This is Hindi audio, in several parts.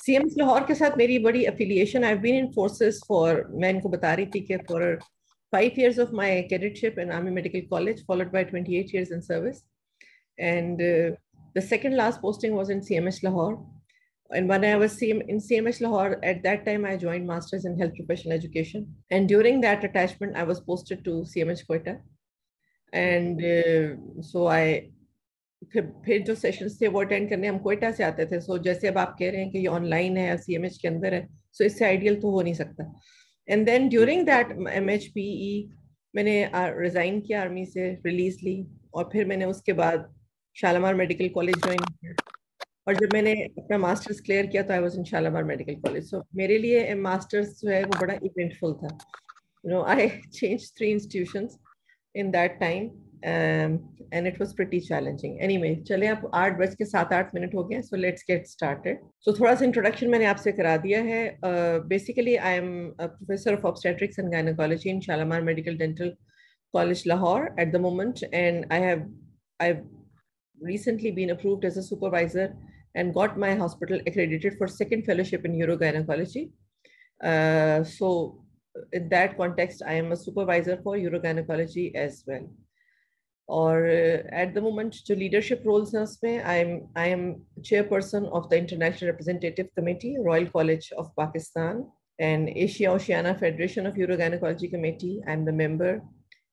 सीएमएस लाहौर के साथ मेरी बड़ी affiliation, I have been in forces for, मैं इनको बता रही थी कि for 5 years of my cadetship in Army Medical College, followed by 28 years in service. And the second last posting was in CMH Lahore. And when I was in CMH Lahore, at that time, I joined Masters in Health Professional Education. And during that attachment, I was posted to CMH Quetta. And so I, फिर जो सेशंस थे वो अटेंड करने हम कोयटा से आते थे. सो जैसे अब आप कह रहे हैं कि ये ऑनलाइन है, सीएमएच के अंदर है, सो इससे आइडियल तो हो नहीं सकता. एंड देन ड्यूरिंग दैट एमएचपीई मैंने रिजाइन किया आर्मी से, रिलीज ली, और फिर मैंने उसके बाद शालामार मेडिकल कॉलेज ज्वाइन किया. और जब मैंने अपना मास्टर्स क्लियर किया तो I was in Shalamar medical college. So मेरे लिए मास्टर्स जो है वो बड़ा इवेंटफुल था. You know, I change 3 institutions in that time, and it was pretty challenging. Anyway, चले आप 8:07 हो गए, so let's get started. So थोड़ा सा introduction मैंने आपसे करा दिया है. Basically, I am a professor of obstetrics and gynecology in Shalamar Medical Dental College, Lahore at the moment, and I've recently been approved as a supervisor and got my hospital accredited for second fellowship in urogynecology. So in that context, I am a supervisor for urogynecology as well. Or at the moment, to leadership roles में, I am chairperson of the International Representative Committee, Royal College of Pakistan, and Asia Oceania Federation of Urogynecology Committee. I am the member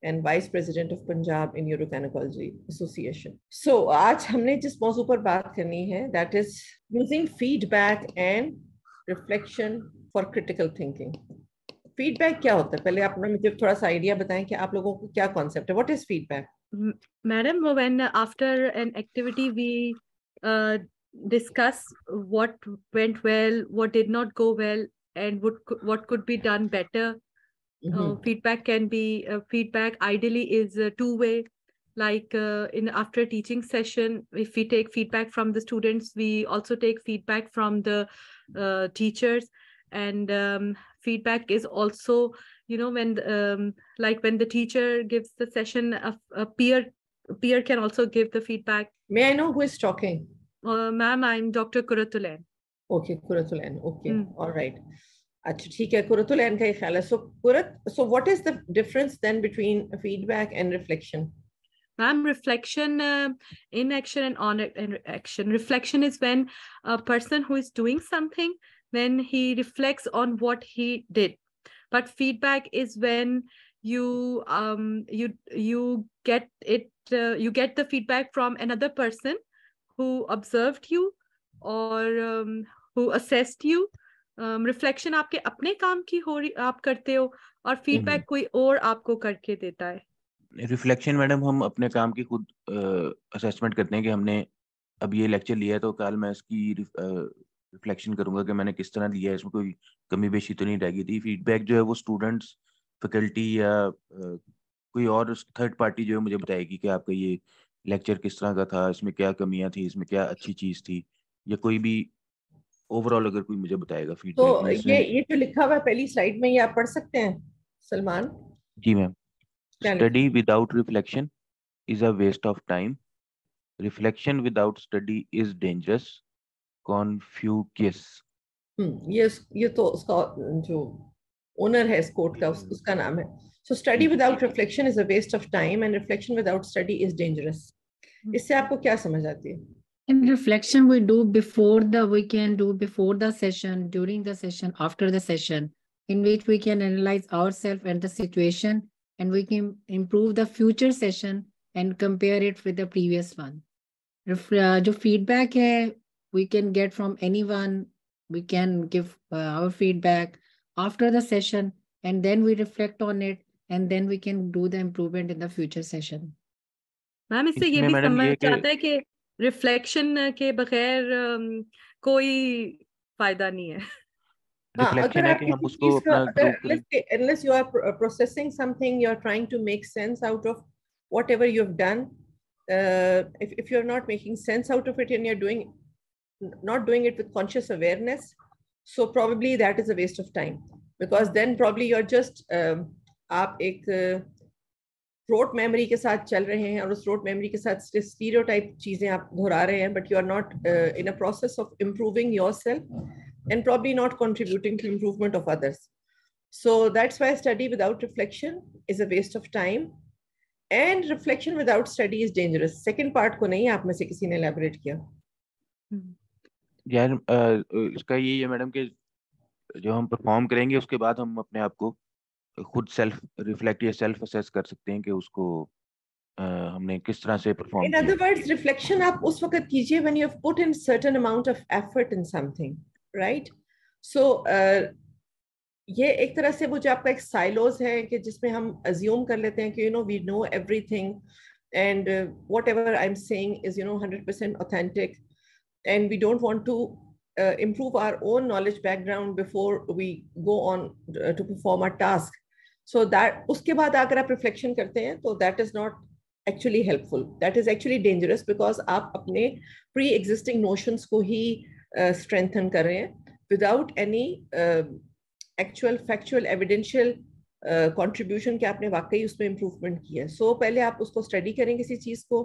and vice president of Punjab in Urogynecology Association. So आज हमने जिस मौजू पर बात करनी है, that is using feedback and reflection for critical thinking. Feedback क्या होता है? पहले आप मुझे थोड़ा सा आइडिया बताएं कि आप लोगों को क्या कॉन्सेप्ट है. What is feedback? Madam, when after an activity we discuss what went well, what did not go well, and what could be done better. Feedback can be feedback ideally is two-way. Like in after teaching session, if we take feedback from the students, we also take feedback from the teachers. And feedback is also, you know, when like when the teacher gives the session, a peer can also give the feedback. May I know who is talking? Ma'am, I'm Dr. Kuratulan. Okay, Kuratulan. Okay, all right. अच्छा, ठीक है, कुरतुलैन का ही ख्याल है. So what is the difference then between feedback and reflection? Ma'am, reflection, inaction and on action. Reflection is when a person who is doing something, when he reflects on what he did. But feedback is when you get it, you get the feedback from another person who observed you or who assessed you. Reflection आपके अपने काम की हो रही, आप करते हो, और feedback कोई और आपको करके देता है. रिफ्लेक्शन मैडम, हम अपने काम की खुद असेसमेंट करते हैं कि हमने अब ये लेक्चर लिया है तो कल मैं इसकी रिफ्लेक्शन करूंगा कि मैंने किस तरह लिया है, इसमें कोई कमी बेशी तो नहीं रह गई थी. फीडबैक जो है वो स्टूडेंट्स, फैकल्टी या कोई और थर्ड पार्टी जो है मुझे बताएगी कि आपका ये लेक्चर किस तरह का था, इसमें क्या कमियां थी, इसमें क्या अच्छी चीज थी, या कोई भी ओवरऑल अगर कोई मुझे बताएगा फीडबैक. तो ये जो लिखा हुआ है पहली स्लाइड में, ये आप पढ़ सकते हैं सलमान? जी ma'am. Study without reflection is a waste of time. Reflection without study is dangerous. Confucius. ये तो उसका जो ओनर है इस कोट का, उसका नाम है. So study without reflection is a waste of time, and reflection without study is dangerous. इससे आपको क्या समझ आती है? In reflection we can do before the session, during the session, after the session, in which we can analyze ourselves and the situation, and we can improve the future session and compare it with the previous one. जो feedback है, we can get from anyone. We can give our feedback after the session, and then we reflect on it, and then we can do the improvement in the future session. Ma'am, इससे ये भी समझ आता है कि रिफ्लेक्शन के बगैर कोई फायदा नहीं है. Reflection है कि हम उसको अपना unless you are processing something, you are trying to make sense out of whatever you have done. If you're not making sense out of it and you're not doing it with conscious awareness, so probably that is a waste of time, because then probably you're just आप एक रोट मेमोरी के साथ चल रहे हैं और उस रोट मेमोरी के साथ स्टीरियोटाइप चीजें आप दोहरा रहे हैं, but you are not in a process of improving yourself and probably not contributing to improvement of others. So that's why study without reflection is a waste of time, and reflection without study is dangerous. Second part को नहीं आप में से किसी ने elaborate किया? यार इसका यही है मैडम कि जो हम परफॉर्म करेंगे उसके बाद हम अपने आप को खुद सेल्फ रिफ्लेक्ट या सेल्फ असेस कर सकते हैं कि उसको हमने किस तरह से परफॉर्म किया। In other words, reflection आप उस वक्त कीजिए when you have put in certain amount of effort in something, right? So ये एक तरह से वो जो आपका एक silos है कि जिसमें हम assume कर लेते हैं कि we know everything and whatever I'm saying is 100% authentic, and we don't want to improve our own knowledge background before we go on to perform our task. So that उसके बाद अगर आप reflection करते हैं तो that is not actually helpful. That is actually dangerous because आप अपने pre-existing notions को ही strengthen कर रहे हैं without any actual factual evidential contribution कि आपने वाकई उसमें improvement किया. So पहले आप उसको study करें किसी चीज को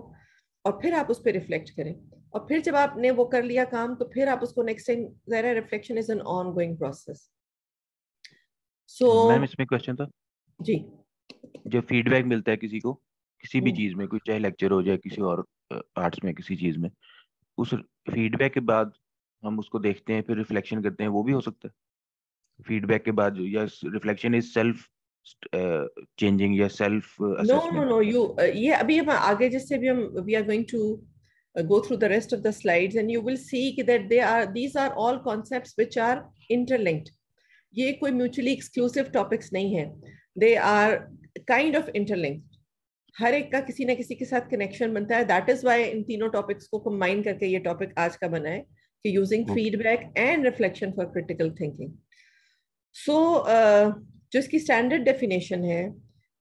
और फिर आप उस पर reflect करें, और फिर जब आपने वो कर लिया काम तो फिर आप उसको next time ज़रा reflection is an ongoing process. So ma'am इसमें क्वेश्चन था जी, जो फीडबैक मिलता है किसी को किसी भी चीज में, कोई चाहे लेक्चर हो जाए किसी और आर्ट्स में किसी चीज में, उस फीडबैक के बाद हम उसको देखते हैं फिर रिफ्लेक्शन करते हैं, वो भी हो सकता है फीडबैक के बाद? या रिफ्लेक्शन इज सेल्फ चेंजिंग या सेल्फ असेसमेंट? no you ये अभी हम आगे जिससे भी हम we are going to go through the rest of the slides and you will see that these are all concepts which are interlinked. ये कोई mutually exclusive topics नहीं है, they are kind of interlinked. हर एक का किसी ना किसी के साथ connection बनता है. That is why इन तीनों topics को combine करके ये topic आज का बना है कि using feedback and reflection for critical thinking. So जो इसकी standard definition है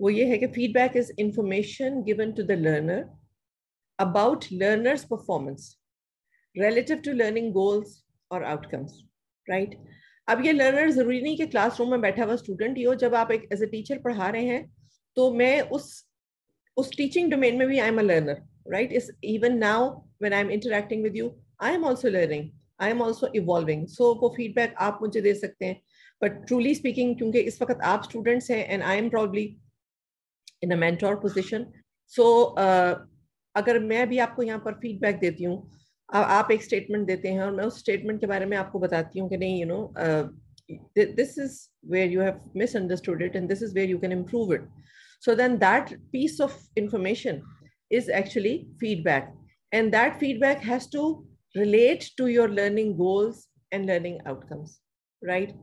वो ये है कि feedback is information given to the learner about learner's performance relative to learning goals or outcomes, right? अब ये learner जरूरी नहीं कि क्लासरूम में बैठा हुआ स्टूडेंट ही हो. जब आप एक एज ए टीचर पढ़ा रहे हैं तो मैं उस टीचिंग डोमेन में भी I am a learner, right? Is even now when I am interacting with you I am also learning, I am also evolving. So वो फीडबैक आप मुझे दे सकते हैं, बट ट्रूली स्पीकिंग क्योंकि इस वक्त आप स्टूडेंट्स हैं and I am probably in a mentor position, so अगर मैं भी आपको यहाँ पर फीडबैक देती हूँ, आप एक स्टेटमेंट देते हैं और मैं उस स्टेटमेंट के बारे में आपको बताती हूँ कि नहीं this is where you have misunderstood it and this is where you can improve it. So then that piece of information is actually feedback, and that feedback has to relate to your learning goals and learning outcomes, right?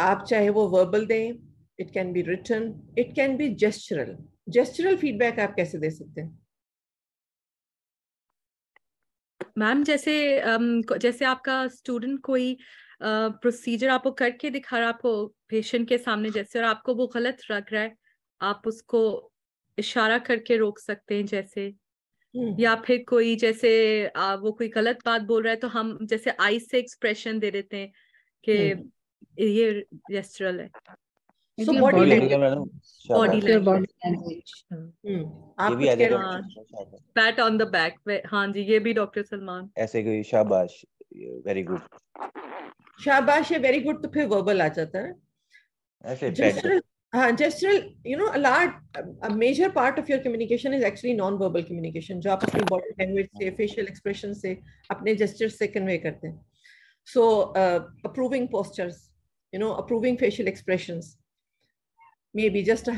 आप चाहे वो verbal दें, it can be written, it can be gestural feedback आप कैसे दे सकते हैं? मैम जैसे आपका स्टूडेंट कोई प्रोसीजर आपको करके दिखा रहा, आपको पेशेंट के सामने जैसे, और आपको वो गलत लग रहा है, आप उसको इशारा करके रोक सकते हैं जैसे, या फिर कोई जैसे वो कोई गलत बात बोल रहा है तो हम जैसे आई से एक्सप्रेशन दे देते हैं कि ये जेस्चरल है. So body language. PAT on the back. हाँ जी, ये भी डॉक्टर सलमान ऐसे कोई शाबाश, वेरी गुड, शाबाश है, वेरी गुड, तो फिर वर्बल आ जाता है. ऐसे gestural, हाँ gestural, a major part of your communication is actually non-verbal communication, जो आप अपनी body language से, facial expression से, अपने gestures से convey करते हैं. So approving postures, approving facial expressions, maybe just a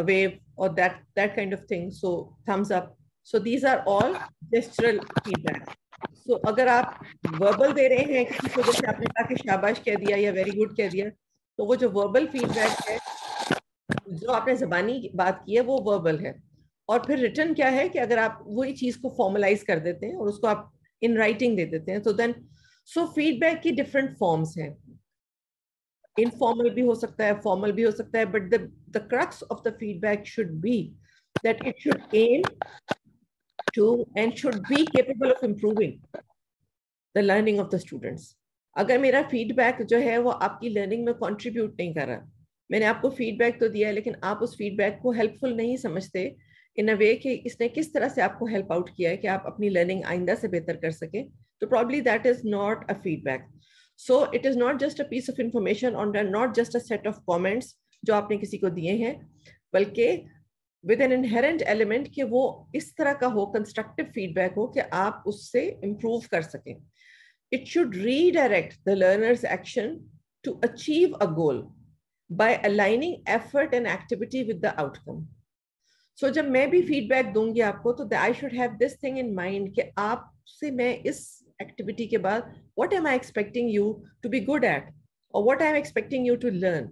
wave or that kind of thing. So thumbs up. So these are all gestural feedback. So अगर आप verbal दे रहे हैं किसी को, जैसे आपने कहा कि शाबाश कह दिया या very good कह दिया, तो वो जो verbal feedback है, जो आपने ज़बानी बात की है, वो verbal है. और फिर written क्या है कि अगर आप वही चीज़ को formalize कर देते हैं और उसको आप in writing दे देते हैं, तो then so feedback की different forms हैं. Informal भी हो सकता है, formal भी हो सकता है, but the crux of the feedback should be that it should aim to and should be capable of improving the learning of the students. अगर मेरा feedback जो है वो आपकी learning में contribute नहीं कर रहा, मैंने आपको feedback तो दिया है लेकिन आप उस feedback को helpful नहीं समझते in a way कि इसने किस तरह से आपको help out किया है कि आप अपनी learning आइंदा से बेहतर कर सकें, तो probably that is not a feedback. So it is not just a piece of information or not just a set of comments जो आपने किसी को दिए हैं, बल्कि with an inherent element कि वो इस तरह का हो, constructive feedback हो कि आप उससे improve कर सकें. It should redirect the learner's action to achieve a goal by aligning effort and activity with the outcome. So जब मैं भी feedback दूंगी आपको तो I should have this thing in mind कि आपसे मैं इस activity के बाद what am I expecting you to be good at or what I am expecting you to learn.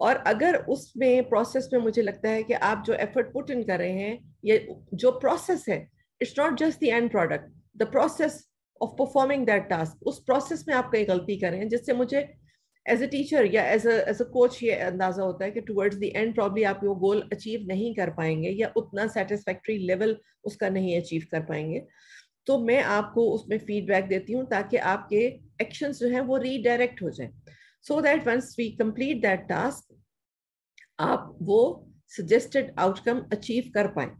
और अगर उसमें प्रोसेस में मुझे लगता है कि आप जो एफर्ट पुट इन कर रहे हैं, ये जो प्रोसेस है, it's not just the end product, the process of performing that task, उस प्रोसेस में आप कहीं गलती कर रहे हैं जिससे मुझे एज अ टीचर या एज अ कोच ये अंदाजा होता है कि टुवर्ड्स द एंड प्रॉब्ली आप वो गोल अचीव नहीं कर पाएंगे या उतना सेटिस्फैक्ट्री लेवल उसका नहीं अचीव कर पाएंगे. तो मैं आपको उसमें फीडबैक देती हूँ ताकि आपके एक्शंस जो हैं वो रीडायरेक्ट हो जाएं. So that once we complete that task, आप वो suggested outcome achieve कर पाएं.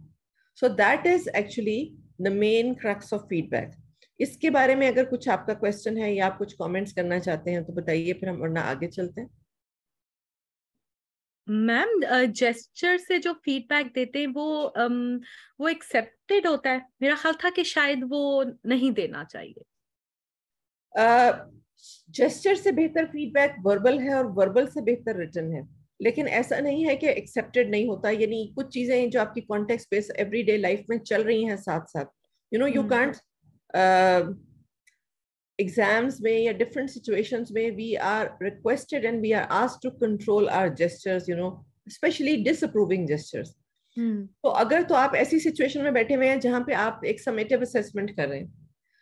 So that is actually the main crux of feedback. इसके बारे में अगर कुछ आपका क्वेश्चन है या आप कुछ कमेंट्स करना चाहते हैं तो बताइए, फिर हम वरना आगे चलते हैं. मैम, जेस्चर से जो फीडबैक देते हैं वो एक्सेप्टेड होता है? मेरा ख्याल था कि शायद वो नहीं देना चाहिए. जेस्चर से बेहतर फीडबैक वर्बल है और वर्बल से बेहतर रिटन है, लेकिन ऐसा नहीं है कि एक्सेप्टेड नहीं होता. यानी कुछ चीजें जो आपकी कॉन्टेक्स्ट बेस एवरीडे लाइफ में चल रही हैं साथ साथ, यू कांट एग्जाम्स में या डिफरेंट सिचुएशंस में we are requested and we are asked to control our gestures, especially disapproving gestures. तो अगर तो आप ऐसी सिचुएशन में बैठे हुए हैं जहां पे आप एक समेटिव असेसमेंट कर रहे हैं,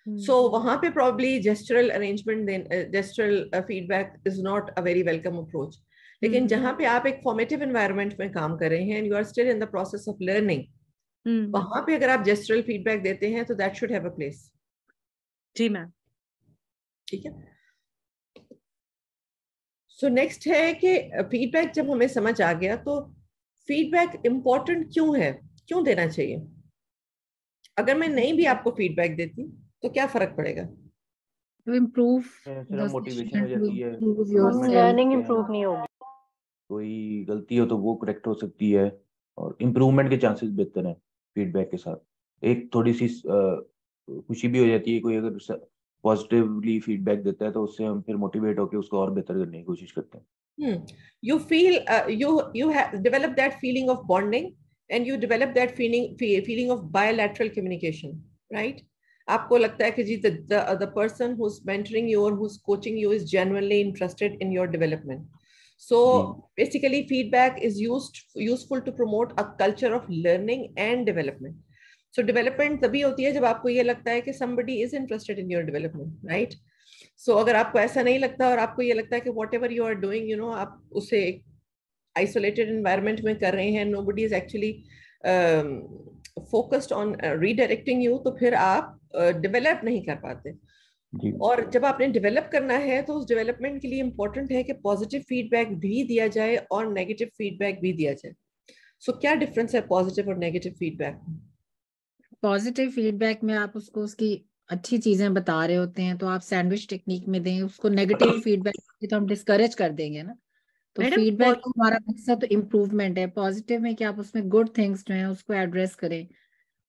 so वहां पे probably gestural arrangement then gestural feedback is not a very welcome approach. लेकिन जहां पे आप एक formative environment में काम कर रहे हैं and you are still in the process of learning, वहां पे अगर आप gestural feedback देते हैं तो that should have a place. जी मैम. ठीक है. So next है कि feedback जब हमें समझ आ गया तो feedback important क्यों है, क्यों देना चाहिए. अगर मैं नहीं भी आपको feedback देती तो क्या फर्क पड़ेगा? To improve the मोटिवेशन हो session, जाती to है, improve yourself. लर्निंग इम्प्रूव नहीं होगी. कोई गलती हो तो वो करेक्ट हो सकती है और इम्प्रूवमेंट के चांसेस बेहतर हैं फीडबैक के साथ. एक थोड़ी सी खुशी भी हो जाती है, कोई अगर पॉजिटिवली फीडबैक देता है तो उससे हम फिर मोटिवेट होकर उसको और बेहतर करने की कोशिश करते हैं. You feel you have developed that feeling of bonding and you develop that feeling of bilateral communication, right? आपको लगता है कि जी the person who's mentoring you or who's coaching you is genuinely interested in your development. So basically feedback is useful to promote a culture of learning and development. So development तभी होती है जब आपको ये लगता है कि somebody is interested in your development, right? So अगर आपको ऐसा नहीं लगता और आपको ये लगता है कि whatever you are doing, आप उसे isolated environment में कर रहे हैं, nobody is actually focused on redirecting you, तो फिर आप डेवलप नहीं कर पाते. और जब आपने डेवलप करना है तो उस डेवलपमेंट के लिए इम्पोर्टेंट है कि पॉजिटिव फीडबैक भी दिया जाए और नेगेटिव फीडबैक भी दिया जाए. सो क्या डिफरेंस है पॉजिटिव और नेगेटिव फीडबैक? पॉजिटिव फीडबैक में आप उसको उसकी अच्छी चीजें बता रहे होते हैं तो आप सैंडविच टेक्निक में दें उसको. नेगेटिव फीडबैक तो हम डिस्करेज कर देंगे ना. तो फीडबैक तो हमारा मकसद तो इम्प्रूवमेंट है. पॉजिटिव में कि आप उसमें गुड थिंग्स जो है उसको एड्रेस करें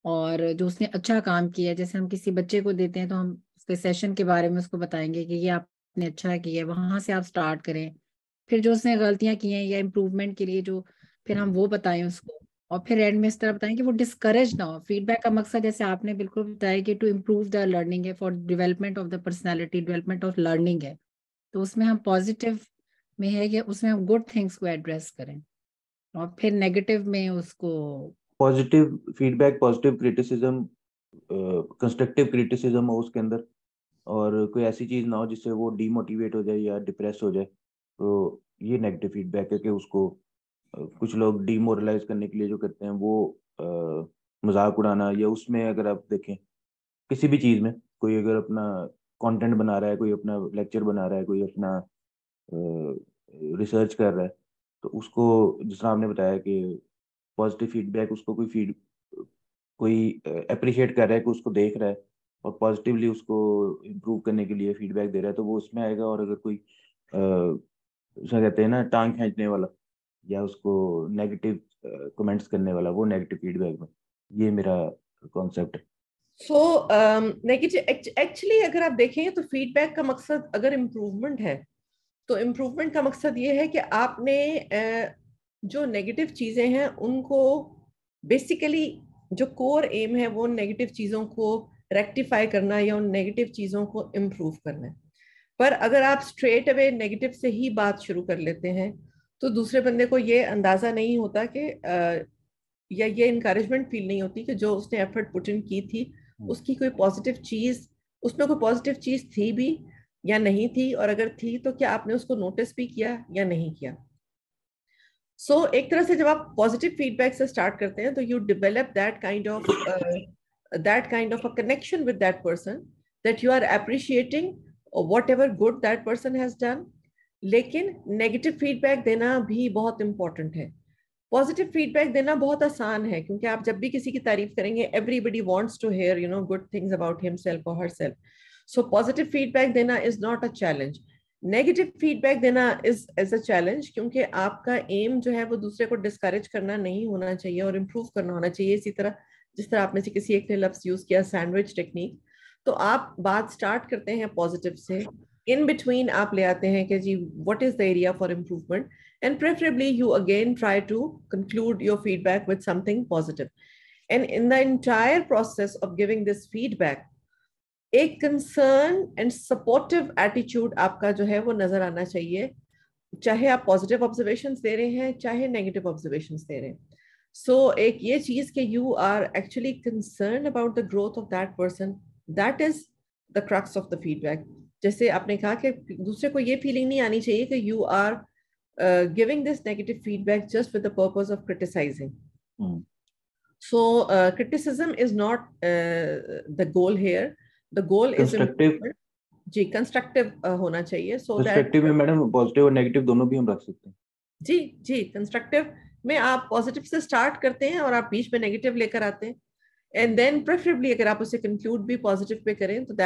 और जो उसने अच्छा काम किया है. जैसे हम किसी बच्चे को देते हैं तो हम उसके सेशन के बारे में उसको बताएंगे कि ये आपने अच्छा किया है, वहां से आप स्टार्ट करें. फिर जो उसने गलतियां की हैं या इम्प्रूवमेंट के लिए जो फिर हम वो बताएं उसको, और फिर एंड में इस तरह बताएं कि वो डिस्करेज ना हो. फीडबैक का मकसद जैसे आपने बिल्कुल बताया कि टू इम्प्रूव द लर्निंग है, for development of the personality, development of learning है. तो उसमें हम पॉजिटिव में है कि उसमें हम गुड थिंग्स को एड्रेस करें और फिर नेगेटिव में उसको positive feedback, positive criticism, constructive criticism हो उसके अंदर, और कोई ऐसी चीज ना हो जिससे वो डीमोटिवेट हो जाए या डिप्रेस हो जाए. तो ये नेगेटिव फीडबैक है कि उसको कुछ लोग डीमोरलाइज करने के लिए जो करते हैं वो मजाक उड़ाना, या उसमें अगर आप देखें किसी भी चीज में कोई अगर अपना कंटेंट बना रहा है, कोई अपना लेक्चर बना रहा है, कोई अपना रिसर्च कर रहा है, तो उसको जिस तरह आपने बताया कि पॉजिटिव फीडबैक उसको कोई अप्रिशिएट कर रहा है कि उसको देख रहा है और पॉजिटिवली उसको इम्प्रूव करने के लिए फीडबैक दे रहा है तो वो उसमें आएगा। और अगर कोई उसका कहते हैं ना टांग खींचने वाला या उसको नेगेटिव कमेंट्स करने वाला, वो नेगेटिव फीडबैक में, ये मेरा कॉन्सेप्ट है। सो नेगेटिव एक्चुअली अगर आप देखें तो फीडबैक का मकसद अगर इम्प्रूवमेंट है तो इम्प्रूवमेंट का मकसद ये है कि आपने जो नेगेटिव चीज़ें हैं उनको बेसिकली जो कोर एम है वो नेगेटिव चीज़ों को रेक्टिफाई करना या उन नेगेटिव चीज़ों को इम्प्रूव करना है। पर अगर आप स्ट्रेट अवे नेगेटिव से ही बात शुरू कर लेते हैं तो दूसरे बंदे को ये अंदाज़ा नहीं होता कि या ये इनकरेजमेंट फील नहीं होती कि जो उसने एफर्ट पुट इन की थी उसकी कोई पॉजिटिव चीज़, उसमें कोई पॉजिटिव चीज़ थी भी या नहीं थी, और अगर थी तो क्या आपने उसको नोटिस भी किया या नहीं किया। सो एक तरह से जब आप पॉजिटिव फीडबैक से स्टार्ट करते हैं तो you develop that kind of a connection with that person, that you are appreciating whatever good that person has done। लेकिन नेगेटिव फीडबैक देना भी बहुत इंपॉर्टेंट है। पॉजिटिव फीडबैक देना बहुत आसान है क्योंकि आप जब भी किसी की तारीफ करेंगे everybody wants to hear good things about himself और हरसेल्फ। सो पॉजिटिव फीडबैक देना is not a challenge. Negative feedback देना इज अ चैलेंज क्योंकि आपका एम जो है वो दूसरे को डिस्करेज करना नहीं होना चाहिए और इम्प्रूव करना होना चाहिए। इसी तरह जिस तरह आप में से किसी एक ने लफ्ज यूज किया सैंडविच टेक्निक, तो आप बात स्टार्ट करते हैं पॉजिटिव से, इन बिटवीन आप ले आते हैं कि जी what is the area for improvement, and preferably you again try to conclude your feedback with something positive. And in the entire process of giving this feedback, एक concern and supportive attitude आपका जो है वो नजर आना चाहिए, चाहे आप positive observations दे रहे हैं चाहे negative observations दे रहे हैं। So एक ये चीज कि you are actually concerned about the growth of that person, that is the crux of the feedback। जैसे आपने कहा कि दूसरे को ये फीलिंग नहीं आनी चाहिए कि you are giving this negative feedback just with the purpose of criticizing। So criticism is not the goal here। The goal constructive is ji constructive होना चाहिए। So constructive में मैडम पॉजिटिव और नेगेटिव दोनों भी हम रख सकते हैं। जी constructive में आप पॉजिटिव से स्टार्ट करते हैं और आप बीच में नेगेटिव लेकर आते हैं, एंड देन प्रेफरेबली अगर आप उसे कंक्लूड भी पॉजिटिव पे करें तो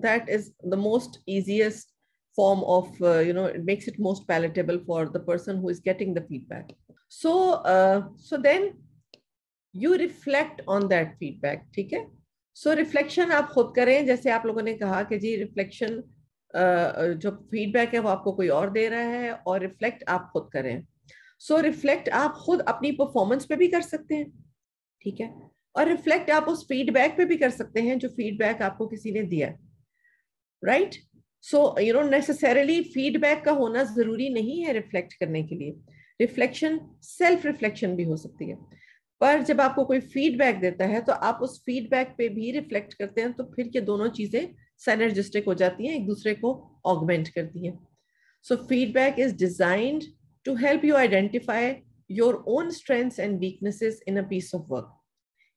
that is the most easiest form of it makes it most palatable for the person who is getting the feedback। So then you reflect on that feedback। ठीक है, so reflection आप खुद करें। जैसे आप लोगों ने कहा कि जी reflection जो feedback है वो आपको कोई और दे रहा है और reflect आप खुद करें। so reflect आप खुद अपनी performance पे भी कर सकते हैं, ठीक है, और रिफ्लेक्ट आप उस फीडबैक पे भी कर सकते हैं जो फीडबैक आपको किसी ने दिया, राइट। सो नेसेसरीली फीडबैक का होना जरूरी नहीं है रिफ्लेक्ट करने के लिए। रिफ्लेक्शन सेल्फ रिफ्लेक्शन भी हो सकती है, पर जब आपको कोई फीडबैक देता है तो आप उस फीडबैक पे भी रिफ्लेक्ट करते हैं, तो फिर ये दोनों चीजें सिनर्जिस्टिक हो जाती हैं, एक दूसरे को ऑगमेंट करती हैं। So feedback is designed to help you identify your own strengths and weaknesses in a piece of work.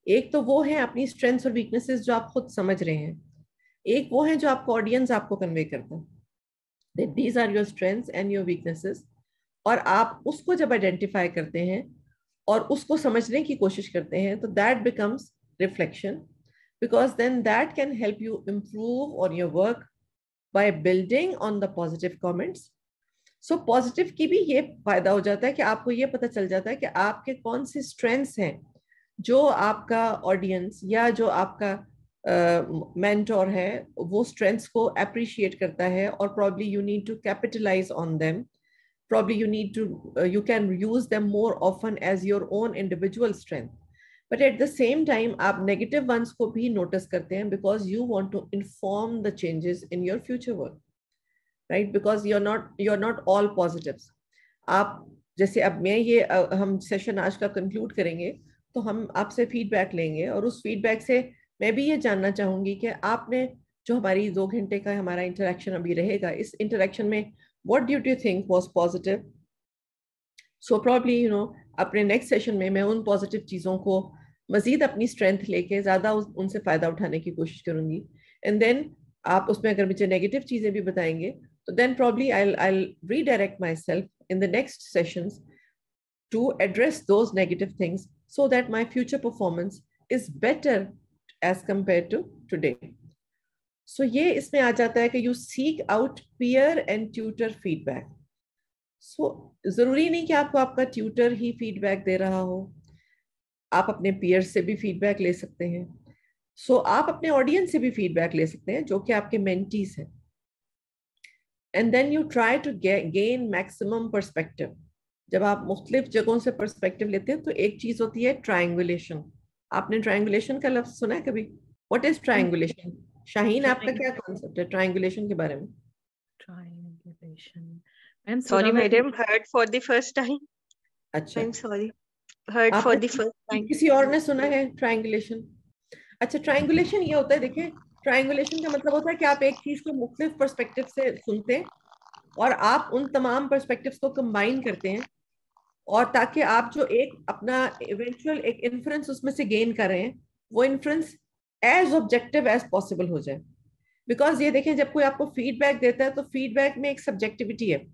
एक तो वो है अपनी स्ट्रेंथ्स और वीकनेसेस जो आप खुद समझ रहे हैं, एक वो है जो आपको ऑडियंस आपको कन्वे करता है, these are your strengths and your weaknesses, और आप उसको जब आइडेंटिफाई करते हैं और उसको समझने की कोशिश करते हैं तो that becomes reflection, because then that can help you improve on your work by building on the positive comments. So positive की भी ये फायदा हो जाता है कि आपको ये पता चल जाता है कि आपके कौन से स्ट्रेंथ्स हैं जो आपका ऑडियंस या जो आपका मेंटोर है वो स्ट्रेंथ्स को अप्रिशिएट करता है, और probably you need to capitalise on them, probably you can use them more often as your own individual strength, but at the same time आप negative ones को भी notice करते हैं because you want to inform the changes in your future work, right? Because you're not all positives। आप जैसे अब मैं ये हम सेशन आज का कंक्लूड करेंगे तो हम आपसे फीडबैक लेंगे, और उस फीडबैक से मैं भी ये जानना चाहूंगी कि आपने जो हमारी 2 घंटे का हमारा इंटरेक्शन अभी रहेगा, इस इंटरेक्शन में what did you think was positive? So probably अपने नेक्स्ट सेशन में मैं उन पॉजिटिव चीज़ों को मजीद अपनी स्ट्रेंथ लेके ज़्यादा उनसे फ़ायदा उठाने की कोशिश करूंगी, एंड देन आप उसमें अगर मुझे नेगेटिव चीज़ें भी बताएंगे तो then probably I'll redirect myself in the next sessions to address those negative things so that my future performance is better as compared to today। So ये इसमें आ जाता है कि you seek out peer and tutor feedback. So जरूरी नहीं कि आपको आपका ट्यूटर ही फीडबैक दे रहा हो, आप अपने पीयर से भी फीडबैक ले सकते हैं। सो आप अपने ऑडियंस से भी फीडबैक ले सकते हैं जो कि आपके मेंटीज हैं। And then you try to gain maximum perspective. जब आप मुख्तलिफ जगहों से पर्सपेक्टिव लेते हैं तो एक चीज होती है ट्रायंगुलेशन। आपने ट्रायंगुलेशन का लफ्ज सुना है कभी? What is triangulation? शाहीन, आपका क्या कॉन्सेप्ट है ट्रायंगुलेशन के बारे में? Triangulation. I'm Sorry, Suna, madam, heard for the first time. अच्छा, I'm sorry. Heard for the first time. किसी और ने सुना है ट्रायंगुलेशन? अच्छा, ट्रायंगुलेशन ये होता है, देखिए ट्रायंगुलेशन का मतलब होता है कि आप एक चीज को मुख्तलिफ पर्सपेक्टिव से सुनते हैं और आप उन तमाम पर्सपेक्टिव्स को कंबाइन करते हैं, और ताकि आप जो एक अपना इवेंचुअल एक इन्फ्रेंस उसमें से गेन कर रहे हैं, वो inference as objective as possible हो जाए। बिकॉज ये देखें, जब कोई आपको फीडबैक देता है तो फीडबैक में एक सब्जेक्टिविटी है।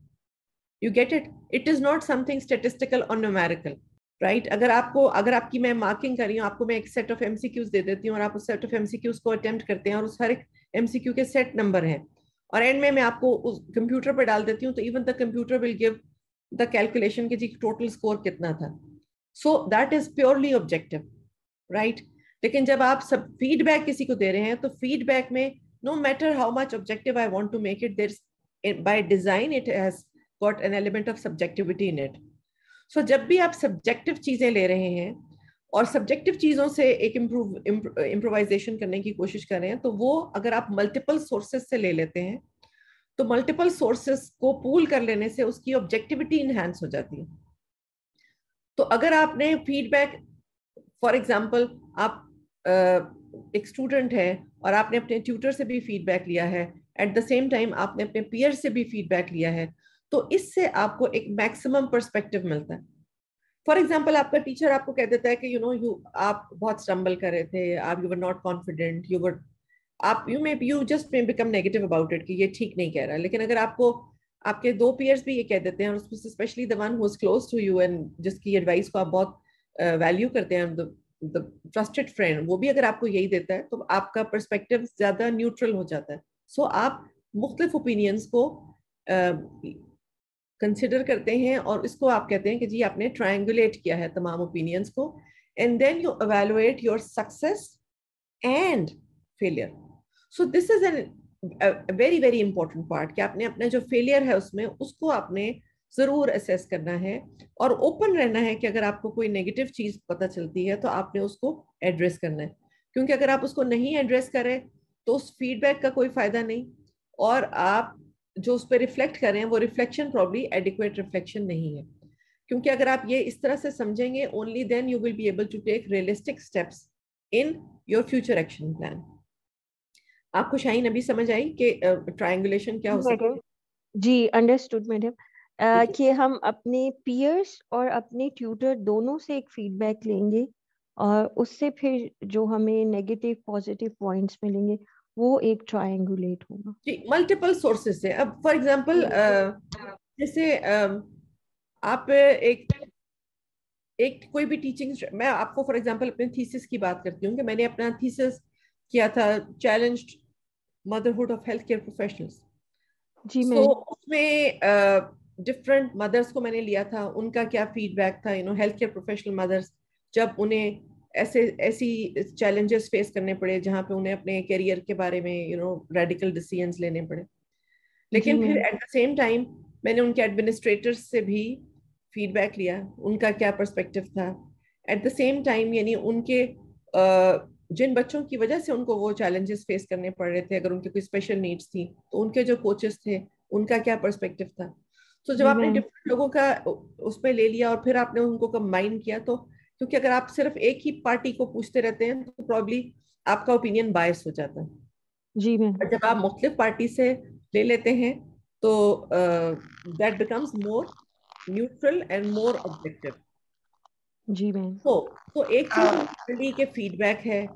You get it? It is not something statistical और न्यूमेरिकल, राइट? अगर आपकी मैं मार्किंग कर रही हूँ, आपको मैं एक सेट ऑफ एमसीक्यूज दे देती हूँ और आप उस सेट ऑफ एमसीक्यूज को अटेम्प्ट करते हैं और उस हर एक एमसीक्यू के सेट नंबर हैं, और एंड में मैं आपको उस कंप्यूटर पर डाल देती हूँ, तो even the computer will give the calculation कि जी टोटल स्कोर कितना था। सो that is purely objective, right? लेकिन जब आप सब फीडबैक किसी को दे रहे हैं तो फीडबैक में no matter how much objective I want to make it, there's by design it has got an element of subjectivity in it. So जब भी आप सब्जेक्टिव चीजें ले रहे हैं और सब्जेक्टिव चीजों से एक इम्प्रोवाइजेशन करने की कोशिश कर रहे हैं, तो वो अगर आप मल्टीपल सोर्सेस से ले लेते हैं तो मल्टीपल सोर्सेस को पूल कर लेने से उसकी ऑब्जेक्टिविटी इनहैंस हो जाती है। तो अगर आपने फीडबैक, फॉर एग्जाम्पल आप एक स्टूडेंट है और आपने अपने ट्यूटर से भी फीडबैक लिया है, एट द सेम टाइम आपने अपने पीयर से भी फीडबैक लिया है, तो इससे आपको एक मैक्सिमम पर्सपेक्टिव मिलता है। फॉर एग्जाम्पल आपका टीचर आपको कह देता है कि आप बहुत स्टम्बल कर रहे थे, आप you were not confident, you just may become negative about it कि ये ठीक नहीं कह रहा। लेकिन अगर आपको आपके दो पीयर्स भी ये कह देते हैं, और उसमें specially the one who is close to you and जिसकी एडवाइस को आप बहुत वैल्यू करते हैं, द ट्रस्टेड फ्रेंड, वो भी अगर आपको यही देता है, तो आपका पर्सपेक्टिव ज्यादा न्यूट्रल हो जाता है। सो आप मुख्तलिफ ओपिनियंस को कंसिडर करते हैं और इसको आप कहते हैं कि जी आपने ट्रायंगुलेट किया है तमाम ओपिनियंस को, and then you evaluate your success and failure. So this is an very very important part कि आपने अपना जो फेलियर है उसमें उसको आपने जरूर असेस करना है और ओपन रहना है कि अगर आपको कोई नेगेटिव चीज पता चलती है तो आपने उसको एड्रेस करना है, क्योंकि अगर आप उसको नहीं एड्रेस करें तो उस फीडबैक का कोई फायदा नहीं, और आप जो उस पर रिफ्लेक्ट कर रहे हैं वो रिफ्लेक्शन प्रॉब्ली एडिक्वेट रिफ्लेक्शन नहीं है। क्योंकि अगर आप ये इस तरह से समझेंगे, only then you will be able to take realistic steps in your future action plan. आपको शाहीन अभी समझ आई कि ट्रायंगुलेशन क्या हो सकता है? जी, अंडरस्टूड मैडम। कि हम अपने पीयर्स और अपने ट्यूटर दोनों से एक फीडबैक लेंगे और उससे फिर जो हमें नेगेटिव पॉजिटिव पॉइंट्स मिलेंगे वो एक ट्रायंगुलेट होगा। जी, मल्टीपल सोर्सेस से। अब फॉर एग्जांपल जैसे आप एक कोई भी टीचिंग, मैं आपको फॉर एग्जांपल अपने थीसिस की बात करती हूँ कि मैंने अपना थीसिस किया था challenged motherhood of health care professionals. जी सो उसमें डिफरेंट मदर्स को मैंने लिया था, उनका क्या फीडबैक था, हेल्थ केयर प्रोफेशनल मदर्स जब उन्हें ऐसी चैलेंजेस फेस करने पड़े जहाँ पे उन्हें अपने करियर के बारे में रेडिकल डिसीजंस लेने पड़े। लेकिन फिर एट द सेम टाइम मैंने उनके एडमिनिस्ट्रेटर्स से भी फीडबैक लिया, उनका क्या पर्सपेक्टिव था। एट द सेम टाइम यानी उनके जिन बच्चों की वजह से उनको वो चैलेंजेस फेस करने पड़ रहे थे, अगर उनके कोई स्पेशल नीड्स थी तो उनके जो कोचेस थे उनका क्या पर्सपेक्टिव था। तो जब आपने डिफरेंट लोगों का उसमें ले लिया और फिर आपने उनको कंबाइन किया, तो क्योंकि अगर आप सिर्फ एक ही पार्टी को पूछते रहते हैं तो प्रॉब्ली आपका ओपिनियन बायस हो जाता है। जी मैम। जब आप मुख्तलिफ पार्टी से ले लेते हैं तो that becomes more neutral and more objective. जी मैम। तो एक चीज के फीडबैक है,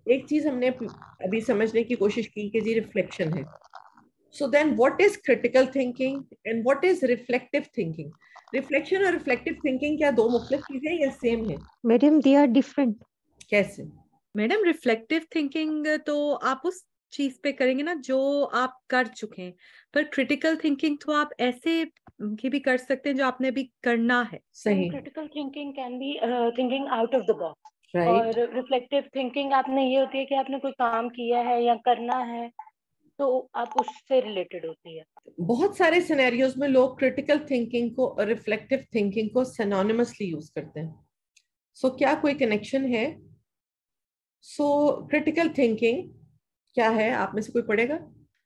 एक चीज हमने अभी समझने की कोशिश की कि जी रिफ्लेक्शन है। So then what is critical thinking and what is reflective thinking? Reflection और reflective thinking क्या दो मुख्तलिफ चीजें या सेम है? Madam, they are different. कैसे? मैडम, रिफ्लेक्टिव थिंकिंग तो आप उस चीज पे करेंगे ना जो आप कर चुके हैं, पर क्रिटिकल थिंकिंग तो आप ऐसे की भी कर सकते हैं जो आपने भी करना है। सही, critical thinking can be thinking out of the box, right, और रिफ्लेक्टिव थिंकिंग आपने ये होती है कि आपने कोई काम किया है या करना है तो आप उससे रिलेटेड होती है। बहुत सारे सिनेरियोज में लोग क्रिटिकल थिंकिंग को और रिफ्लेक्टिव थिंकिंग को सिनोनिमसली यूज करते हैं। सो क्या कोई कनेक्शन है? सो क्रिटिकल थिंकिंग क्या है, आप में से कोई पढ़ेगा?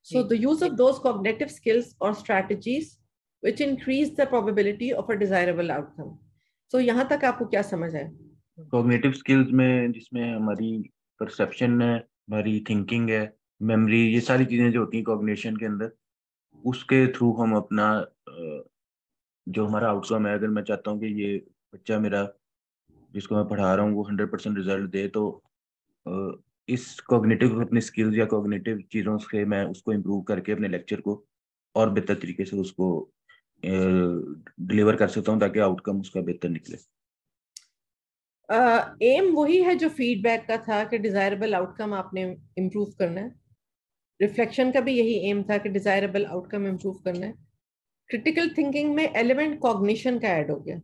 So the use of those cognitive skills और strategies which increase the probability of a desirable outcome. So यहाँ तक आपको क्या समझ है? कॉग्निटिव स्किल्स में जिसमें हमारी परसेप्शन है, हमारी थिंकिंग है, मेमोरी, ये सारी चीजें जो होती हैं कॉग्निशन के अंदर, उसके थ्रू हम अपना जो हमारा आउटकम है, अगर मैं चाहता हूँ कि ये बच्चा मेरा जिसको मैं पढ़ा रहा हूँ वो 100% रिजल्ट दे, तो इस कॉग्निटिव अपने स्किल्स या कॉग्निटिव चीज़ों से मैं उसको इम्प्रूव करके अपने लेक्चर को और बेहतर तरीके से उसको डिलीवर कर सकता हूँ ताकि आउटकम उसका बेहतर निकले। एम वही है जो फीडबैक का था कि डिजायरेबल आउटकम आपने इम्प्रूव करना है। रिफ्लेक्शन का भी यही एम था कि डिजायरेबल आउटकम इम्प्रूव करना है। क्रिटिकल थिंकिंग में एलिमेंट कॉग्निशन का ऐड हो गया।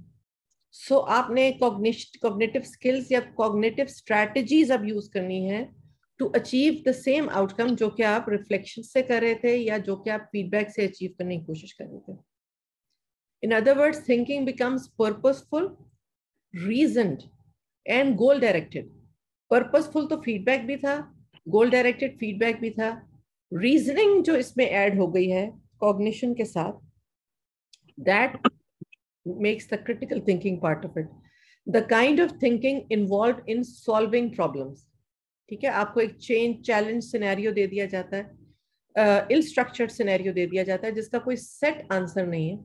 सो आपने कॉग्निटिव स्किल्स या कॉग्निटिव स्ट्रैटेजीज अब यूज करनी है to achieve the same outcome जो कि आप रिफ्लेक्शन से कर रहे थे या जो कि आप फीडबैक से अचीव करने की कोशिश कर रहे थे। In other words, thinking becomes purposeful, reasoned and goal directed. Purposeful तो फीडबैक भी था, गोल डायरेक्टेड फीडबैक भी था, रीजनिंग जो इसमें ऐड हो गई है कॉग्निशन के साथ, that makes the critical thinking part of it. The kind of thinking involved in solving problems. ठीक है, आपको एक चैलेंज सिनेरियो दे दिया जाता है, इल स्ट्रक्चर्ड सिनेरियो दे दिया जाता है जिसका कोई सेट आंसर नहीं है।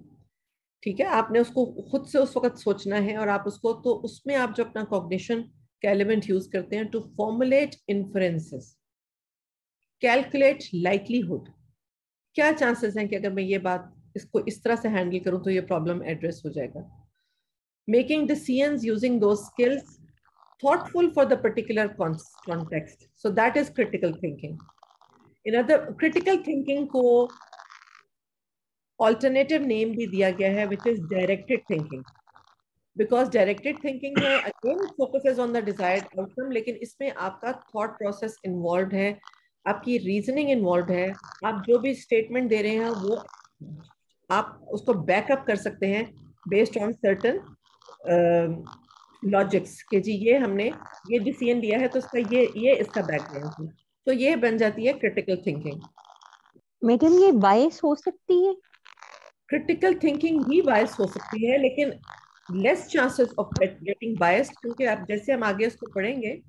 ठीक है, आपने उसको खुद से उस वक्त सोचना है और आप उसको, तो उसमें आप जो अपना कॉग्निशन का एलिमेंट यूज करते हैं to formulate inferences, calculate likelihood, क्या चांसेस हैं कि अगर मैं ये बात इसको इस तरह से हैंडल करूं तो ये प्रॉब्लम एड्रेस हो जाएगा। Making decisions using those skills, thoughtful for the particular context. So that is critical thinking. In other, critical thinking को alternative name भी दिया गया है, which is directed thinking. Because directed thinking है, again it focuses on the desired outcome, लेकिन इसमें आपका thought process involved है, आपकी reasoning involved है, आप जो भी statement दे रहे हैं वो आप उसको बैकअप कर सकते हैं बेस्ड ऑन सर्टन लॉजिक्स के जी ये हमने ये डिसीजन लिया है तो इसका ये इसका बैकग्राउंड है, तो ये बन जाती है क्रिटिकल थिंकिंग। मैडम ये बायस हो सकती है? क्रिटिकल थिंकिंग भी बायस हो सकती है लेकिन less chances of getting biased, क्योंकि आप जैसे हम आगे इसको पढ़ेंगे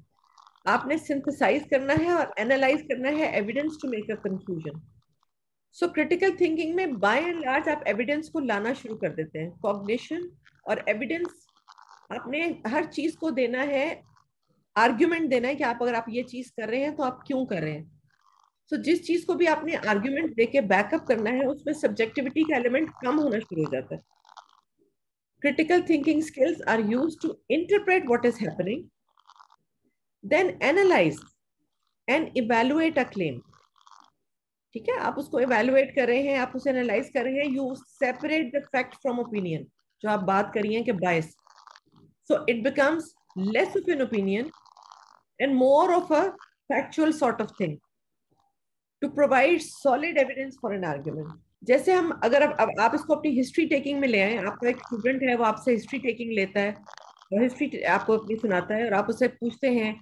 आपने सिंथेसाइज करना है और एनालाइज करना है evidence to make a conclusion. So critical thinking में बाय एंड लार्ज आप एविडेंस को लाना शुरू कर देते हैं। कॉग्निशन और एविडेंस, आपने हर चीज को देना है, आर्ग्यूमेंट देना है कि आप अगर आप ये चीज कर रहे हैं तो आप क्यों कर रहे हैं। तो जिस चीज को भी आपने आर्ग्यूमेंट देके बैकअप करना है उसमें सब्जेक्टिविटी का एलिमेंट कम होना शुरू हो जाता है। Critical thinking skills are used to interpret what is happening, then analyse and evaluate a claim. ठीक है, आप उसको इवैल्यूएट कर रहे हैं, आप उसे एनालाइज कर रहे हैं, you separate the fact from opinion, जो आप बात करी हैं कि बायस। So it becomes less of an opinion and more of a factual sort of thing to provide solid evidence for an argument. जैसे हम अगर अब आप इसको अपनी हिस्ट्री टेकिंग में ले आए, आपका एक स्टूडेंट है वो आपसे हिस्ट्री टेकिंग लेता है और हिस्ट्री आपको अपनी सुनाता है और आप उससे पूछते हैं,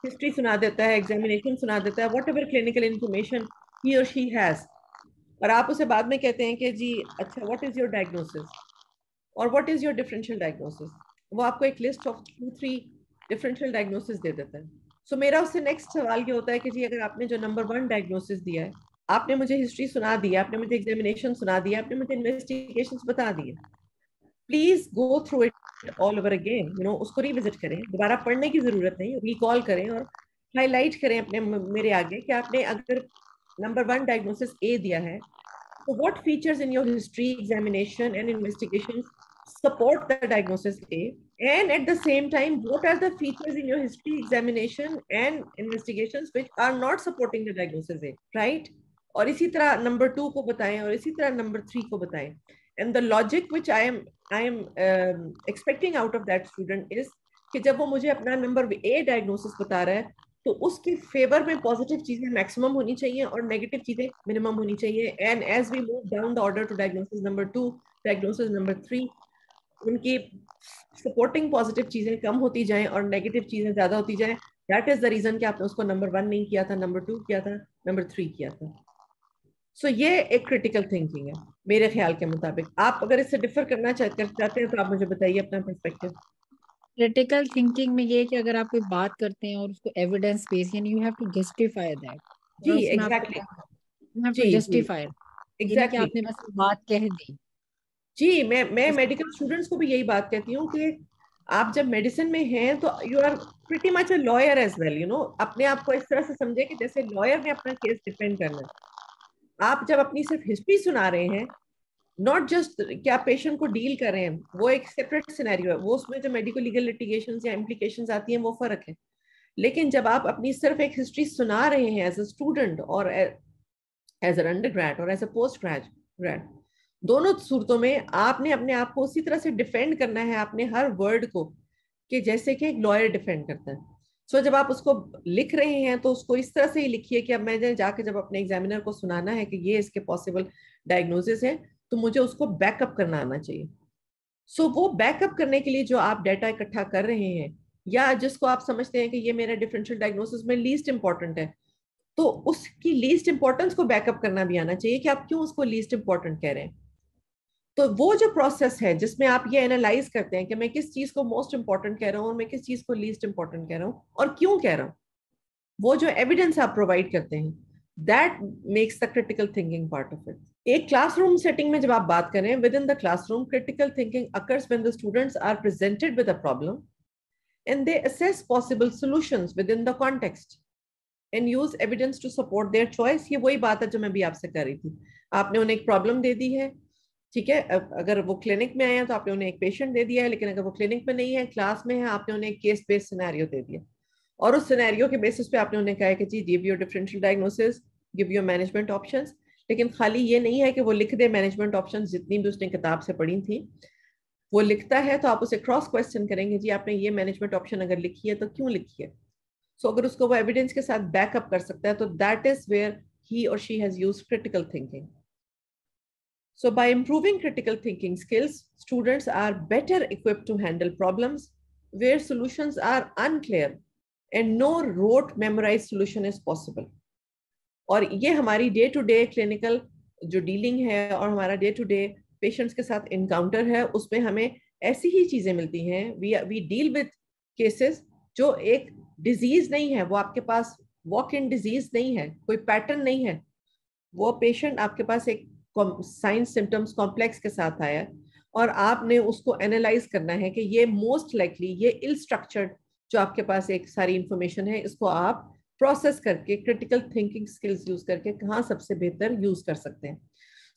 हिस्ट्री सुना देता है, एग्जामिनेशन सुना देता है, वॉट एवर क्लिनिकल इंफॉर्मेशन ही और शी हैज, और आप उसे बाद में कहते हैं कि जी अच्छा व्हाट इज योर डायग्नोसिस और what is your differential diagnosis, वो आपको एक लिस्ट ऑफ 2-3 डिफरेंशियल डायग्नोसिस दे देता है। सो मेरा उससे नेक्स्ट सवाल ये होता है कि जी अगर आपने जो नंबर 1 डायग्नोसिस दिया है, आपने मुझे हिस्ट्री सुना दी, आपने मुझे एग्जामिनेशन सुना दिया, आपने मुझे इन्वेस्टिगेशंस बता दिए, please go through it all over again, उसको रिविजिट करें, दोबारा पढ़ने की जरूरत नहीं, रिकॉल करें और हाईलाइट करें अपने मेरे आगे कि आपने अगर नंबर 1 डायग्नोसिस ए दिया है तो what features in your history, examination and investigation support the diagnosis A, and at the same time, what are the features in your history examination and investigations which are not supporting the diagnosis A, right? और इसी तरह number 2 को बताएं और इसी तरह number 3 को बताएं. And the logic which I am expecting out of that student is कि जब वो मुझे अपना number A diagnosis बता रहा है, तो उसके फेवर में पॉजिटिव चीजें मैक्सिमम होनी चाहिए और नेगेटिव चीजें मिनिमम होनी चाहिए. And as we move down the order to diagnosis number 2, diagnosis number 3, उनकी सपोर्टिंग पॉजिटिव चीजें कम होती जाएं और नेगेटिव चीजें ज्यादा होती जाएं. दैट इज द रीजन कि आपने उसको नंबर 1 नहीं किया था, नंबर 2 किया था, नंबर 3 किया था. सो ये एक क्रिटिकल थिंकिंग है मेरे ख्याल के मुताबिक. आप अगर इससे डिफर करना चाहते हैं तो आप मुझे बताइए अपना पर्सपेक्टिव. क्रिटिकल थिंकिंग में ये कि अगर आप कोई बात करते हैं और उसको एविडेंस बेस्ड, यानी you have to justify that. जी exactly, you have to justify. Exactly आपने बस बात कह दी. जी मैं मेडिकल स्टूडेंट्स को भी यही बात कहती हूँ कि आप जब मेडिसिन में हैं तो you are pretty much a lawyer as well, you know. अपने आप को इस तरह से समझे कि जैसे लॉयर ने अपना केस डिफेंड करना है. आप जब अपनी सिर्फ हिस्ट्री सुना रहे हैं, नॉट जस्ट क्या पेशेंट को डील कर रहे हैं, वो एक सेपरेट सिनेरियो है. वो उसमें जो मेडिको लीगल लिटिगेशंस या इम्प्लीकेशंस आती हैं वो फर्क है. लेकिन जब आप अपनी सिर्फ एक हिस्ट्री सुना रहे हैं एज अ स्टूडेंट और एज अ अंडरग्रेड और एज अ पोस्ट ग्रेड, दोनों सूरतों में आपने अपने आप को उसी तरह से डिफेंड करना है, आपने हर वर्ड को, कि जैसे कि एक लॉयर डिफेंड करता है. सो जब आप उसको लिख रहे हैं तो उसको इस तरह से ही लिखिए कि अब मैं जाके जब अपने एग्जामिनर को सुनाना है कि ये इसके पॉसिबल डायग्नोसिस है, तो मुझे उसको बैकअप करना आना चाहिए. सो वो बैकअप करने के लिए जो आप डाटा इकट्ठा कर रहे हैं, या जिसको आप समझते हैं कि ये मेरा डिफरेंशियल डायग्नोसिस में लीस्ट इंपॉर्टेंट है, तो उसकी लीस्ट इंपॉर्टेंस को बैकअप करना भी आना चाहिए कि आप क्यों उसको लीस्ट इंपॉर्टेंट कह रहे हैं. तो वो जो प्रोसेस है जिसमें आप ये एनालाइज करते हैं कि मैं किस चीज को मोस्ट इंपॉर्टेंट कह रहा हूँ और मैं किस चीज को लीस्ट इंपॉर्टेंट कह रहा हूँ और क्यों कह रहा हूँ, वो जो एविडेंस आप प्रोवाइड करते हैं, that makes the critical thinking part of it. एक क्लासरूम सेटिंग में जब आप बात करें, within the classroom, critical thinking occurs when the students are presented with a problem and they assess possible solutions within the context and use evidence to support their choice. ये वही बात है जो मैं भी आपसे कर रही थी. आपने उन्हें एक प्रॉब्लम दे दी है, ठीक है. अगर वो क्लिनिक में आए हैं तो आपने उन्हें एक पेशेंट दे दिया है, लेकिन अगर वो क्लिनिक में नहीं है, क्लास में है, आपने उन्हें एक केस बेस्ड सिनेरियो दे दिया और उस सिनेरियो के बेसिस पे आपने उन्हें कहा है कि जी give your differential diagnosis, give your management options. लेकिन खाली ये नहीं है कि वो लिख दे मैनेजमेंट ऑप्शंस जितनी भी उसने किताब से पढ़ी थी. वो लिखता है तो आप उसे क्रॉस क्वेश्चन करेंगे, जी आपने ये मैनेजमेंट ऑप्शन अगर लिखी है तो क्यों लिखी है. सो अगर उसको वो एविडेंस के साथ बैकअप कर सकता है तो दैट इज वेयर ही और she has used critical thinking. So by improving critical thinking skills, students are better equipped to handle problems where solutions are unclear and no rote memorized solution is possible. और ये हमारी डे टू डे क्लिनिकल जो डीलिंग है और हमारा डे टू डे पेशेंट्स के साथ इनकाउंटर है, उसमें हमें ऐसी ही चीजें मिलती हैं. वी डील विद केसेस जो एक डिजीज नहीं है, वो आपके पास वॉक इन डिजीज नहीं है, कोई पैटर्न नहीं है. वो पेशेंट आपके पास एक साइंस सिम्टम्स कॉम्प्लेक्स के साथ आया और आपने उसको एनालाइज करना है कि ये मोस्ट लाइकली ये इल स्ट्रक्चर्ड जो आपके पास एक सारी इंफॉर्मेशन है, इसको आप प्रोसेस करके क्रिटिकल थिंकिंग स्किल्स यूज करके कहाँ सबसे बेहतर यूज कर सकते हैं.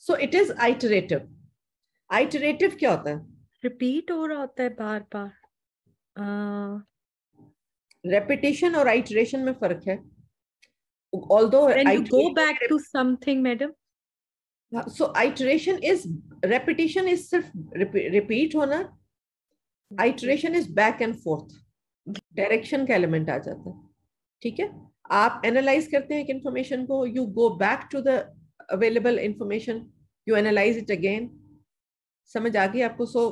So it is iterative. Iterative क्या होता है? रिपीट हो रहा होता है बार बार. रेपिटेशन और आइटरेशन में फर्क है. Although when you go back to something, madam. So iteration is, repetition is सिर्फ repeat होना, iteration is back and forth, direction का element आ जाता है. ठीक है, आप analyze करते हैं एक information को, you go back to the available information, you analyze it again. समझ आ गई आपको? So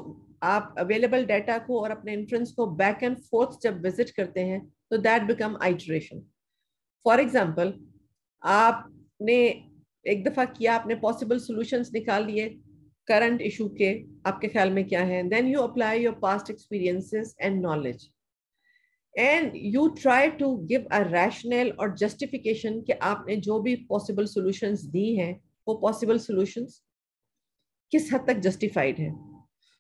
आप available data को और अपने inference को back and forth जब visit करते हैं तो that become iteration. For example, आपने एक दफा किया, आपने पॉसिबल सॉल्यूशंस निकाल लिए करंट इशू के, आपके ख्याल में क्या है, then you apply your past experiences and knowledge and you try to give a rational और जस्टिफिकेशन कि आपने जो भी पॉसिबल सॉल्यूशंस दी हैं वो पॉसिबल सॉल्यूशंस किस हद तक जस्टिफाइड हैं.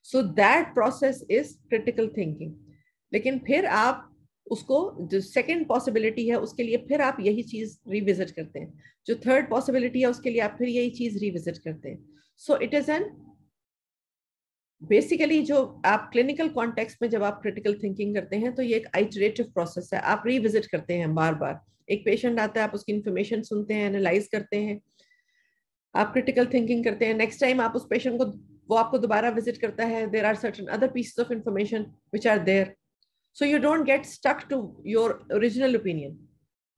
So that process is critical thinking. लेकिन फिर आप उसको जो सेकंड पॉसिबिलिटी है उसके लिए फिर आप यही चीज रिविजिट करते हैं, जो थर्ड पॉसिबिलिटी है उसके लिए आप फिर यही चीज रिविजिट करते हैं. So it is N basically जो आप क्लिनिकल कॉन्टेक्स्ट में जब आप क्रिटिकल थिंकिंग करते हैं तो ये एक आइटरेटिव प्रोसेस है, आप रिविजिट करते हैं बार बार। एक पेशेंट आता है, आप उसकी इंफॉर्मेशन सुनते हैं, एनालाइज करते हैं, आप क्रिटिकल थिंकिंग करते हैं। नेक्स्ट टाइम आप उस पेशेंट को, वो आपको दोबारा विजिट करता है, there are certain other pieces of information which are there, so you don't get stuck to your original opinion.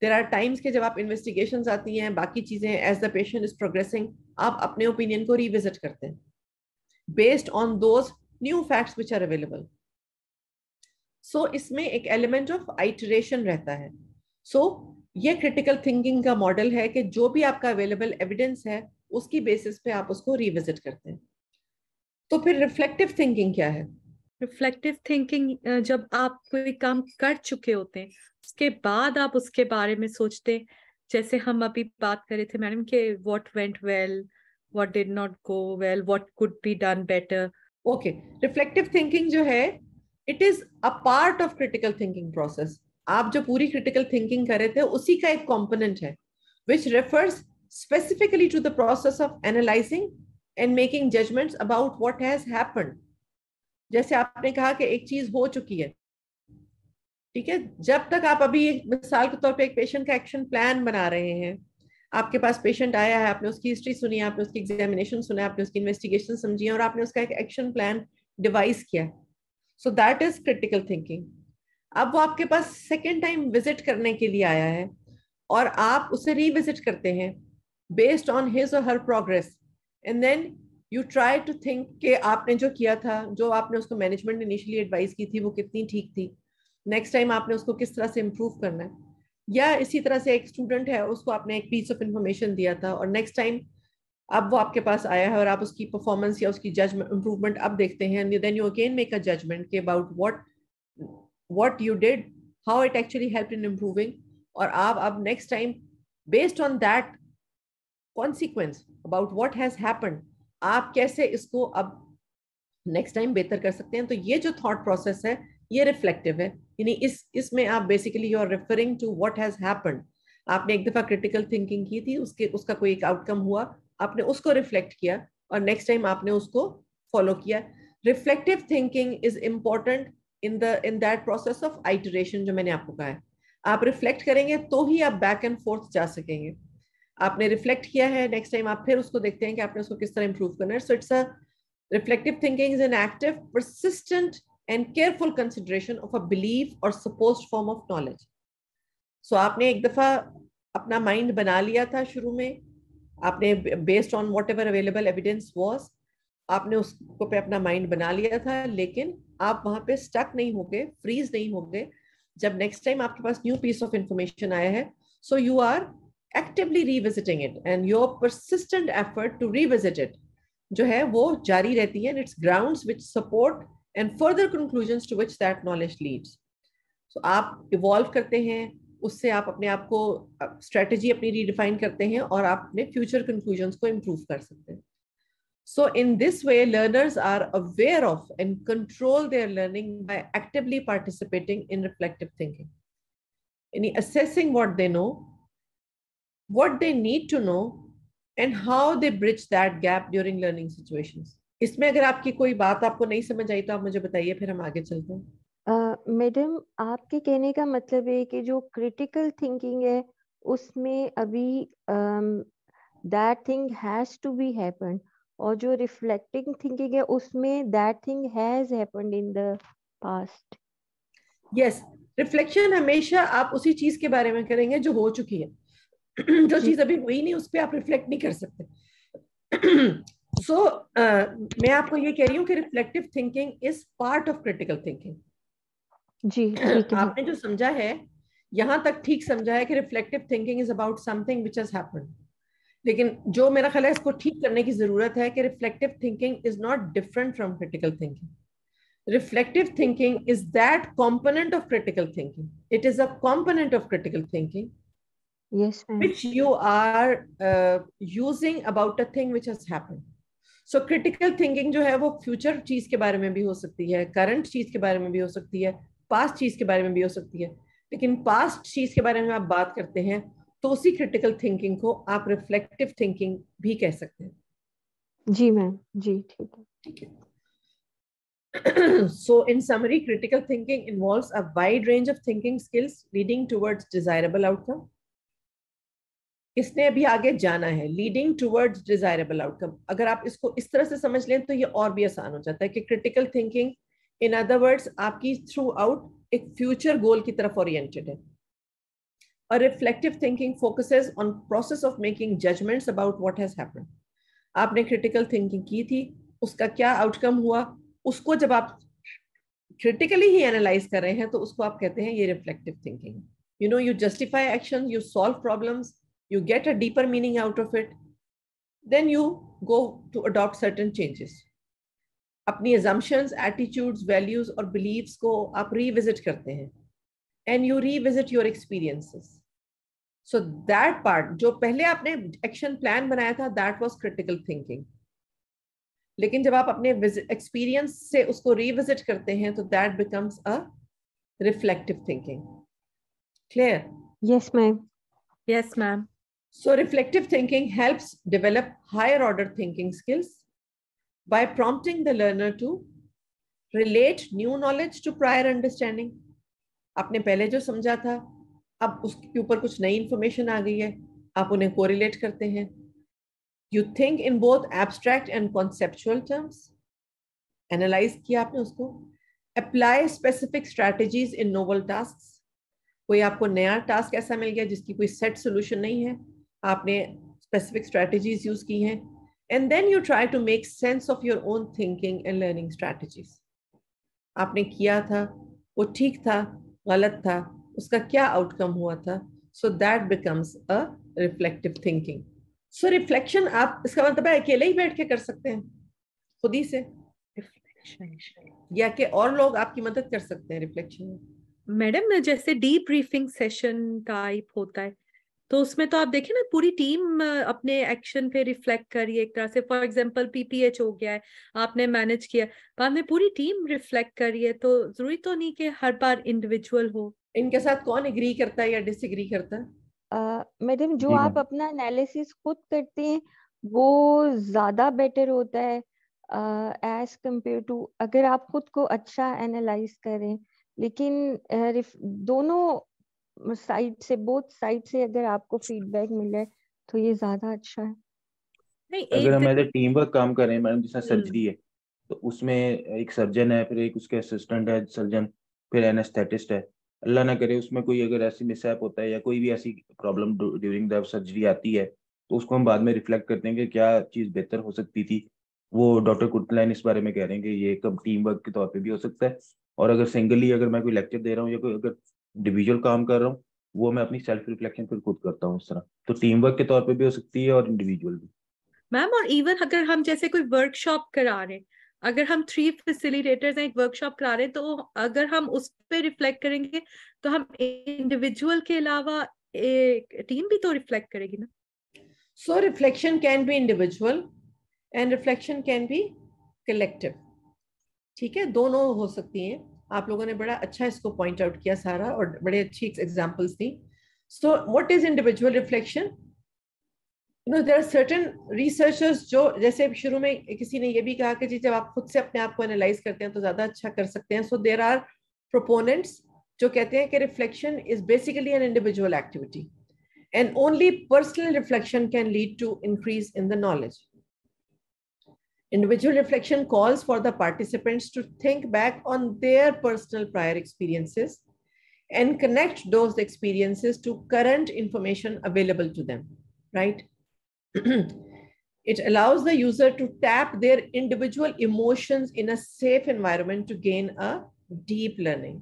There are times के जब आप इन्वेस्टिगेशंस आती हैं, बाकी चीजें, as the patient is progressing, आप अपने ओपिनियन को रिविजिट करते हैं based on those new facts which are available. So इसमें एक element of iteration रहता है. So ये critical thinking का मॉडल है कि जो भी आपका available evidence है उसकी बेसिस पे आप उसको revisit करते हैं. तो फिर reflective thinking क्या है? रिफ्लेक्टिव थिंकिंग जब आप कोई काम कर चुके होते हैं उसके बाद आप उसके बारे में सोचते, जैसे हम अभी बात कर रहे थे मैडम के what went well, what did not go well, what could be done better. Okay, reflective thinking जो है, it is a part of critical thinking process. आप जो पूरी क्रिटिकल थिंकिंग कर रहे थे उसी का एक कंपोनेंट है which refers specifically to the process of analyzing and making judgments about what has happened. जैसे आपने कहा कि एक चीज हो चुकी है, ठीक है, जब तक आप अभी मिसाल के तौर पे एक पेशेंट का एक्शन प्लान बना रहे हैं, आपके पास पेशेंट आया है, आपने उसकी हिस्ट्री सुनी, आपने उसकी एग्जामिनेशन सुना, आपने उसकी इन्वेस्टिगेशन समझी और आपने उसका एक एक्शन प्लान डिवाइस किया, सो दैट इज क्रिटिकल थिंकिंग. अब वो आपके पास सेकेंड टाइम विजिट करने के लिए आया है और आप उसे रिविजिट करते हैं बेस्ड ऑन हिज और her progress, and then you try to think कि आपने जो किया था, जो आपने उसको मैनेजमेंट ने इनिशियली एडवाइस की थी, वो कितनी ठीक थी, नेक्स्ट टाइम आपने उसको किस तरह से इम्प्रूव करना है. या इसी तरह से एक स्टूडेंट है, उसको आपने एक पीस ऑफ इंफॉर्मेशन दिया था और नेक्स्ट टाइम अब वो आपके पास आया है और आप उसकी परफॉर्मेंस या उसकी जजमेंट इंप्रूवमेंट अब देखते हैं, then you again make a judgement के about what you did, how it actually helped in improving, और आप अब next time based on that consequence about what has happened, आप कैसे इसको अब नेक्स्ट टाइम बेहतर कर सकते हैं. तो ये जो थॉट प्रोसेस है ये रिफ्लेक्टिव है, यानी इसमें आप basically you are referring to what has happened. आपने एक दफा क्रिटिकल थिंकिंग की थी, उसका कोई एक आउटकम हुआ, आपने उसको रिफ्लेक्ट किया और नेक्स्ट टाइम आपने उसको फॉलो किया. Reflective thinking is important in that process of iteration जो मैंने आपको कहा है. आप रिफ्लेक्ट करेंगे तो ही आप बैक एंड फोर्थ जा सकेंगे. आपने रिफ्लेक्ट किया है, नेक्स्ट टाइम आप फिर उसको देखते हैं कि आपने उसको किस तरह इंप्रूव करना है. So it's a reflective thinking is an active, persistent and careful consideration of a belief or supposed form of knowledge. So आपने एक दफा अपना माइंड बना लिया था शुरू में, आपने based on whatever available evidence was, आपने उसको पे अपना माइंड बना लिया था, लेकिन आप वहां पे स्टक नहीं हो गए, फ्रीज नहीं हो गए. जब नेक्स्ट टाइम आपके पास न्यू पीस ऑफ इंफॉर्मेशन आया है, so you are actively revisiting it and your persistent effort to revisit it जो है वो जारी रहती है. It's grounds which support and further conclusions to which that knowledge leads. So आप इवॉल्व करते हैं, उससे आप अपने आप को स्ट्रेटजी अपनी रीडिफाइन करते हैं और आप अपने फ्यूचर कंक्लूजन्स को इम्प्रूव कर सकते हैं. So in this way, learners are aware of and control their learning by actively participating in reflective thinking, in assessing what they know, what they need to know, and how they bridge that gap during learning situations. इसमें अगर आपकी कोई बात आपको नहीं समझ आई तो आप मुझे बताइए, फिर हम आगे चलते हैं. मैडम, आपके कहने का मतलब है कि जो क्रिटिकल थिंकिंग है उसमें अभी that thing has to be happened, और जो रिफ्लेक्टिंग थिंकिंग है उसमें that thing has happened in the past. Yes, reflection हमेशा आप उसी चीज के बारे में करेंगे जो हो चुकी है. जो चीज अभी हुई नहीं उस पर आप रिफ्लेक्ट नहीं कर सकते. मैं आपको ये कह रही हूँ कि reflective thinking is part of critical thinking. जी ठीक है. आपने जो समझा है यहां तक ठीक समझा है कि reflective thinking is about something which has happened, लेकिन जो मेरा ख्याल है इसको ठीक करने की जरूरत है कि reflective thinking is not different from critical thinking. Reflective thinking is that component of critical thinking. It is a component of critical thinking, yes ma'am, which you are using about a thing which has happened. So critical thinking जो है वो फ्यूचर चीज के बारे में भी हो सकती है, करंट चीज के बारे में भी हो सकती है, पास्ट चीज के बारे में भी हो सकती है. लेकिन पास्ट चीज के बारे में आप बात करते हैं तो उसी क्रिटिकल थिंकिंग को आप रिफ्लेक्टिव थिंकिंग भी कह सकते हैं. जी मैम, जी ठीक है. ठीक है. So in summary, critical thinking involves a wide range of thinking skills leading towards desirable outcome. इसने अभी आगे जाना है, लीडिंग टुवर्ड्स डिजायरेबल आउटकम. अगर आप इसको इस तरह से समझ लें तो ये और भी आसान हो जाता है कि critical thinking in other words आपकी थ्रू आउट एक फ्यूचर गोल की तरफ ओरिएंटेड है. और reflective thinking focuses on process of making judgements about what has happened. आपने क्रिटिकल थिंकिंग की थी, उसका क्या आउटकम हुआ, उसको जब आप क्रिटिकली ही एनालाइज कर रहे हैं तो उसको आप कहते हैं ये reflective thinking. You know, you justify action, you solve problems, you get a deeper meaning out of it, then you go to adopt certain changes. अपनी assumptions, attitudes, values और beliefs को आप revisit करते हैं and you revisit your experiences. So that part, जो पहले आपने action plan बनाया था, that was critical thinking. लेकिन जब आप अपने experience से उसको revisit करते हैं तो that becomes a reflective thinking. Clear? Yes, ma'am. Yes, ma'am. So reflective thinking helps develop higher order thinking skills by prompting the learner to relate new knowledge to prior understanding. आपने पहले जो समझा था, अब उसके ऊपर कुछ नई इंफॉर्मेशन आ गई है, आप उन्हें कोरिलेट करते हैं. You think in both abstract and conceptual terms. Analyze किया आपने उसको. Apply specific strategies in novel tasks. कोई आपको नया टास्क ऐसा मिल गया जिसकी कोई सेट सोल्यूशन नहीं है, आपने स्पेसिफिक स्ट्रैटेजीज यूज की हैं, and then you try to make sense of your own thinking and learning strategies. आपने किया था, वो ठीक था, गलत था, उसका क्या आउटकम हुआ था. So that becomes a reflective thinking. So reflection आप, इसका मतलब है अकेले ही बैठ के कर सकते हैं खुद ही से, या कि और लोग आपकी मदद कर सकते हैं रिफ्लेक्शन में. मैडम, जैसे डीब्रीफिंग सेशन टाइप होता है तो उसमें तो आप देखें ना, पूरी टीम अपने एक्शन पे रिफ्लेक्ट कर रही है एक तरह से. फॉर एग्जांपल पीपीएच हो गया है, आपने मैनेज किया, बाद में पूरी टीम रिफ्लेक्ट कर रही है, तो जरूरी तो नहीं कि हर बार इंडिविजुअल हो. इनके साथ कौन एग्री करता है या डिसएग्री करता है? मैडम, जो आप अपना एनालिसिस खुद करते हैं वो ज्यादा बेटर होता है एज कंपेयर टू अगर आप खुद को अच्छा एनालाइज करें. लेकिन दोनों साइड से, बोथ साइड से अगर आपको फीडबैक मिले तो ये ज्यादा अच्छा है. नहीं, अगर हम एज ए टीम वर्क काम कर रहे हैं मैडम, जैसा सर्जरी है तो उसमें एक सर्जन है, फिर एक उसके असिस्टेंट है सर्जन, फिर एनेस्थेटिस्ट है. अल्लाह ना करे उसमें कोई अगर ऐसी मिसहैप होता है या कोई भी ऐसी प्रॉब्लम ड्यूरिंग द सर्जरी आती है तो उसको हम बाद में रिफ्लेक्ट करते हैं कि क्या चीज़ बेहतर हो सकती थी. वो डॉक्टर कुर्तलाइन इस बारे में कह रहे हैं कि ये कब टीम वर्क के तौर पे भी हो सकता है, और अगर सिंगली अगर मैं कोई लेक्चर दे रहा हूँ या कोई अगर इंडिविजुअल काम कर रहा हूँ वो मैं अपनी सेल्फ रिफ्लेक्शन फिर खुद करता हूँ. इस तरह तो टीम वर्क के तौर पे भी हो सकती है और इंडिविजुअल भी. मैम, और इवन अगर हम जैसे कोई वर्कशॉप करा रहे हैं, अगर हम 3 फैसिलिटेटर्स हैं, एक वर्कशॉप करा रहे हैं, तो अगर हम उस पे रिफ्लेक्ट करेंगे तो हम इंडिविजुअल के अलावा एक टीम भी तो रिफ्लेक्ट करेगी ना. So reflection can be individual and reflection can be collective. ठीक है, दोनों हो सकती हैं. आप लोगों ने बड़ा अच्छा इसको पॉइंट आउट किया सारा, और बड़े अच्छी examples the. So what is individual reflection? You know, there are certain researchers जो, जैसे शुरू में किसी ने ये भी कहा कि जी जब आप खुद से अपने आप को एनालाइज करते हैं तो ज्यादा अच्छा कर सकते हैं. सो देयर आर प्रोपोनेंट्स जो कहते हैं कि reflection is basically an individual activity and only personal reflection can lead to increase in the knowledge. Individual reflection calls for the participants to think back on their personal prior experiences and connect those experiences to current information available to them, right? It allows the user to tap their individual emotions in a safe environment to gain a deep learning.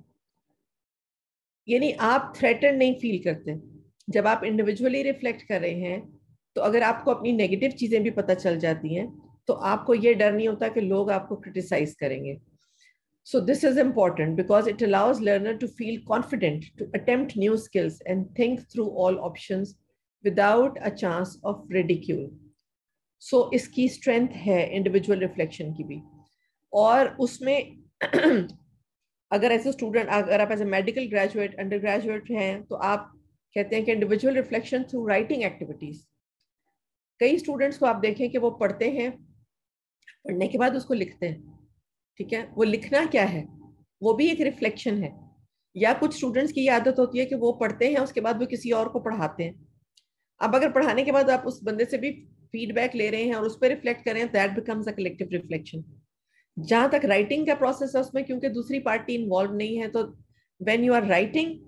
यानी आप थ्रेटन नहीं फील करते जब आप इंडिविजुअली रिफ्लेक्ट कर रहे हैं. तो अगर आपको अपनी नेगेटिव चीजें भी पता चल जाती हैं तो आपको ये डर नहीं होता कि लोग आपको क्रिटिसाइज करेंगे. So this is important because it allows learner to feel confident to attempt new skills and think through all options without a chance of ridicule. So इसकी strength है individual reflection की भी. और उसमें अगर ऐसे स्टूडेंट, अगर आप as a medical graduate, undergraduate हैं तो आप कहते हैं कि individual reflection through writing activities. कई स्टूडेंट्स को आप देखें कि वो पढ़ते हैं, पढ़ने के बाद उसको लिखते हैं. ठीक है, वो लिखना क्या है वो भी एक रिफ्लेक्शन है। या कुछ स्टूडेंट्स की आदत होती है कि वो पढ़ते हैं उसके बाद वो किसी और को पढ़ाते हैं। अब अगर पढ़ाने के बाद आप उस बंदे से भी फीडबैक ले रहे हैं और उस पर रिफ्लेक्ट कर रहे हैं, that becomes a collective reflection. जहां तक राइटिंग का प्रोसेस है उसमें क्योंकि दूसरी पार्टी इन्वॉल्व नहीं है, तो when you are writing,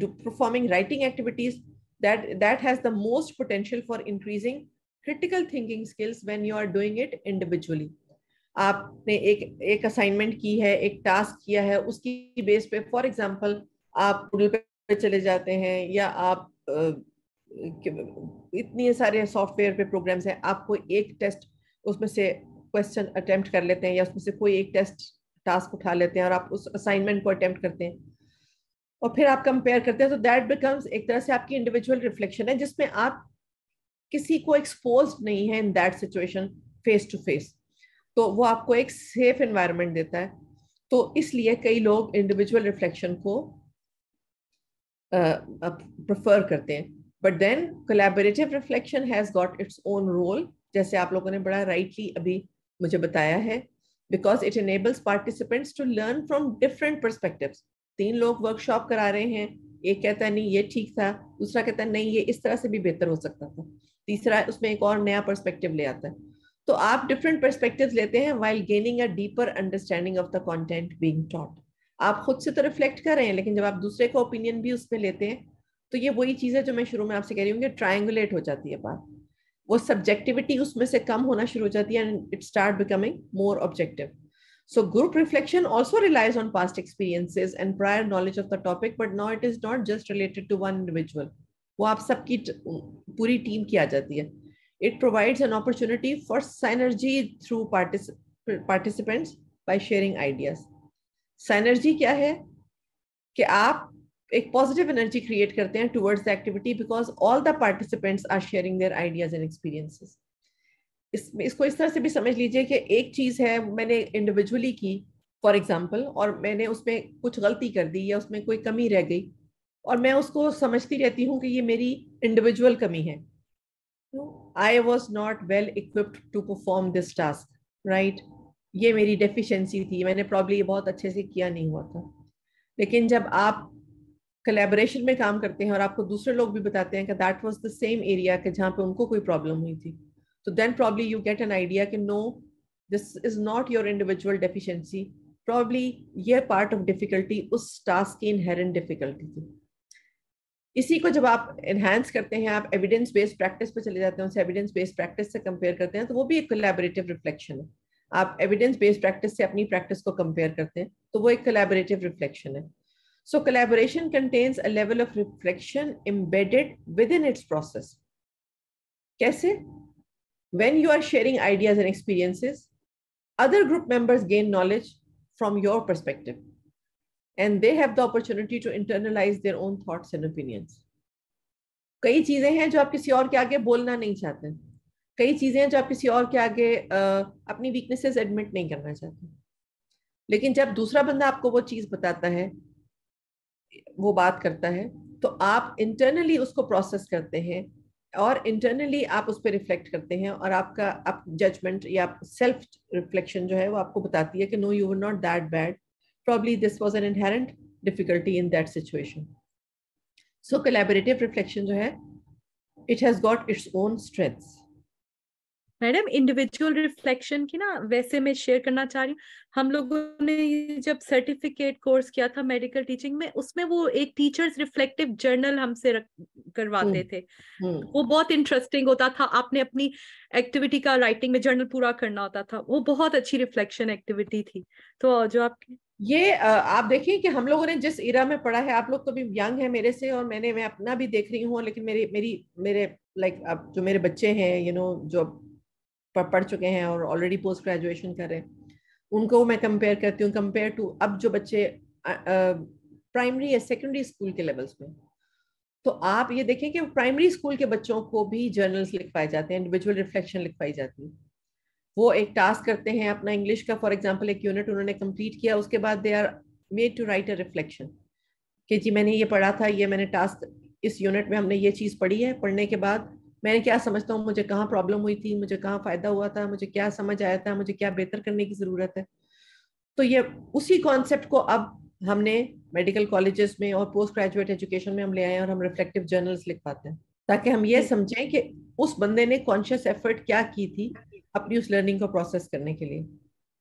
performing writing activities, that has the most potential for increasing critical thinking skills when you are doing it individually. आपने एक असाइनमेंट की है, एक टास्क किया है, उसकी बेस पे फॉर एग्जांपल आप गूगल पे चले जाते हैं या आप इतने सारे सॉफ्टवेयर पे प्रोग्राम्स हैं, आपको एक टेस्ट उसमें से क्वेश्चन अटेम्प्ट कर लेते हैं या उसमें से कोई एक टेस्ट टास्क उठा लेते हैं और आप उस असाइनमेंट को अटेम्प्ट करते हैं और फिर आप कंपेयर करते हैं, तो दैट बिकम्स एक तरह से आपकी इंडिविजुअल रिफ्लेक्शन है जिसमें आप किसी को एक्सपोज नहीं है in that situation face to face, तो वो आपको एक सेफ एनवायरनमेंट देता है। तो इसलिए कई लोग इंडिविजुअल रिफ्लेक्शन को प्रेफर करते हैं। But then collaborative reflection has got its own role, जैसे आप लोगों ने बड़ा राइटली अभी मुझे बताया है, because it enables participants to learn from different perspectives. 3 लोग वर्कशॉप करा रहे हैं, एक कहता है नहीं ये ठीक था, दूसरा कहता है नहीं ये इस तरह से भी बेहतर हो सकता था, तीसरा उसमें एक और नया पर्सपेक्टिव ले आता है। तो आप डिफरेंट पर्सपेक्टिव्स लेते हैं while gaining a deeper understanding of the content being taught. आप खुद से तो रिफ्लेक्ट कर रहे हैं, लेकिन जब आप दूसरे का ओपिनियन भी उसमें लेते हैं तो ये वही चीज है जो मैं शुरू में आपसे कह रही हूँ कि ट्रायंगुलेट हो जाती है बात, वो सब्जेक्टिविटी उसमें से कम होना शुरू हो जाती है and it start becoming more objective. So group reflection also relies on past experiences and prior knowledge of the topic, but now it is not just related to one individual. वो आप सबकी पूरी टीम की आ जाती है. It provides an opportunity for synergy through participants by sharing ideas. Synergy क्या है कि आप एक पॉजिटिव एनर्जी क्रिएट करते हैं towards the activity because all the participants are sharing their ideas and experiences. इसको इस तरह से भी समझ लीजिए कि एक चीज है मैंने इंडिविजुअली की फॉर एग्जांपल, और मैंने उसमें कुछ गलती कर दी या उसमें कोई कमी रह गई और मैं उसको समझती रहती हूँ कि ये मेरी इंडिविजुअल कमी है. I was not well equipped to perform this task, right, ये मेरी डेफिशिएंसी थी, मैंने प्रॉब्ली बहुत अच्छे से किया नहीं हुआ था. लेकिन जब आप कोलैबोरेशन में काम करते हैं और आपको दूसरे लोग भी बताते हैं कि that was the same area कि जहाँ पे उनको कोई प्रॉब्लम हुई थी, तो then probably you get an idea कि no this is not your individual deficiency, probably ये पार्ट ऑफ डिफिकल्टी उस टास्क की इनहेरेंट डिफिकल्टी थी. इसी को जब आप एनहांस करते हैं, आप एविडेंस बेस्ड प्रैक्टिस पे चले जाते हैं, उसे एविडेंस बेस्ड प्रैक्टिस से कंपेयर करते हैं, तो वो भी एक कोलैबोरेटिव रिफ्लेक्शन है. आप एविडेंस बेस्ड प्रैक्टिस से अपनी प्रैक्टिस को कंपेयर करते हैं तो वो एक कोलैबोरेटिव रिफ्लेक्शन है. So collaboration contains a level of reflection embedded within its process. कैसे? When you are sharing ideas and experiences, other group members gain knowledge from your perspective, and they have the opportunity to internalize their own thoughts and opinions. कई चीजें हैं जो आप किसी और के आगे बोलना नहीं चाहते, कई चीजें हैं जो आप किसी और के आगे अपनी वीकनेसेस एडमिट नहीं करना चाहते, लेकिन जब दूसरा बंदा आपको वो चीज बताता है, वो बात करता है, तो आप इंटरनली उसको प्रोसेस करते हैं और इंटरनली आप उस पर रिफ्लेक्ट करते हैं और आपका आप जजमेंट या सेल्फ रिफ्लेक्शन जो है वो आपको बताती है कि no you were not that bad, probably this was an inherent difficulty in that situation. So collaborative reflection जो है it has got its own strengths. Madam individual reflection की ना वैसे मैं शेयर करना चाह रही हूँ, हम लोगों ने जब सर्टिफिकेट कोर्स किया था मेडिकल टीचिंग में, उसमें वो एक टीचर्स रिफ्लेक्टिव जर्नल हमसे करवाते थे. वो बहुत इंटरेस्टिंग होता था. आपने अपनी एक्टिविटी का राइटिंग में जर्नल पूरा करना होता था. वो बहुत अच्छी रिफ्लेक्शन एक्टिविटी थी. तो जो आपकी ये आप देखिए कि हम लोगों ने जिस इरा में पढ़ा है, आप लोग तो भी यंग है मेरे से और मैं अपना भी देख रही हूँ, लेकिन मेरे लाइक अब जो मेरे बच्चे हैं जो पढ़ चुके हैं और ऑलरेडी पोस्ट ग्रेजुएशन कर रहे हैं, उनको मैं कंपेयर करती हूँ कंपेयर टू अब जो बच्चे प्राइमरी या सेकेंडरी स्कूल के लेवल्स में. तो आप ये देखें कि प्राइमरी स्कूल के बच्चों को भी जर्नल्स लिखवाए जाते हैं, इंडिविजुअल रिफ्लेक्शन लिखवाई जाती है. वो एक टास्क करते हैं अपना इंग्लिश का फॉर एग्जाम्पल एक यूनिट उन्होंने कंप्लीट किया, उसके बाद they are made to write a reflection कि जी मैंने ये पढ़ा था, ये मैंने टास्क इस यूनिट में हमने ये चीज़ पढ़ी है, पढ़ने के बाद मैंने क्या समझता हूँ, मुझे कहाँ प्रॉब्लम हुई थी, मुझे कहाँ फायदा हुआ था, मुझे क्या समझ आया था, मुझे क्या बेहतर करने की जरूरत है. तो ये उसी कॉन्सेप्ट को अब हमने मेडिकल कॉलेजेस में और पोस्ट ग्रेजुएट एजुकेशन में हम ले आए हैं और हम रिफ्लेक्टिव जर्नल्स लिख पाते हैं, ताकि हम ये समझें कि उस बंदे ने कॉन्शियस एफर्ट क्या की थी अपनी उस लर्निंग को प्रोसेस करने के लिए।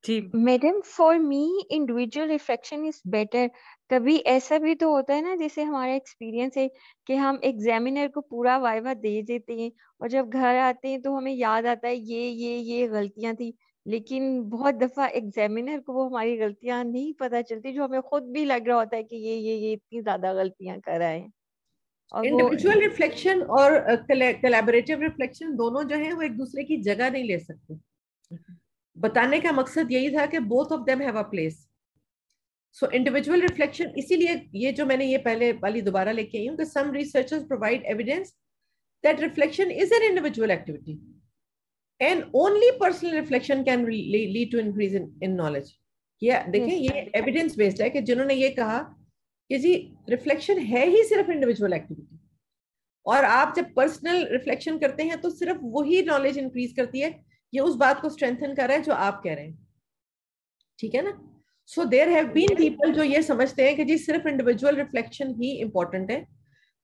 जी madam, for me individual reflection is better. कभी ऐसा भी तो होता है ना, जैसे हमारा एक्सपीरियंस है कि हम एग्जामिनर को पूरा वाइवा दे देते हैं और जब घर आते हैं तो हमें याद आता है ये गलतियां थी, लेकिन बहुत दफा एग्जामिनर को वो हमारी गलतियां नहीं पता चलती, जो हमें खुद भी लग रहा होता है कि ये इतनी ज्यादा गलतियां कर रहे हैं। और वो इंडिविजुअल रिफ्लेक्शन और कोलैबोरेटिव रिफ्लेक्शन दोनों जो है वो एक दूसरे की जगह नहीं ले सकते। बताने का मकसद यही था कि both of them have a place. So individual reflection, इसीलिए ये जो मैंने ये पहले वाली दोबारा लेके आई हूँ कि some researchers provide evidence that reflection is an individual activity and only personal reflection can lead to increase in knowledge. ये देखें, ये एविडेंस बेस्ड है कि जिन्होंने ये कहा कि जी रिफ्लेक्शन है ही सिर्फ इंडिविजुअल एक्टिविटी, और आप जब पर्सनल रिफ्लेक्शन करते हैं तो सिर्फ वही नॉलेज इंक्रीज करती है, ये उस बात को स्ट्रेंथन कर रहा है जो आप कह रहे हैं, ठीक है ना। So there have been people जो ये समझते हैं कि जी सिर्फ इंडिविजुअल रिफ्लेक्शन ही इंपॉर्टेंट है,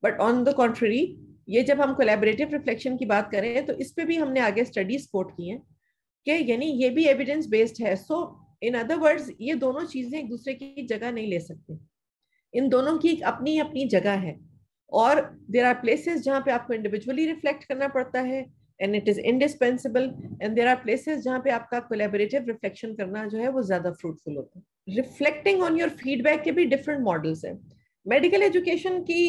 बट ऑन द कॉन्ट्ररी ये जब हम कोलैबोरेटिव रिफ्लेक्शन की बात करें तो इस पे भी हमने आगे स्टडीज कोट की हैं कि यानी ये भी एविडेंस बेस्ड है। सो इन अदर वर्ड्स ये दोनों चीजें एक दूसरे की जगह नहीं ले सकती, इन दोनों की अपनी अपनी जगह है, और देयर आर प्लेसेस जहाँ पे आपको इंडिविजुअली रिफ्लेक्ट करना पड़ता है and it is indispensable, and there are places जहाँ पे आपका कोलैबोरेटिव रिफ्लेक्शन करना जो है वो ज्यादा फ्रूटफुल होता है। रिफ्लेक्टिंग ऑन योर फीडबैक के भी डिफरेंट मॉडल्स हैं। मेडिकल एजुकेशन की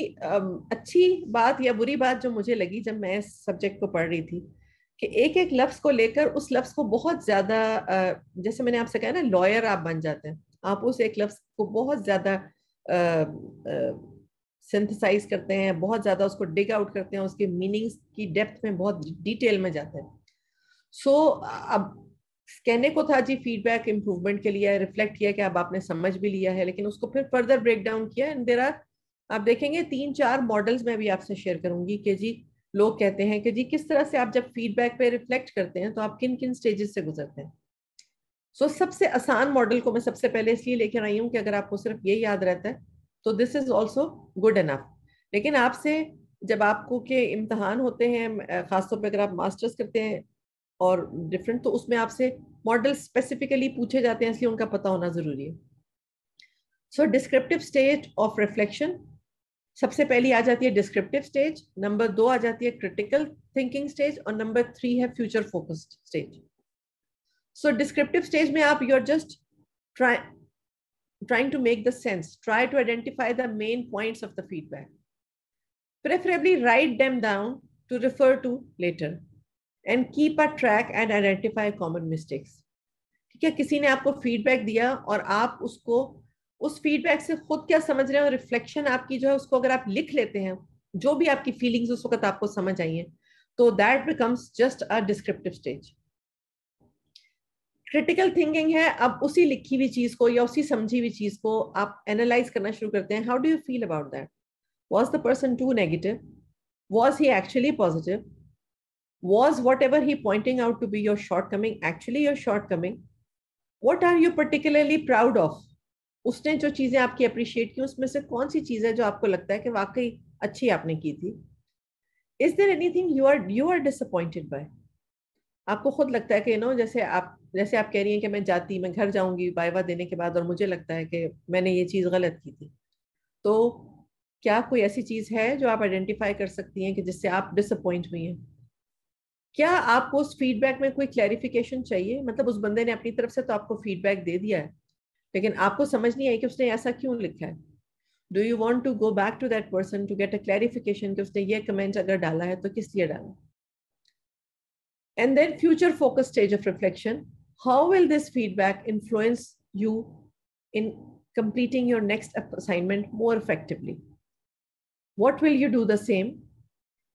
अच्छी बात या बुरी बात जो मुझे लगी जब मैं इस सब्जेक्ट को पढ़ रही थी कि एक एक लफ्ज को लेकर उस लफ्ज को बहुत ज्यादा जैसे मैंने आपसे कहा ना, लॉयर आप बन जाते हैं, आप उस एक लफ्ज को बहुत ज्यादा सिंथेसाइज करते हैं, बहुत ज्यादा उसको डिग आउट करते हैं, उसके मीनिंग्स की डेप्थ में बहुत डिटेल में जाते हैं। सो अब कहने को था जी फीडबैक इंप्रूवमेंट के लिए रिफ्लेक्ट किया कि अब आपने समझ भी लिया है, लेकिन उसको फिर फर्दर ब्रेक डाउन किया एंड देयर आर, आप देखेंगे 3-4 मॉडल्स में भी आपसे शेयर करूंगी कि जी लोग कहते हैं कि जी किस तरह से आप जब फीडबैक पे रिफ्लेक्ट करते हैं तो आप किन किन स्टेजेस से गुजरते हैं। सो सबसे आसान मॉडल को मैं सबसे पहले इसलिए लेकर आई हूँ कि अगर आपको सिर्फ ये याद रहता है तो this is also good enough, लेकिन आपसे जब आपको के इम्तहान होते हैं, खासतौर पर अगर आप मास्टर्स करते हैं और डिफरेंट, तो उसमें आपसे मॉडल स्पेसिफिकली पूछे जाते हैं, इसलिए उनका पता होना जरूरी है। सो डिस्क्रिप्टिव स्टेज ऑफ रिफ्लेक्शन, सबसे पहली आ जाती है डिस्क्रिप्टिव स्टेज, नंबर 2 आ जाती है क्रिटिकल थिंकिंग स्टेज, और नंबर 3 है future focused stage. So descriptive stage में आप you are just trying to make the sense, try to identify the main points of the feedback, preferably write them down to refer to later, and keep a track and identify common mistakes। ठीक है, किसी ने आपको फीडबैक दिया और आप उसको उस फीडबैक से खुद क्या समझ रहे हैं, और रिफ्लेक्शन आपकी जो है उसको अगर आप लिख लेते हैं, जो भी आपकी फीलिंग्स उस वक्त आपको समझ आई हैं, तो that becomes just a descriptive stage. Critical thinking है, अब उसी लिखी हुई चीज को या उसी समझी हुई चीज को आप एनालाइज करना शुरू करते हैं। How do you feel about that? Was the person too negative? Was he actually positive? Was whatever he pointing out to be your shortcoming actually your shortcoming? What are you particularly proud of? उसने जो चीजें आपकी अप्रिशिएट की उसमें से कौन सी चीज है जो आपको लगता है कि वाकई अच्छी आपने की थी? Is there anything you are disappointed by? आपको खुद लगता है कि जैसे आप कह रही हैं कि मैं घर जाऊंगी वाइवा देने के बाद और मुझे लगता है कि मैंने ये चीज गलत की थी, तो क्या कोई ऐसी चीज है जो आप आइडेंटिफाई कर सकती हैं कि जिससे आप डिसअपॉइंट हुई हैं? क्या आपको उस फीडबैक में कोई क्लैरिफिकेशन चाहिए? मतलब उस बंदे ने अपनी तरफ से तो आपको फीडबैक दे दिया है, लेकिन आपको समझ नहीं आई कि उसने ऐसा क्यों लिखा है। Do you want to go back to that person to get a clarification कि उसने ये कमेंट अगर डाला है तो किस लिए डाला? And then future focus stage of reflection. How will this feedback influence you in completing your next assignment more effectively? What will you do the same?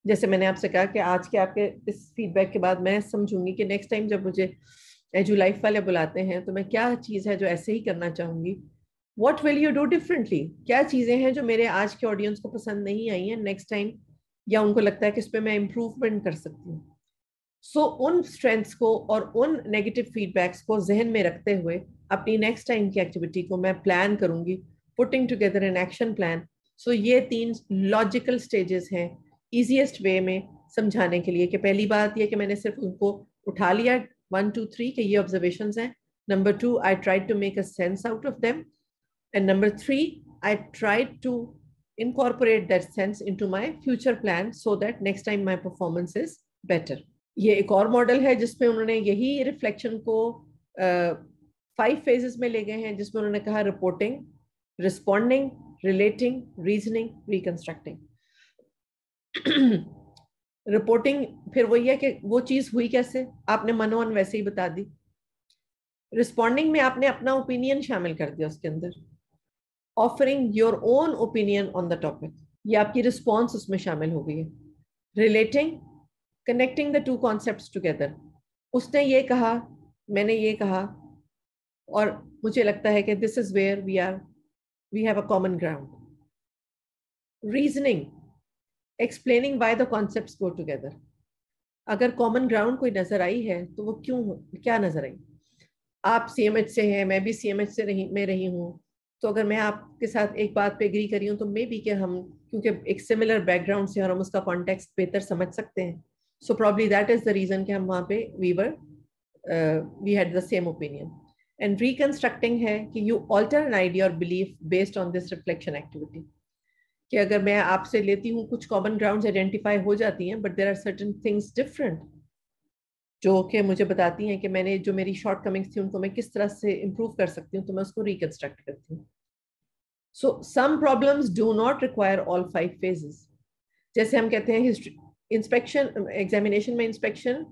जैसे मैंने आपसे कहा कि आज के आपके इस फीडबैक के बाद मैं समझूंगी कि नेक्स्ट टाइम जब मुझे एजू लाइफ वाले बुलाते हैं तो मैं क्या चीज है जो ऐसे ही करना चाहूंगी। What will you do differently? क्या चीजें हैं जो मेरे आज के ऑडियंस को पसंद नहीं आई हैं नेक्स्ट टाइम, या उनको लगता है कि इस पे मैं इम्प्रूवमेंट कर सकती हूँ? सो उन स्ट्रेंथ्स को और उन नेगेटिव फीडबैक्स को जहन में रखते हुए अपनी नेक्स्ट टाइम की एक्टिविटी को मैं प्लान करूंगी, putting together an action plan. So ये 3 लॉजिकल स्टेजेस हैं ईजीएस्ट वे में समझाने के लिए, कि पहली बात ये कि मैंने सिर्फ उनको उठा लिया 1 2 3 के ये ऑब्जर्वेशंस हैं। Number 2, I tried to make a sense out of them, and number 3, I tried to incorporate that sense into my future plan so that next time my performance is better. ये एक और मॉडल है जिसमें उन्होंने यही रिफ्लेक्शन को 5 फेजेस में ले गए हैं, जिसमें उन्होंने कहा reporting, responding, relating, reasoning, reconstructing. Reporting फिर वही है कि वो चीज हुई कैसे, आपने मनोन वैसे ही बता दी। रिस्पॉन्डिंग में आपने अपना ओपिनियन शामिल कर दिया उसके अंदर, offering your own opinion on the topic, ये आपकी रिस्पॉन्स उसमें शामिल हो गई है। Relating, connecting the 2 concepts together, उसने ये कहा, मैंने ये कहा, और मुझे लगता है कि this is where we have a common ground. Reasoning, explaining why the concepts go together, अगर कॉमन ग्राउंड कोई नजर आई है तो वो क्या नजर आई। आप सीएमएच से हैं, मैं भी सीएमएच से रही हूँ, तो अगर मैं आपके साथ एक बात पे एग्री करी हूँ तो मे बी कि हम, क्योंकि एक सिमिलर बैकग्राउंड से, और हम उसका कॉन्टेक्स्ट बेहतर समझ सकते हैं। So probably that is the reason कि हम वहाँ पे we had the same opinion. And reconstructing है कि यू ऑल्टर एन आइडिया और belief based on this reflection activity, कि अगर मैं आपसे लेती हूँ, कुछ कॉमन ग्राउंड्स आइडेंटिफाई हो जाती हैं, but there are certain things different जो कि मुझे बताती हैं कि मैंने जो मेरी शॉर्ट कमिंग्स थी उनको मैं किस तरह से इम्प्रूव कर सकती हूँ, तो मैं उसको रिकंस्ट्रक्ट करती हूँ। So some problems do not require all 5 phases. जैसे हम कहते हैं हिस्ट्री, इंस्पेक्शन, एग्जामिनेशन में इंस्पेक्शन,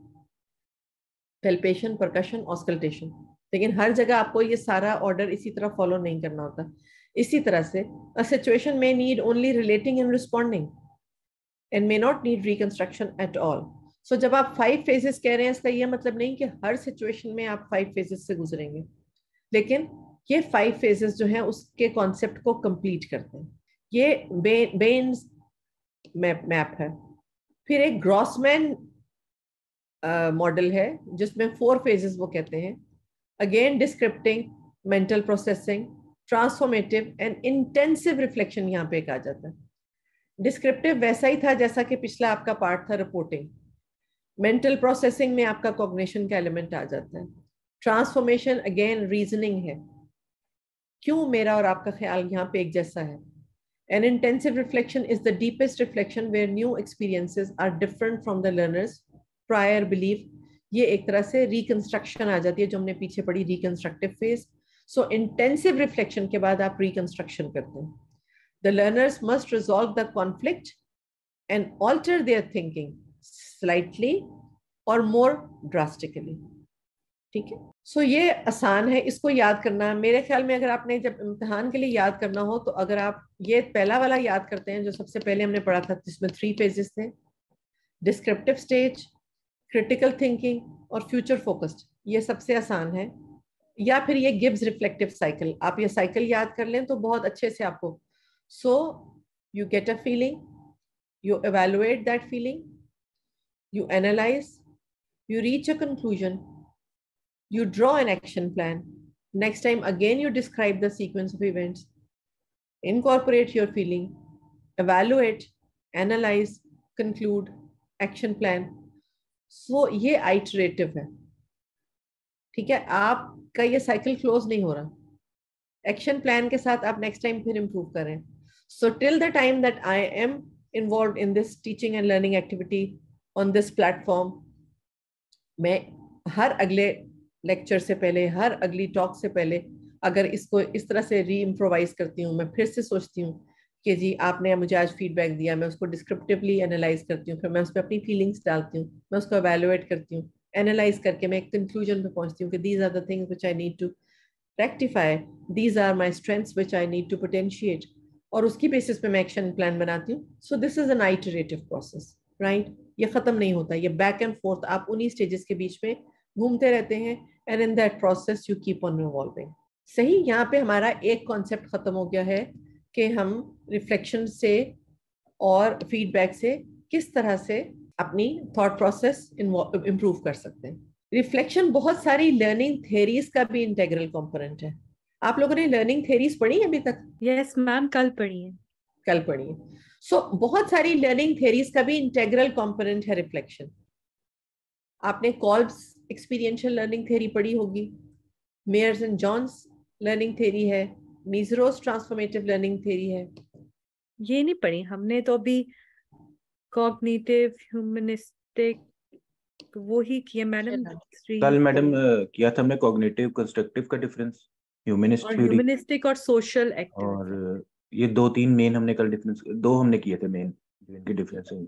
पैल्पेशन, परकशन, ऑस्कल्टेशन, लेकिन हर जगह आपको ये सारा ऑर्डर इसी तरह फॉलो नहीं करना होता। इसी तरह से अ सिचुएशन में need only relating and responding and may not need reconstruction at all. So जब आप 5 फेजेस कह रहे हैं, इसका ये मतलब नहीं कि हर सिचुएशन में आप 5 फेजेस से गुजरेंगे, लेकिन ये 5 फेजेस जो हैं उसके कॉन्सेप्ट को कंप्लीट करते हैं। ये बेन्स मैप है। फिर एक ग्रॉसमैन मॉडल है जिसमें 4 फेजेस वो कहते हैं, again descriptive, mental processing, transformative and intensive reflection यहाँ पे कहा जाता है। डिस्क्रिप्टिव वैसा ही था जैसा कि पिछला आपका पार्ट था रिपोर्टिंग। मेंटल प्रोसेसिंग में आपका कॉग्निशन का एलिमेंट आ जाता है। ट्रांसफॉर्मेशन अगेन रीजनिंग है, क्यों मेरा और आपका ख्याल यहाँ पे एक जैसा है। An intensive reflection is the deepest reflection where new experiences are different from the learner's prior belief. ये एक तरह से रिकंस्ट्रक्शन आ जाती है जो हमने पीछे पढ़ी, रिकंस्ट्रक्टिव फेज। सो इंटेंसिव रिफ्लेक्शन के बाद आप रिकंस्ट्रक्शन करते हैं। The learners must resolve the conflict and alter their thinking slightly or more drastically. ठीक है, सो ये आसान है, इसको याद करना। मेरे ख्याल में अगर आपने जब इम्तिहान के लिए याद करना हो तो अगर आप ये पहला वाला याद करते हैं जो सबसे पहले हमने पढ़ा था, जिसमें 3 फेजेस थे, डिस्क्रिप्टिव स्टेज, क्रिटिकल थिंकिंग और फ्यूचर फोकस्ड, ये सबसे आसान है। या फिर ये गिब्स रिफ्लेक्टिव साइकिल, आप ये साइकिल याद कर लें तो बहुत अच्छे से आपको। So you get a feeling, you evaluate that feeling, you analyze, you reach a conclusion, you draw an action plan. Next time again you describe the sequence of events, incorporate your feeling, evaluate, analyze, conclude, action plan. So ये iterative है, ठीक है, आपका ये साइकिल क्लोज नहीं हो रहा। एक्शन प्लान के साथ आप नेक्स्ट टाइम फिर इम्प्रूव करें। So till the time that I am involve in this teaching and learning activity on this platform, मैं हर अगले लेक्चर से पहले, हर अगली टॉक से पहले, अगर इसको इस तरह से री इम्प्रोवाइज करती हूँ, मैं फिर से सोचती हूँ कि जी आपने मुझे आज फीडबैक दिया, मैं उसको डिस्क्रिप्टिवली एनालाइज करती हूँ, फिर मैं उस पर अपनी फीलिंग्स डालती हूँ, मैं उसको एवेलुएट करती हूँ, एनालाइज करके मैं एक कंक्लूजन पे पहुंचती हूँ कि these are the things which I need to rectify, these are my strengths which I need to potentiate, और उसकी बेसिस पे मैं एक्शन प्लान बनाती हूँ। So this is an iterative process, right. ये खत्म नहीं होता, ये बैक एंड फोर्थ, आप उन्हीं स्टेजेस के बीच में घूमते रहते हैं, and in that process you keep on evolving. सही, यहाँ पे हमारा एक कॉन्सेप्ट खत्म हो गया है कि हम रिफ्लेक्शन से और फीडबैक से किस तरह से अपनी थॉट प्रोसेस इम्प्रूव कर सकते हैं। रिफ्लेक्शन बहुत सारी लर्निंग थेरीज का भी इंटेग्रल कंपोनेंट है। आप लोगों ने लर्निंग थेरीज पढ़ी अभी तक? यस मैम, कल पढ़ी है। कल पढ़ी है। सो बहुत सारी लर्निंग थेरीज का भी इंटेग्रल कंपोनेंट है रिफ्लेक्शन। आपने कॉल्ब्स एक्सपीरियंशियल लर्निंग थेरी पढ़ी होगी, Meyers and Johns learning theory है, मीजरोस ट्रांसफॉर्मेटिव लर्निंग थेरी है। ये नहीं पढ़ी हमने तो अभी, कॉग्निटिव ह्यूमनिस्टिक वो ही किया मैडम। कल मैडम किया था हमने कॉग्निटिव कंस्ट्रक्टिव का डिफरेंस, ह्यूमनिस्ट और थ्योरी ह्यूमनिस्टिक और सोशल एक्टिविटी, और ये 2-3 मेन हमने कल डिफरेंस, 2 हमने किए थे मेन इनके डिफरेंस है।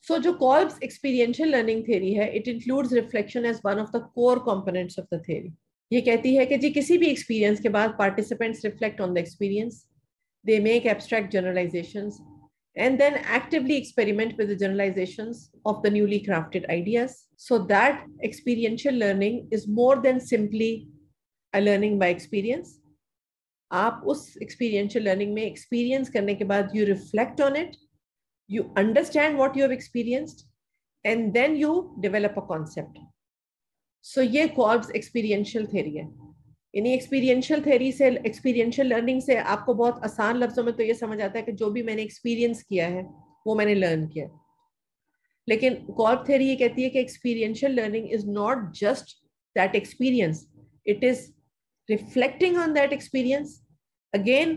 So जो Kolb's experiential learning theory है, it includes reflection as one of the core components of the theory. ये कहती है कि जी किसी भी experience के बाद participants reflect on the experience, they make abstract generalizations, and then actively experiment with the generalizations of the newly crafted ideas. So that experiential learning is more than simply a learning by experience. आप उस experiential learning में experience करने के बाद you reflect on it, you understand what you have experienced, and then you develop a concept. So ये Kolb's experiential theory है। इन्हीं experiential theory से, experiential learning से आपको बहुत आसान लफ्जों में तो ये समझ आता है कि जो भी मैंने experience किया है वो मैंने learn किया। लेकिन Kolb theory ये कहती है कि experiential learning is not just that experience, it is reflecting on that experience, again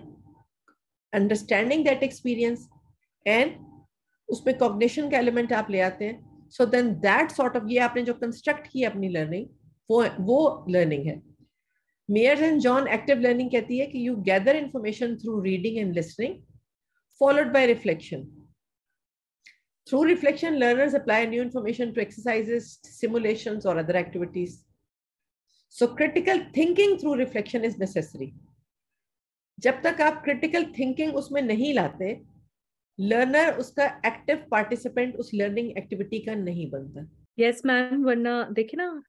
understanding that experience, and उसमें कॉग्निशन का एलिमेंट आप ले आते हैं। So then that sort of, ये आपने जो कंस्ट्रक्ट की अपनी लर्निंग, वो लर्निंग है। Meyers and John active learning कहती है कि you gather information through reading and listening followed by reflection. Through reflection learners apply new information to exercises, simulations और other activities. So critical thinking through reflection is necessary. जब तक आप क्रिटिकल थिंकिंग उसमें नहीं लाते, लर्नर उसका एक्टिव पार्टिसिपेंट उस लर्निंग एक्टिविटी का नहीं बनता। यस मैम, वरना देखिए ना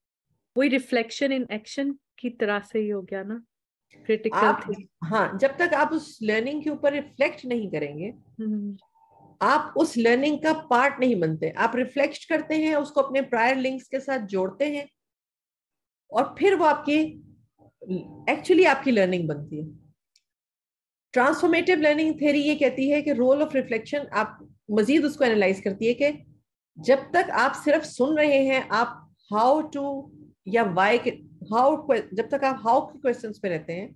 वही रिफ्लेक्शन इन एक्शन की तरह से ही हो गया ना क्रिटिकल थिंकिंग। हाँ, जब तक आप उस लर्निंग के ऊपर रिफ्लेक्ट नहीं करेंगे, आप उस लर्निंग का पार्ट नहीं बनते। आप रिफ्लेक्ट करते हैं, उसको अपने प्रायर लिंक्स के साथ जोड़ते हैं और फिर वो आपकी एक्चुअली आपकी लर्निंग बनती है। ट्रांसफॉर्मेटिव लर्निंग थ्योरी ये कहती है कि रोल ऑफ रिफ्लेक्शन, आप मजीद उसको एनालाइज करती है कि जब तक आप सिर्फ सुन रहे हैं, आप हाउ टू या वाई के जब तक आप हाउ के क्वेश्चंस पे रहते हैं,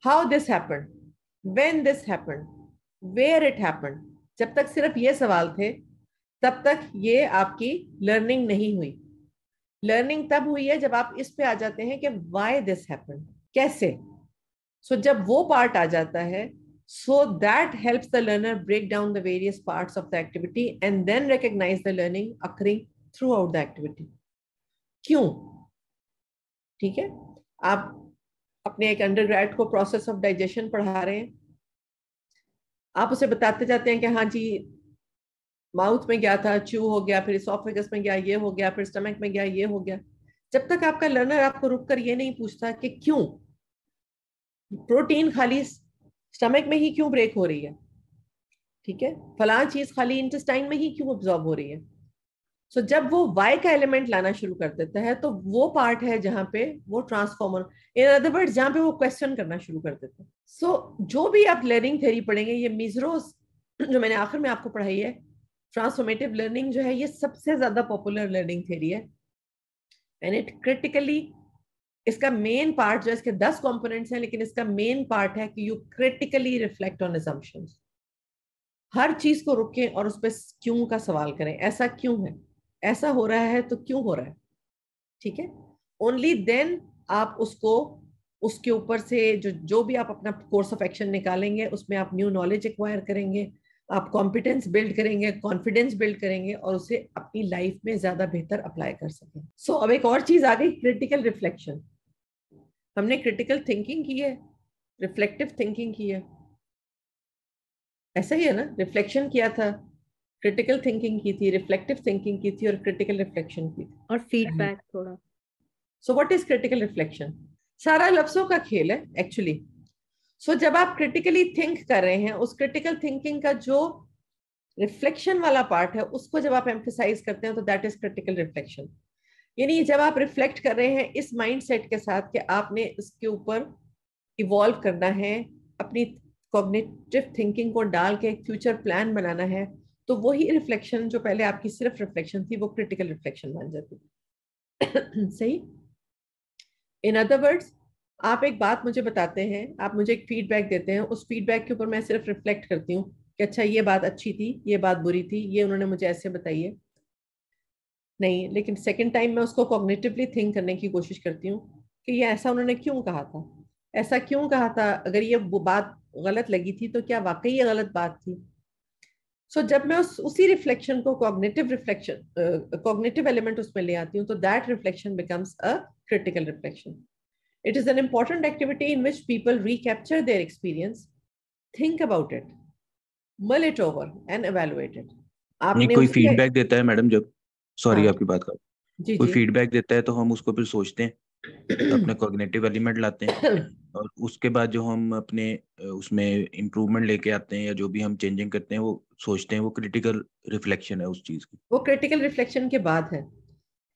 how this happened, when this happened, where it happened, जब तक सिर्फ ये सवाल थे, तब तक ये आपकी लर्निंग नहीं हुई। लर्निंग तब हुई है जब आप इस पे आ जाते हैं कि व्हाई दिस हैपेंड, कैसे। So जब वो पार्ट आ जाता है, so that helps the learner break down the various parts of the activity and then recognize the learning occurring throughout the activity. क्यों? ठीक है, आप अपने एक अंडरग्रेड को प्रोसेस ऑफ डाइजेशन पढ़ा रहे हैं, आप उसे बताते जाते हैं कि हाँ जी माउथ में गया था, च्यू हो गया, फिर इसोफेगस में गया, ये हो गया, फिर स्टमक में गया, ये हो गया। जब तक आपका लर्नर आपको रुककर ये नहीं पूछता कि क्यों प्रोटीन खाली स्टमक में ही क्यों ब्रेक हो रही है, ठीक है, फलां चीज खाली इंटेस्टाइन में ही क्यों अब्जॉर्ब हो रही है। सो जब वो वाई का एलिमेंट लाना शुरू कर देता है, तो वो पार्ट है जहां पे वो ट्रांसफॉर्मर, इन अदर वर्ड्स जहां पे वो क्वेश्चन करना शुरू कर देता है। सो जो भी आप लर्निंग थ्योरी पढ़ेंगे, ये मीजरोस जो मैंने आखिर में आपको पढ़ाई है, ट्रांसफॉर्मेटिव लर्निंग जो है, ये सबसे ज्यादा पॉपुलर लर्निंग थ्योरी है। एंड इट क्रिटिकली, इसका मेन पार्ट जो है, इसके 10 कंपोनेंट्स हैं, लेकिन इसका मेन पार्ट है कि you critically reflect on assumptions. हर चीज को रुकें और उस पर क्यों का सवाल करें, ऐसा क्यों है, ऐसा हो रहा है तो क्यों हो रहा है, ठीक है। ओनली देन आप उसको, उसके ऊपर से जो भी आप अपना कोर्स ऑफ एक्शन निकालेंगे, उसमें आप न्यू नॉलेज एक्वायर करेंगे, आप कॉम्पिटेंस बिल्ड करेंगे, कॉन्फिडेंस बिल्ड करेंगे और उसे अपनी लाइफ में ज्यादा बेहतर अप्लाई कर सकें। सो अब एक और चीज आ गई, क्रिटिकल रिफ्लेक्शन। हमने क्रिटिकल थिंकिंग की है, रिफ्लेक्टिव थिंकिंग की है, ऐसा ही है ना, रिफ्लेक्शन किया था, क्रिटिकल थिंकिंग की थी, रिफ्लेक्टिव थिंकिंग की थी और क्रिटिकल रिफ्लेक्शन की थी, और फीडबैक थोड़ा। So what is critical reflection? सारा लफ्जों का खेल है एक्चुअली। सो जब आप क्रिटिकली थिंक कर रहे हैं, उस क्रिटिकल थिंकिंग का जो रिफ्लेक्शन वाला पार्ट है उसको जब आप एम्फेसाइज करते हैं तो दैट इज क्रिटिकल रिफ्लेक्शन। यानी जब आप रिफ्लेक्ट कर रहे हैं इस माइंडसेट के साथ कि आपने इसके ऊपर इवॉल्व करना है, अपनी कॉग्निटिव थिंकिंग को डाल के एक फ्यूचर प्लान बनाना है, तो वही रिफ्लेक्शन जो पहले आपकी सिर्फ रिफ्लेक्शन थी वो क्रिटिकल रिफ्लेक्शन बन जाती है। सही। इन अदर वर्ड्स, आप एक बात मुझे बताते हैं, आप मुझे एक फीडबैक देते हैं, उस फीडबैक के ऊपर मैं सिर्फ रिफ्लेक्ट करती हूँ कि अच्छा ये बात अच्छी थी, ये बात बुरी थी, ये उन्होंने मुझे ऐसे बताई है, नहीं, लेकिन सेकंड टाइम मैं उसको कॉग्निटिवली थिंक करने की कोशिश करती हूँ कि ये ऐसा उन्होंने क्यों कहा था, ऐसा क्यों कहा था, अगर ये बात गलत लगी थी तो क्या वाकई ये गलत बात थी। सो जब मैं उसी रिफ्लेक्शन को कॉग्निटिव एलिमेंट उसमें ले आती हूँ तो that reflection becomes a critical reflection. It is an important activity in which people recapture their experience, think about it, mull it over and evaluate it. नहीं, कोई फीडबैक देता है मैडम, जब सॉरी आपकी बात का कोई फीडबैक देता है तो हम उसको फिर सोचते हैं, अपने कॉग्निटिव एलिमेंट लाते हैं और उसके बाद जो हम अपने उसमें इम्प्रूवमेंट लेके आते हैं या जो भी हम चेंजिंग करते हैं वो सोचते हैं, वो क्रिटिकल रिफ्लेक्शन है उस चीज की। वो क्रिटिकल रिफ्लेक्शन के बाद है।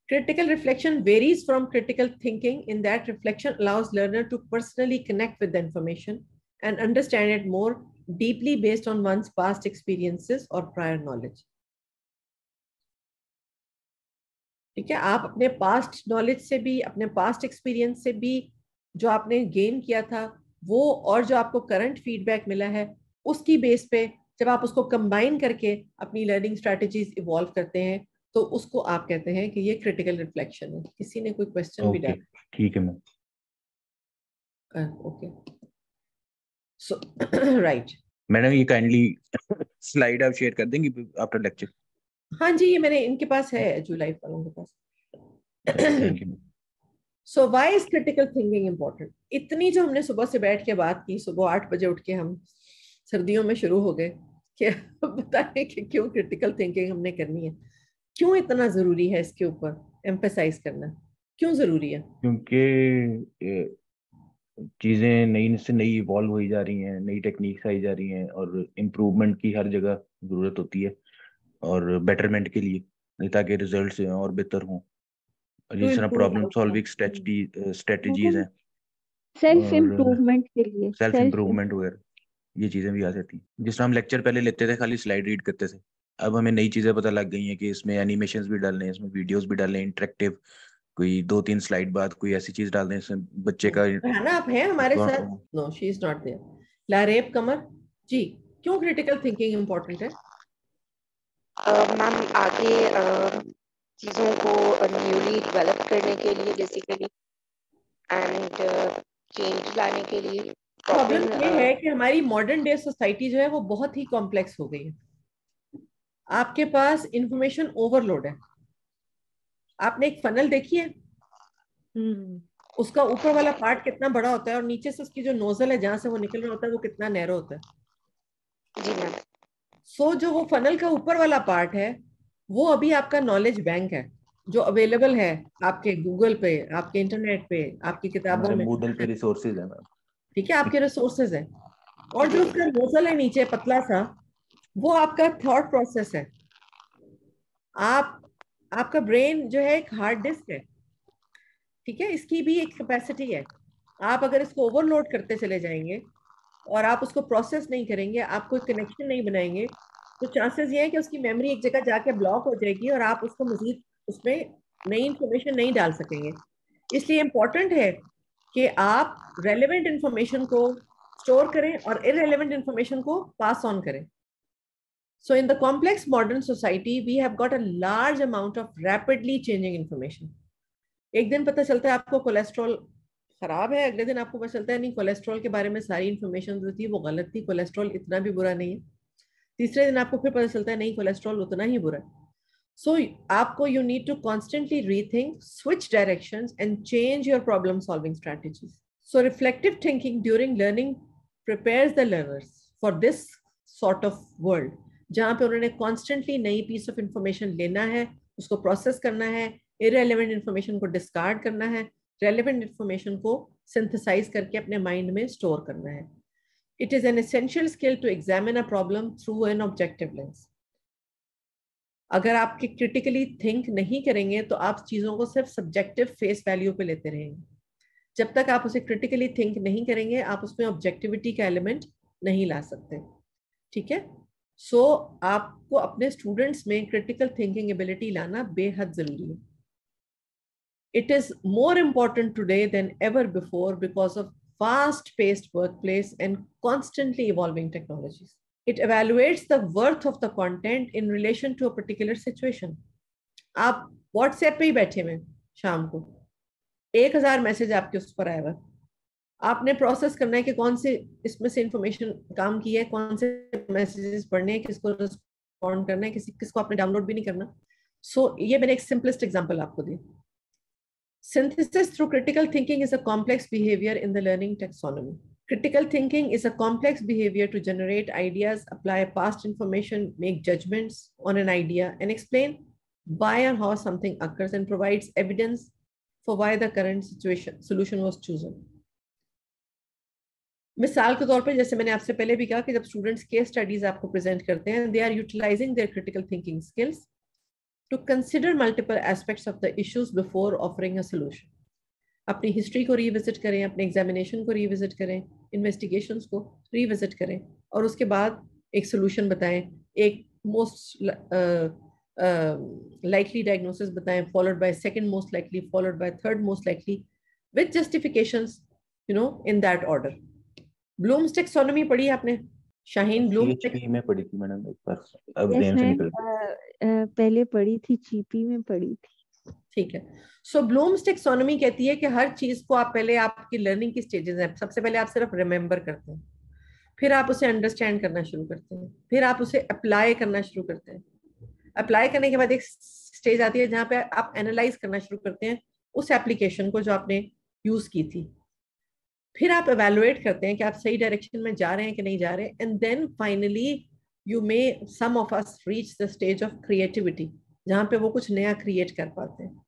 Critical reflection varies from critical thinking in that reflection allows learner to personally connect with the information and understand it more deeply based on one's past experiences or prior knowledge. ठीक है, आप अपने पास्ट नॉलेज से भी, अपने पास्ट एक्सपीरियंस से भी जो आपने गेन किया था वो, और जो आपको करंट फीडबैक मिला है, उसकी बेस पे जब आप उसको कंबाइन करके अपनी लर्निंग स्ट्रेटजीज इवॉल्व करते हैं तो उसको आप कहते हैं कि ये क्रिटिकल रिफ्लेक्शन है। किसी ने कोई क्वेश्चन भी डाला? ठीक है मैम। ओके, सो राइट मैडम ये काइंडली स्लाइड आप शेयर कर देंगी आफ्टर लेक्चर? हाँ जी, ये मैंने इनके पास है, जुलाई वालों के पास। Thank you. So why is critical thinking important? इतनी जो हमने सुबह से बैठ के बात की, सुबह 8 बजे उठ के हम सर्दियों में शुरू हो गए कि बताएं कि क्यों क्रिटिकल थिंकिंग हमने करनी है, क्यों इतना जरूरी है इसके ऊपर एम्फेसाइज करना, क्यों जरूरी है? क्योंकि चीजें नई से नई इवॉल्व हो जा रही हैं, नई टेक्निक्स आई जा रही हैं और इम्प्रूवमेंट की हर जगह जरूरत होती है और बेटरमेंट के लिए, ताकि रिजल्ट्स और बेहतर हों। और जिस तरह प्रॉब्लम सॉल्विंग स्ट्रेटजीज हैं, सेल्फ इम्प्रूवमेंट के लिए, सेल्फ इम्प्रूवमेंट वगैरह, ये चीजें भी आ जाती हैं। जिस तरह हम लेक्चर पहले लेते थे खाली स्लाइड रीड करते थे, अब हमें नई चीजें पता लग गई हैं कि इसमें एनिमेशंस भी डालने हैं, इसमें वीडियोस भी डालने हैं, इंटरेक्टिव, कोई 2-3 स्लाइड बाद कोई ऐसी चीज डाल दें इसमें बच्चे का है ना। आप हैं हमारे साथ? No, she is not there. Lareb Qamar ji, क्यों क्रिटिकल थिंकिंग इम्पोर्टेंट है? मैम आगे चीज़ों को न्यूली डेवलप करने के लिए बेसिकली एंड चेंज लाने के लिए। प्रॉब्लम ये है कि हमारी मॉडर्न डे सोसाइटी जो है वो बहुत ही कॉम्प्लेक्स हो गई है। आपके पास इंफॉर्मेशन ओवरलोड है। आपने एक फनल देखी है? उसका ऊपर वाला पार्ट कितना बड़ा होता है और नीचे से उसकी जो नोजल है जहां से वो निकल रहा होता है वो कितना नैरो होता है। जी मैम। सो जो वो फनल का ऊपर वाला पार्ट है वो अभी आपका नॉलेज बैंक है जो अवेलेबल है आपके गूगल पे, आपके इंटरनेट पे, आपकी किताबों में, गूगल पे रिसोर्सेज है मैम। ठीक है, आपके रिसोर्सेज हैं। और जो उसका नोजल है नीचे पतला सा, वो आपका थॉट प्रोसेस है। आपका ब्रेन जो है एक हार्ड डिस्क है, ठीक है, इसकी भी एक कैपेसिटी है। आप अगर इसको ओवरलोड करते चले जाएंगे और आप उसको प्रोसेस नहीं करेंगे, आप कोई कनेक्शन नहीं बनाएंगे, तो चांसेस ये है कि उसकी मेमोरी एक जगह जाके ब्लॉक हो जाएगी और आप उसको मजीद उसमें नई इंफॉर्मेशन नहीं डाल सकेंगे। इसलिए इम्पोर्टेंट है कि आप रेलेवेंट इंफॉर्मेशन को स्टोर करें और इररेलेवेंट इंफॉर्मेशन को पास ऑन करें। So in the complex modern society, we have got a large amount of rapidly changing information. एक दिन पता चलता है आपको कोलेस्ट्रॉल खराब है, अगले दिन आपको पता चलता है नहीं, कोलेस्ट्रॉल के बारे में सारी इंफॉर्मेशन जो थी वो गलत थी, कोलेस्ट्रॉल इतना भी बुरा नहीं है। तीसरे दिन आपको फिर पता चलता है नहीं, कोलेस्ट्रॉल उतना ही बुरा है। So आपको you need to constantly rethink, switch directions and change your problem solving strategies. So reflective thinking during learning prepares the learners for this sort of world, जहाँ पे उन्होंने कॉन्स्टेंटली नई पीस ऑफ इंफॉर्मेशन लेना है, उसको प्रोसेस करना है, इररेलेवेंट इंफॉर्मेशन को डिस्कार्ड करना है, रेलेवेंट इंफॉर्मेशन को सिंथेसाइज करके अपने माइंड में स्टोर करना है। It is an essential skill to examine a problem through an objective lens. अगर आपके क्रिटिकली थिंक नहीं करेंगे तो आप चीज़ों को सिर्फ सब्जेक्टिव फेस वैल्यू पे लेते रहेंगे। जब तक आप उसे क्रिटिकली थिंक नहीं करेंगे आप उसमें ऑब्जेक्टिविटी का एलिमेंट नहीं ला सकते। ठीक है, सो आपको अपने स्टूडेंट्स में क्रिटिकल थिंकिंग एबिलिटी लाना बेहद जरूरी है। It is more important today than ever before because of fast-paced workplace and constantly evolving technologies. It evaluates the worth of the content in relation to a particular situation. आप WhatsApp पे ही बैठे हुए शाम को 1000 मैसेज आपके उस पर आया हुआ, आपने प्रोसेस करना है कि कौन से इसमें से इंफॉर्मेशन काम की है, कौन से मैसेजेस पढ़ने हैं, किसको रिस्पॉन्ड करना है, किसको आपने डाउनलोड भी नहीं करना। सो ये मैंने एक सिंपलेस्ट एग्जांपल आपको दी। Synthesis through critical thinking is a complex behavior in the learning taxonomy. Critical thinking is a complex behavior to generate ideas, apply past information, make judgments on an idea, and explain why or how something occurs, and provides evidence for why the current solution was chosen. मिसाल के तौर पे जैसे मैंने आपसे पहले भी कहा कि जब स्टूडेंट्स केस स्टडीज आपको प्रेजेंट करते हैं, they are utilising their critical thinking skills to consider multiple aspects of the issues before offering a solution. अपनी हिस्ट्री को रिविजिट करें, अपने एग्जामिनेशन को रिविजिट करें, इन्वेस्टिगेशंस को रिविजिट करें और उसके बाद एक सोल्यूशन बताएं, एक मोस्ट लाइकली डायग्नोसिस बताएं, followed by second most likely, followed by third most likely, with justifications, you know, in that order. Bloom's taxonomy पढ़ी आपने? शाहीन, ब्लूम में पढ़ी थी मैडम एक बार, अब Yes, ब्रेन से ma'am. निकल पहले पढ़ी थी, जीपी में पढ़ी थी। ठीक है। सो ब्लूम्स टैक्सोनॉमी कहती है कि हर चीज को आप पहले, आपकी लर्निंग की स्टेजेस हैं, सबसे पहले आप सिर्फ रिमेंबर करते हैं, फिर आप उसे अंडरस्टैंड करना शुरू करते हैं, फिर आप उसे अप्लाई करना शुरू करते हैं। अप्लाई करने के बाद एक स्टेज आती है जहाँ पे आप एनालाइज करना शुरू करते हैं उस एप्लीकेशन को जो आपने यूज की थी, फिर आप एवेलुएट करते हैं कि आप सही डायरेक्शन में जा रहे हैं कि नहीं जा रहे हैं, and then finally you may some of us reach the stage of creativity जहाँ पे वो कुछ नया क्रिएट कर पाते हैं।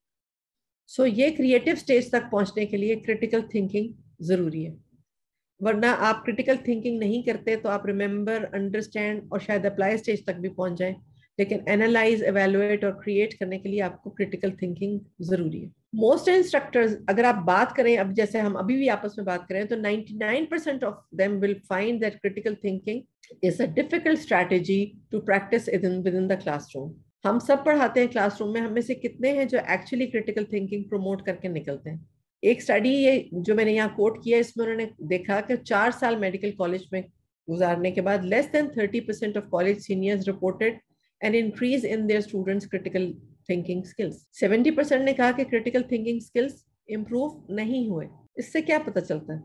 सो ये क्रिएटिव स्टेज तक पहुंचने के लिए क्रिटिकल थिंकिंग जरूरी है, वरना आप क्रिटिकल थिंकिंग नहीं करते तो आप रिमेंबर, अंडरस्टैंड और शायद अप्लाई स्टेज तक भी पहुंच जाएं, लेकिन एनालाइज, एवेलुएट और क्रिएट करने के लिए आपको क्रिटिकल थिंकिंग जरूरी है। मोस्ट इंस्ट्रक्टर्स, अगर आप बात करें, अब जैसे हम अभी भी आपस में बात करें, तो 99% of them will find that critical thinking is a difficult strategy to practise within the classroom. हम सब पढ़ाते हैं क्लासरूम में, हमें से कितने हैं जो एक्चुअली क्रिटिकल थिंकिंग प्रमोट करके निकलते हैं? एक स्टडी ये जो मैंने यहाँ कोट किया, इसमें उन्होंने देखा कि 4 साल मेडिकल कॉलेज में गुजारने के बाद less than 30% of college seniors reported an increase in their students critical thinking skills. 70% ने कहा कि क्रिटिकल थिंकिंग स्किल्स इंप्रूव नहीं हुए। इससे क्या पता चलता है?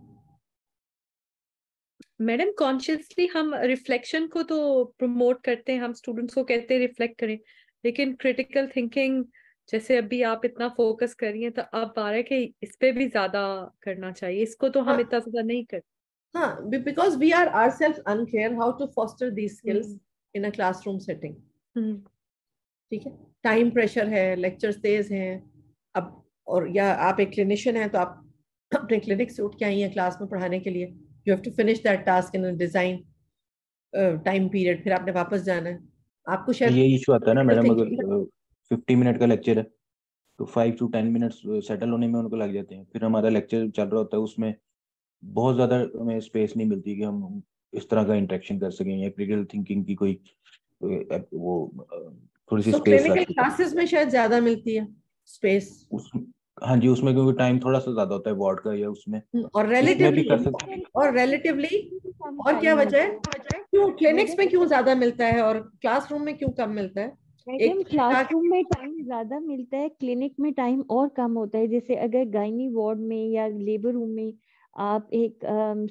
मैडम, कॉन्शियसली हम रिफ्लेक्शन को तो प्रमोट करते हैं, हम स्टूडेंट्स को कहते हैं रिफ्लेक्ट करें, लेकिन क्रिटिकल थिंकिंग जैसे अभी आप इतना फोकस कर रही हैं तो अब आ रहा है कि इस पे भी ज्यादा करना चाहिए, इसको तो हम इतना ज्यादा नहीं करते। हाँ, because we are ourselves unclear how to foster these skills in a classroom setting. ठीक है, टाइम प्रेशर है, लेक्चर्स तेज हैं, अब और या आप एक क्लिनिशियन हैं तो आप अपने क्लिनिक से उठ के आई हैं क्लास में पढ़ाने के लिए, you have to finish that task in a design time period, फिर आपने वापस जाना है। आपको शायद ये इशू आता है ना मैडम, अगर 50 मिनट का लेक्चर है तो 5 to 10 मिनट्स सेटल होने में उनको लग जाते हैं, फिर हमारा लेक्चर चल रहा होता है, उसमें बहुत ज्यादा हमें स्पेस नहीं मिलती कि हम इस तरह का इंटरेक्शन कर सकें या क्रिटिकल थिंकिंग की कोई वो थोड़ी सी स्पेस क्लिनिकल क्लासेस में शायद ज्यादा मिलती है स्पेस। हाँ जी, उसमें क्योंकि टाइम थोड़ा सा ज्यादा होता है वार्ड का, या उसमें और रिलेटिवली और क्या वजह है, क्यों क्लिनिक्स में क्यों ज्यादा मिलता है और क्लासरूम में क्यों कम मिलता है? मैडम, क्लासरूम में टाइम ज्यादा मिलता है, क्लिनिक में टाइम और कम होता है। जैसे अगर गायनी वार्ड में या लेबर रूम में आप एक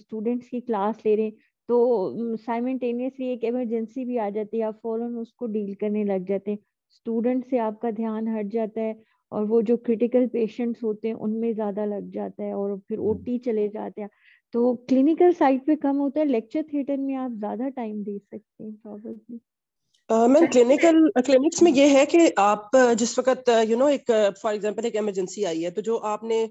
स्टूडेंट्स की क्लास ले रहे हैं तो साइमल्टेनियसली एक इमरजेंसी भी आ जाती है, आप फौरन उसको डील करने लग जाते हैं, स्टूडेंट से आपका ध्यान हट जाता है और वो जो क्रिटिकल पेशेंट्स होते हैं उनमें ज्यादा लग जाता है और फिर ओटी चले जाते हैं। तो क्लिनिकल साइड पे कम होता है, लेक्चर थिएटर में आप ज्यादा टाइम दे सकते हैं प्रॉब्लली। मैम, क्लिनिक्स में ये है कि आप जिस वक्त एक फॉर एग्जांपल एक इमरजेंसी आई है, तो जो आपने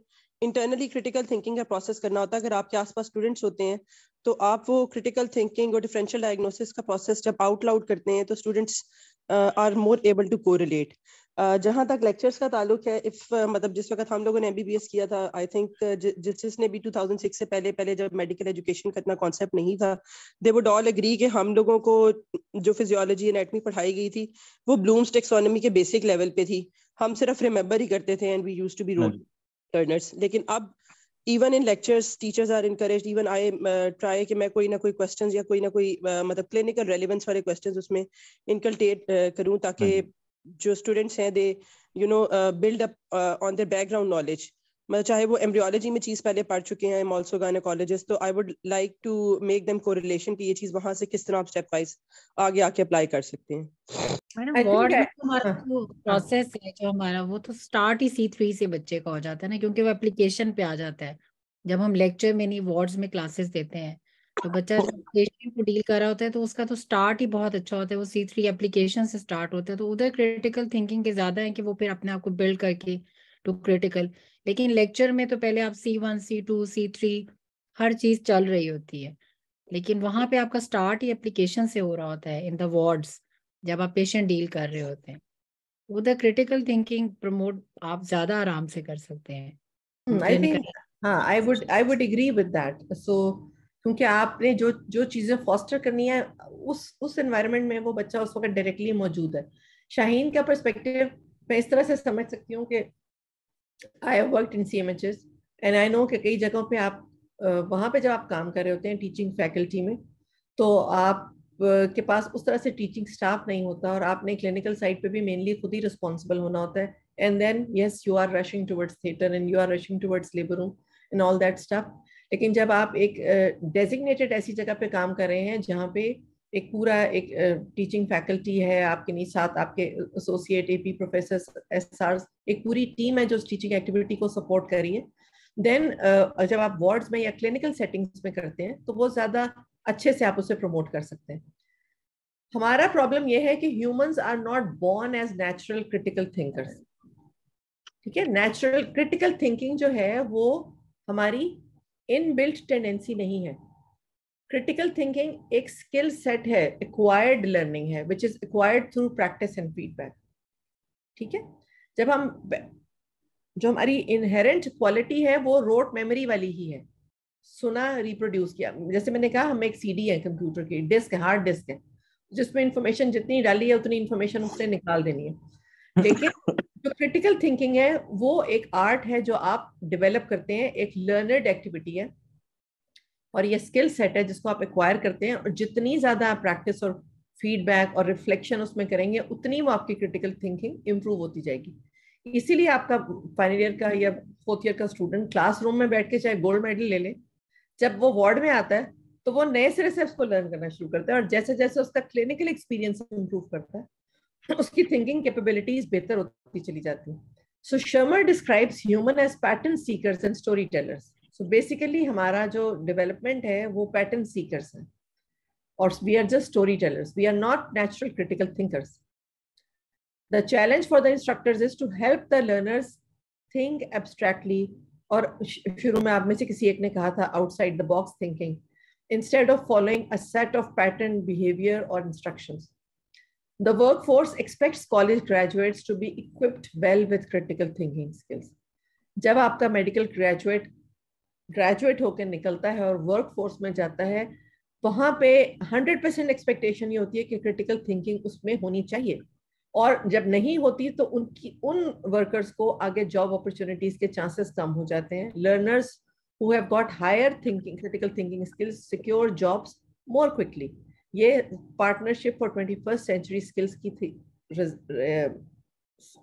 इंटरनली क्रिटिकल थिंकिंग का प्रोसेस करना होता है, अगर आपके आसपास स्टूडेंट्स होते हैं तो आप वो क्रिटिकल थिंकिंग और डिफरेंशियल डायग्नोसिस का प्रोसेस जब आउट लाउड करते हैं तो students are more able to correlate. जहाँ तक लेक्चर्स का ताल्लुक है, इफ मतलब जिस वक्त हम लोगों ने MBBS किया था, आई थिंक जिसने भी 2006 से पहले जब मेडिकल एजुकेशन का इतना कॉन्सेप्ट नहीं था, दे वुड ऑल एग्री कि हम लोगों को जो फिजियोलॉजी एनाटॉमी पढ़ाई गई थी वो ब्लूम्स टेक्सोनॉमी के बेसिक लेवल पे थी. हम सिर्फ रिमेंबर ही करते थे and we used to be rote learners. लेकिन अब even in lectures teachers are encouraged, even I try कि मैं कोई ना कोई questions या कोई ना कोई मतलब clinical relevance वाले questions उसमें inculcate करूँ, ताकि जो students हैं they build up on their background knowledge. मतलब चाहे वो embryology में चीज पहले पढ़ चुके हैं, I'm also gynecologist, तो I would like to make them correlation कि ये चीज वहाँ से किस तरह आप step wise आगे आके apply कर सकते हैं. मैडम वार्ड में हमारा जो प्रोसेस है जो हमारा, वो तो स्टार्ट ही C3 से बच्चे का हो जाता है ना, क्योंकि वो एप्लीकेशन पे आ जाता है. जब हम लेक्चर में नहीं वार्ड्स में क्लासेस देते हैं तो बच्चा जब पेशेंट को डील कर रहा होता है तो उसका तो स्टार्ट ही बहुत अच्छा होता है. वो C3 एप्लीकेशन से स्टार्ट होता है, तो उधर क्रिटिकल थिंकिंग के ज्यादा है कि वो फिर अपने आप को बिल्ड करके टू क्रिटिकल. लेकिन लेक्चर में तो पहले आप C1 C2 C3 हर चीज चल रही होती है, लेकिन वहां पे आपका स्टार्ट ही एप्लीकेशन से हो रहा होता है इन द वार्ड्स जब आप पेशेंट डील कर रहे होते हैं. उधर क्रिटिकल थिंकिंग प्रमोट आप ज्यादा आराम से कर सकते हैं. आई थिंक हाँ, I would agree with that. So क्योंकि आपने जो चीजें फॉस्टर करनी है उस एनवायरनमेंट में वो बच्चा उस वक्त डायरेक्टली मौजूद है. शाहीन का पर्सपेक्टिव मैं इस तरह से समझ सकती हूँ कि I have worked in CMHs and I know कि कई जगहों पे आप वहाँ पे जब आप काम कर रहे होते हैं टीचिंग फैकल्टी में, तो आप के पास उस तरह से टीचिंग स्टाफ नहीं होता और आपने क्लिनिकल साइड पे भी मेनली खुद ही रिस्पॉन्सिबल होना होता है. And then yes, you are rushing towards theatre and you are rushing towards labour room and all that stuff. लेकिन जब आप एक डेजिग्नेटेड ऐसी जगह पे काम कर रहे हैं जहाँ पे एक पूरा एक टीचिंग फैकल्टी है आपके नहीं, साथ आपके एसोसिएट AP प्रोफेसर SRs, एक पूरी टीम है जो टीचिंग एक्टिविटी को सपोर्ट कर रही है, देन जब आप वार्ड्स में या क्लिनिकल सेटिंग्स में करते हैं तो वो ज्यादा अच्छे से आप उसे प्रमोट कर सकते हैं. हमारा प्रॉब्लम यह है कि humans are not born as natural critical thinkers. ठीक है, नेचुरल क्रिटिकल थिंकिंग जो है वो हमारी इनबिल्ट टेंडेंसी नहीं है. क्रिटिकल थिंकिंग एक स्किल सेट है, एक्वायर्ड लर्निंग है, which is acquired through practice and feedback. ठीक है, जो हमारी इनहेरेंट क्वालिटी है वो रोट मेमोरी वाली ही है, सुना रिप्रोड्यूस किया. जैसे मैंने कहा, हम एक CD है कंप्यूटर की, डिस्क है, हार्ड डिस्क है, जिसमें इंफॉर्मेशन जितनी डाली है उतनी इंफॉर्मेशन उससे निकाल देनी है. लेकिन जो क्रिटिकल थिंकिंग है वो एक आर्ट है जो आप डेवलप करते हैं, एक लर्नर्ड एक्टिविटी है और ये स्किल सेट है जिसको आप एक्वायर करते हैं. और जितनी ज्यादा आप प्रैक्टिस और फीडबैक और रिफ्लेक्शन उसमें करेंगे उतनी वो आपकी क्रिटिकल थिंकिंग इंप्रूव होती जाएगी. इसीलिए आपका फाइनल ईयर का या 4th ईयर का स्टूडेंट क्लासरूम में बैठ के चाहे गोल्ड मेडल ले ले, जब वो वार्ड में आता है तो वो नए सिरे से उसको लर्न करना शुरू करता है. और जैसे जैसे उसका क्लिनिकल एक्सपीरियंस इंप्रूव करता है उसकी थिंकिंग कैपेबिलिटीज बेहतर होती चली जाती है. So Sharma describes human as pattern seekers and story tellers. So basically हमारा जो डेवलपमेंट है वो पैटर्न सीकर्स है और we are just story tellers. We are not natural critical thinkers. The challenge for the instructors is to help the learners think abstractly, और शुरू में आप में से किसी एक ने कहा था outside the box thinking, instead of following a set of pattern behavior or instructions. The workforce expects college graduates to be equipped well with critical thinking skills. जब आपका मेडिकल ग्रेजुएट होकर निकलता है और वर्कफोर्स में जाता है, वहां पे 100% एक्सपेक्टेशन ये होती है कि क्रिटिकल थिंकिंग उसमें होनी चाहिए. और जब नहीं होती तो उन वर्कर्स को आगे जॉब अपॉर्चुनिटीज के चांसेस कम हो जाते हैं. Learners who have got higher thinking critical thinking skills secure jobs more quickly. ये partnership for 21st century skills की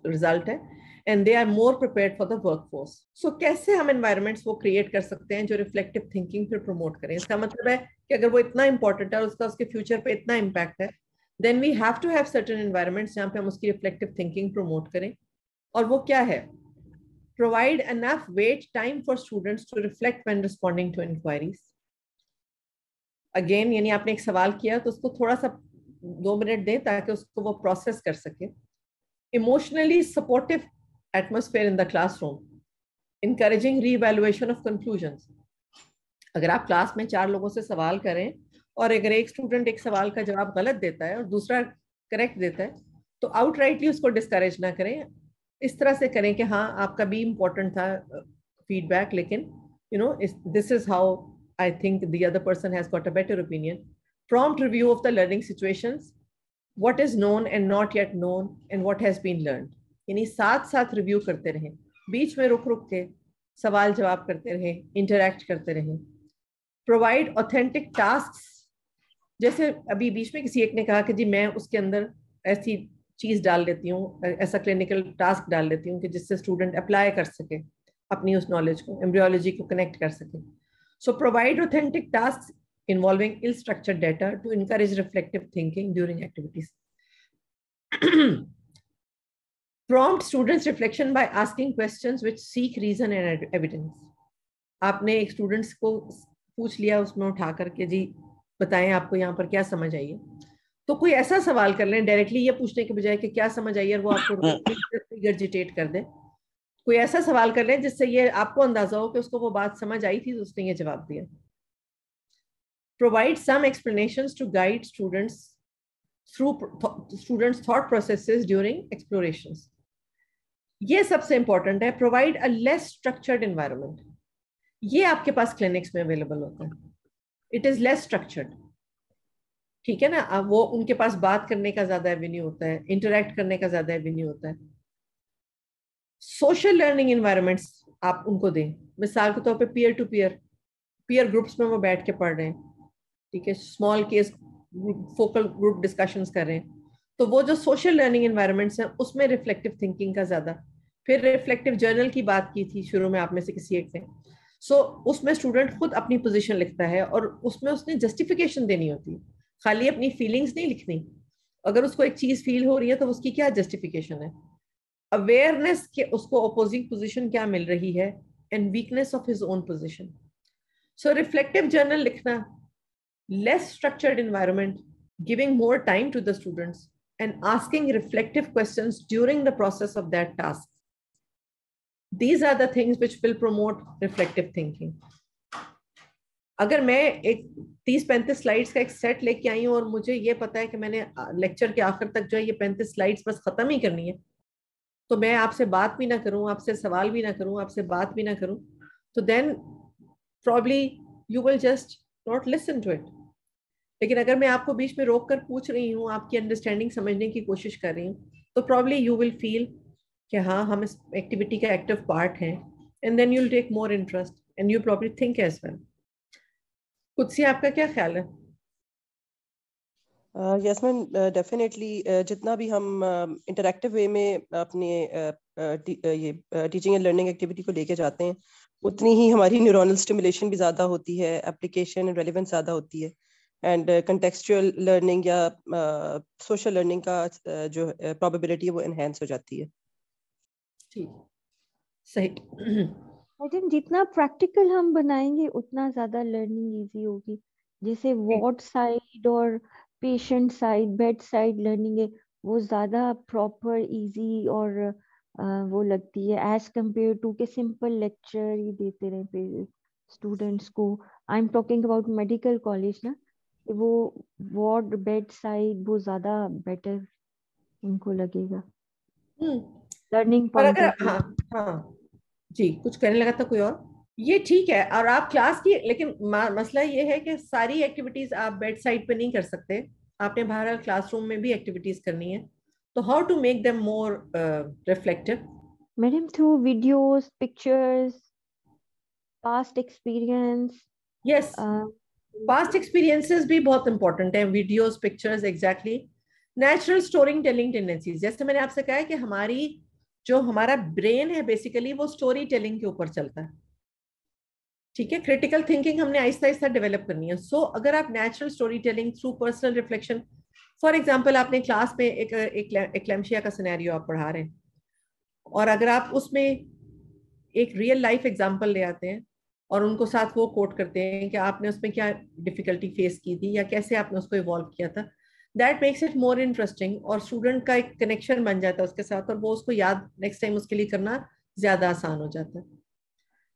रिजल्ट है and they are more prepared for the workforce. So कैसे हम एनवायरनमेंट्स वो क्रिएट कर सकते हैं जो रिफ्लेक्टिव थिंकिंग फिर प्रमोट करें. इसका मतलब है कि अगर वो इतना इंपॉर्टेंट है और उसके फ्यूचर पे इतना इम्पैक्ट है, then we have to have certain environments जहाँ पे हम उसकी reflective thinking promote करें. और वो क्या है? Provide enough wait time for students to reflect when responding to inquiries. Again, यानी आपने एक सवाल किया तो उसको थोड़ा सा 2 मिनट दें ताकि उसको वो प्रोसेस कर सके. Emotionally supportive atmosphere in the classroom, encouraging re-evaluation of conclusions. अगर आप क्लास में 4 लोगों से सवाल करें और अगर एक स्टूडेंट एक सवाल का जवाब गलत देता है और दूसरा करेक्ट देता है, तो आउटराइटली उसको डिस्करेज ना करें, इस तरह से करें कि हाँ आपका भी इम्पोर्टेंट था फीडबैक, लेकिन this is how I think the other person has got a better opinion. Prompt review of the learning situations, what is known and not yet known and what has been learned. यानी साथ साथ रिव्यू करते रहें, बीच में रुक रुक के सवाल जवाब करते रहें, इंटरैक्ट करते रहें. प्रोवाइड ऑथेंटिक टास्क, जैसे अभी बीच में किसी एक ने कहा कि जी मैं उसके अंदर ऐसी चीज डाल देती हूँ, ऐसा क्लिनिकल टास्क डाल देती हूँ कि जिससे स्टूडेंट अप्लाई कर सके अपनी उस नॉलेज को, एम्ब्रियोलॉजी को कनेक्ट कर सके. So provide authentic task involving ill-structured data to encourage reflective thinking during activities. Prompt students' reflection by asking questions which seek reason and evidence. आपने एक स्टूडेंट्स को पूछ लिया, उसमें उठा करके जी बताएं आपको यहाँ पर क्या समझ आई है, तो कोई ऐसा सवाल कर लें डायरेक्टली ये पूछने के बजाय कि क्या समझ आई है, और वो आपको रिगर्जिटेट कर दे. कोई ऐसा सवाल कर लें जिससे ये आपको अंदाजा हो कि उसको वो बात समझ आई थी तो उसने ये जवाब दिया. Provide some explanations to guide students through students' thought processes during explorations. ये सबसे important है. Provide a less structured environment. ये आपके पास clinics में available होता है. It is less structured. ठीक है ना, अब वो उनके पास बात करने का ज्यादा एवेन्यू होता है, इंटरैक्ट करने का ज्यादा एवेन्यू होता है. सोशल लर्निंग एनवायरनमेंट्स आप उनको दें. मिसाल के तौर पे पीयर ग्रुप्स में वो बैठ के पढ़ रहे हैं, ठीक है, small case focal group discussions कर रहे हैं, तो वो जो सोशल लर्निंग एनवायरनमेंट्स हैं उसमें रिफ्लेक्टिव थिंकिंग का ज्यादा. फिर रिफ्लेक्टिव जर्नल की बात की थी शुरू में आप में से किसी एक ने. सो उसमें स्टूडेंट खुद अपनी पोजीशन लिखता है और उसमें उसने जस्टिफिकेशन देनी होती है, खाली अपनी फीलिंग्स नहीं लिखनी. अगर उसको एक चीज फील हो रही है तो उसकी क्या जस्टिफिकेशन है, अवेयरनेस के उसको अपोजिंग पोजीशन क्या मिल रही है, and weakness of his own position. So reflective journal लिखना, less structured environment, giving more time to the students and asking reflective questions during the process of that task. These are the things which will promote reflective thinking. अगर मैं एक 30-35 स्लाइड्स का एक सेट लेके आई हूँ और मुझे ये पता है कि मैंने लेक्चर के आखिर तक जो है ये 35 स्लाइड्स बस खत्म ही करनी है, तो मैं आपसे बात भी ना करूँ, आपसे सवाल भी ना करूँ, आपसे बात भी ना करूँ, तो then probably you will just not listen to it. लेकिन अगर मैं आपको बीच में रोक कर पूछ रही हूँ, आपकी अंडरस्टैंडिंग समझने की कोशिश कर रही हूँ, तो प्रॉब्ली यू विल फील कि हाँ हम इस एक्टिविटी का एक्टिव पार्ट हैं, and then you will take more interest and you probably think as well. कुछ सी आपका क्या ख्याल है? यस मैम, डेफिनेटली जितना भी हम इंटरैक्टिव वे में अपने ये टीचिंग एंड लर्निंग एक्टिविटी को लेके जाते हैं, उतनी ही हमारी न्यूरोनल स्टिमुलेशन भी ज़्यादा होती है, एप्लीकेशन एंड रेलेवेंस ज़्यादा होती है, एंड कंटेक्सचुअल लर्निंग या सोशल लर्निंग का जो प्रोबेबिलिटी है वो एनहांस हो जाती है. ठीक, सही. आई थिंक जितना प्रैक्टिकल हम बनाएंगे उतना ज्यादा लर्निंग इजी होगी. जैसे वार्ड साइड और patient side, bed side learning है, वो ज्यादा प्रॉपर, इजी और वो लगती है एज कंपेयर टू के सिंपल लेक्चर ही देते रहे स्टूडेंट्स को. I am talking about medical college ना, वो वार्ड बेड साइड वो ज्यादा बेटर उनको लगेगा लर्निंग पॉइंट ऑफ व्यू. हाँ जी, कुछ कहने लगा था कोई और? ये ठीक है, और आप क्लास की, लेकिन मसला ये है कि सारी एक्टिविटीज आप बेड साइड पे नहीं कर सकते, आपने बहरहाल क्लासरूम में भी एक्टिविटीज करनी है. तो how to make them more reflective? Madam through videos, pictures, past experience. Yes, past experiences भी बहुत इंपॉर्टेंट है, videos, pictures. Exactly. Natural story telling tendencies, जैसे मैंने आपसे कहा है कि हमारा ब्रेन है बेसिकली वो स्टोरी टेलिंग के ऊपर चलता है, ठीक है. क्रिटिकल थिंकिंग हमने आहिस्ता आहिस्ता डेवलप करनी है. सो अगर आप natural story telling through personal reflection, for example आपने क्लास में एक एक्लेम्शिया का सिनेरियो आप पढ़ा रहे हैं, और अगर आप उसमें एक रियल लाइफ एग्जांपल ले आते हैं और उनको साथ वो कोट करते हैं कि आपने उसमें क्या डिफिकल्टी फेस की थी या कैसे आपने उसको इवॉल्व किया था, that makes it more interesting, और स्टूडेंट का एक कनेक्शन बन जाता है उसके साथ, और वो उसको याद नेक्स्ट टाइम उसके लिए करना ज्यादा आसान हो जाता है.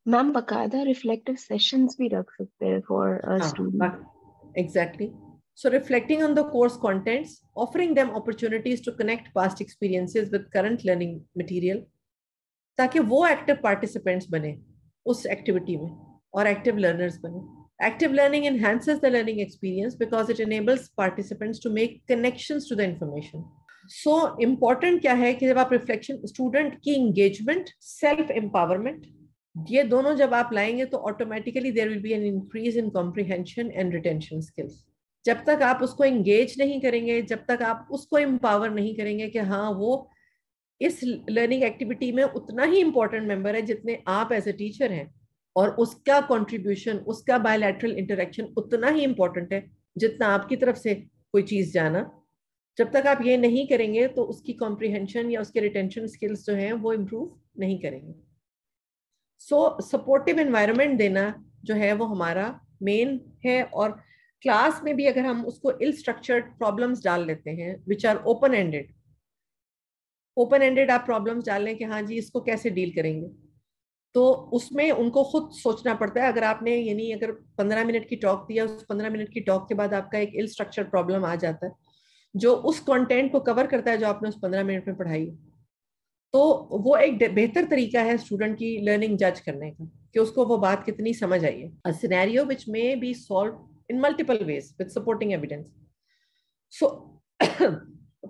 मैम बकायदा रिफ्लेक्टिव सेशंस भी रख सकते हैं for student. Exactly. So reflecting on the course contents, offering them opportunities to connect past experiences with current learning material, ताकि वो active participants बने उस activity में और active learners बने. Active learning enhances the learning experience because it enables participants to make connections to the information. So important क्या है कि जब आप reflection, student की engagement, self empowerment, ये दोनों जब आप लाएंगे तो automatically there will be an increase in comprehension and retention skills. जब तक आप उसको engage नहीं करेंगे, जब तक आप उसको empower नहीं करेंगे कि हाँ वो इस लर्निंग एक्टिविटी में उतना ही इंपॉर्टेंट मेंबर है जितने आप एज ए टीचर हैं, और उसका कंट्रीब्यूशन, उसका बायलैटरल इंटरेक्शन उतना ही इंपॉर्टेंट है जितना आपकी तरफ से कोई चीज जाना. जब तक आप ये नहीं करेंगे तो उसकी कॉम्प्रिहेंशन या उसके रिटेंशन स्किल्स जो हैं वो इम्प्रूव नहीं करेंगे. सो सपोर्टिव एनवायरनमेंट देना जो है वो हमारा मेन है. और क्लास में भी अगर हम उसको इल स्ट्रक्चर्ड प्रॉब्लम्स डाल लेते हैं विच आर ओपन एंडेड आप प्रॉब्लम्स डाल लें कि हाँ जी इसको कैसे डील करेंगे, तो उसमें उनको खुद सोचना पड़ता है. अगर आपने यानी अगर 15 मिनट की टॉक दिया, उस 15 मिनट की टॉक के बाद आपका एक इल स्ट्रक्चर्ड प्रॉब्लम आ जाता है जो उस कंटेंट को कवर करता है जो आपने उस 15 मिनट में पढ़ाई, तो वो एक बेहतर तरीका है स्टूडेंट की लर्निंग जज करने का कि उसको वो बात कितनी समझ आई है. A scenario which may be solved in multiple ways with supporting evidence. So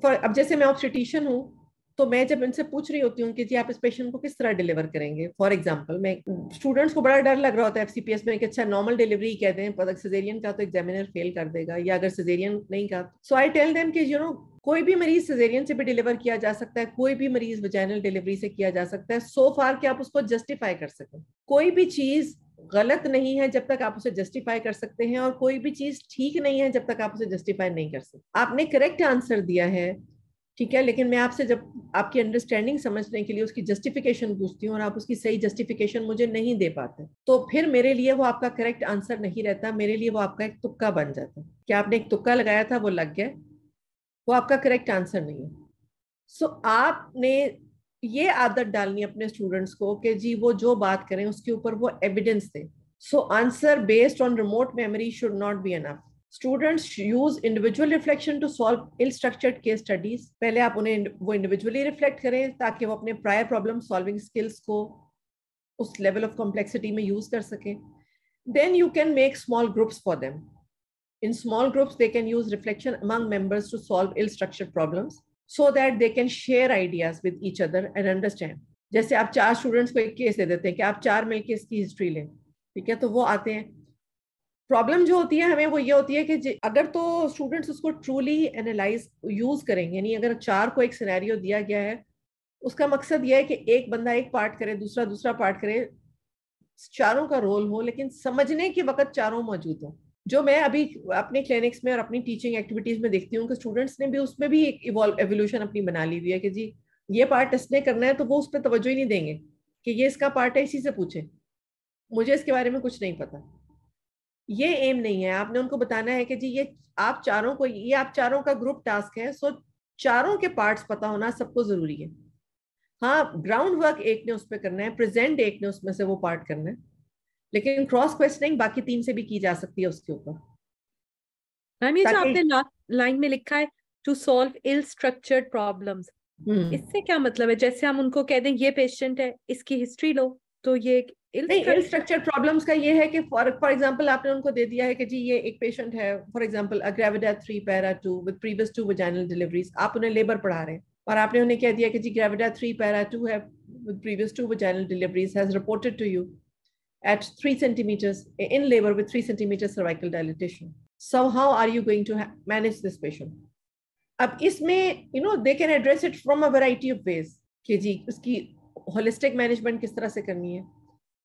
अब जैसे मैं ऑब्स्टेट्रिशियन हूँ, तो मैं जब इनसे पूछ रही होती हूँ कि जी आप इस पेशेंट को किस तरह डिलीवर करेंगे, फॉर एग्जांपल मैं स्टूडेंट्स को बड़ा डर लग रहा होता है एफसीपीएस में कि अच्छा नॉर्मल डिलीवरी कहते हैं, पर सिजेरियन का तो एग्जामिनर फेल कर देगा, या अगर सिजेरियन नहीं का. सो आई टेल देम कि यू नो कोई भी मरीज सिजेरियन से भी डिलीवर किया जा सकता है, कोई भी मरीज वजाइनल डिलीवरी से किया जा सकता है, सो फार कि आप उसको जस्टिफाई कर सकें. कोई भी चीज गलत नहीं है जब तक आप उसे जस्टिफाई कर सकते हैं, और कोई भी चीज ठीक नहीं है जब तक आप उसे जस्टिफाई नहीं कर सकते. आपने करेक्ट आंसर दिया है, ठीक है, लेकिन मैं आपसे जब आपकी अंडरस्टैंडिंग समझने के लिए उसकी जस्टिफिकेशन पूछती हूँ और आप उसकी सही जस्टिफिकेशन मुझे नहीं दे पाते, तो फिर मेरे लिए वो आपका करेक्ट आंसर नहीं रहता, मेरे लिए वो आपका एक तुक्का बन जाता है कि आपने एक तुक्का लगाया था, वो लग गया, वो आपका करेक्ट आंसर नहीं है. सो आपने ये आदत डालनी अपने स्टूडेंट्स को कि जी वो जो बात करें उसके ऊपर वो एविडेंस दें. So answer based on remote memory should not be enough. Students use individual reflection to solve ill-structured case studies. पहले आप उन्हें वो individually reflect करें ताकि वो अपने prior problem solving skills को उस level of complexity में use कर सकें. Then you can make small groups for them. In small groups, they can use reflection among members to solve ill-structured problems so that they can share ideas with each other and understand. जैसे आप 4 स्टूडेंट्स को एक केस दे देते हैं कि आप 4 मिलकर इसकी हिस्ट्री लें, ठीक है, तो वो आते हैं. प्रॉब्लम जो होती है हमें वो ये होती है कि अगर तो स्टूडेंट्स उसको ट्रूली एनालाइज यूज करेंगे, यानी अगर 4 को एक सिनेरियो दिया गया है, उसका मकसद ये है कि एक बंदा एक पार्ट करे, दूसरा दूसरा पार्ट करे, चारों का रोल हो, लेकिन समझने के वक्त चारों मौजूद हो. जो मैं अभी अपने क्लिनिक्स में और अपनी टीचिंग एक्टिविटीज में देखती हूँ कि स्टूडेंट्स ने भी उसमें भी एक एवोल्यूशन अपनी बना ली हुई है कि जी ये पार्ट इसने करना है, तो वो उस पर तवज्जो ही नहीं देंगे कि ये इसका पार्ट है, इसी से पूछे, मुझे इसके बारे में कुछ नहीं पता. ये एम नहीं है. आपने उनको बताना है कि जी ये आप चारों का ग्रुप टास्क है, सो चारों के पार्ट्स पता होना सबको जरूरी है. हाँ, ग्राउंड वर्क एक ने उस पर करना है, प्रेजेंट एक ने उसमें से वो पार्ट करना है, लेकिन क्रॉस क्वेश्चनिंग बाकी 3 से भी की जा सकती है उसके ऊपर. मैम ये जो आपने लाइन में लिखा है to solve ill structured problems, इससे क्या मतलब है? जैसे हम उनको कह दें ये पेशेंट है, इसकी हिस्ट्री लो, तो ये नहीं, इल स्ट्रक्चर्ड प्रॉब्लम्स का ये है कि फॉर एग्जांपल आपने उनको दे दिया है कि जी ये एक पेशेंट है, for example a gravida 3 para 2 with previous 2 vaginal deliveries. आप उन्हें लेबर पढ़ा रहे हैं और आपने उन्हें कह दिया कि जी ग्रेविडा 3 पैरा 2 है with previous 2 vaginal deliveries has reported to you at 3 centimeters in labor with 3 centimeters cervical dilatation. So how are you going to manage this patient? अब इसमें they can address it from a variety of ways कि जी उसकी holistic management किस तरह से करनी है,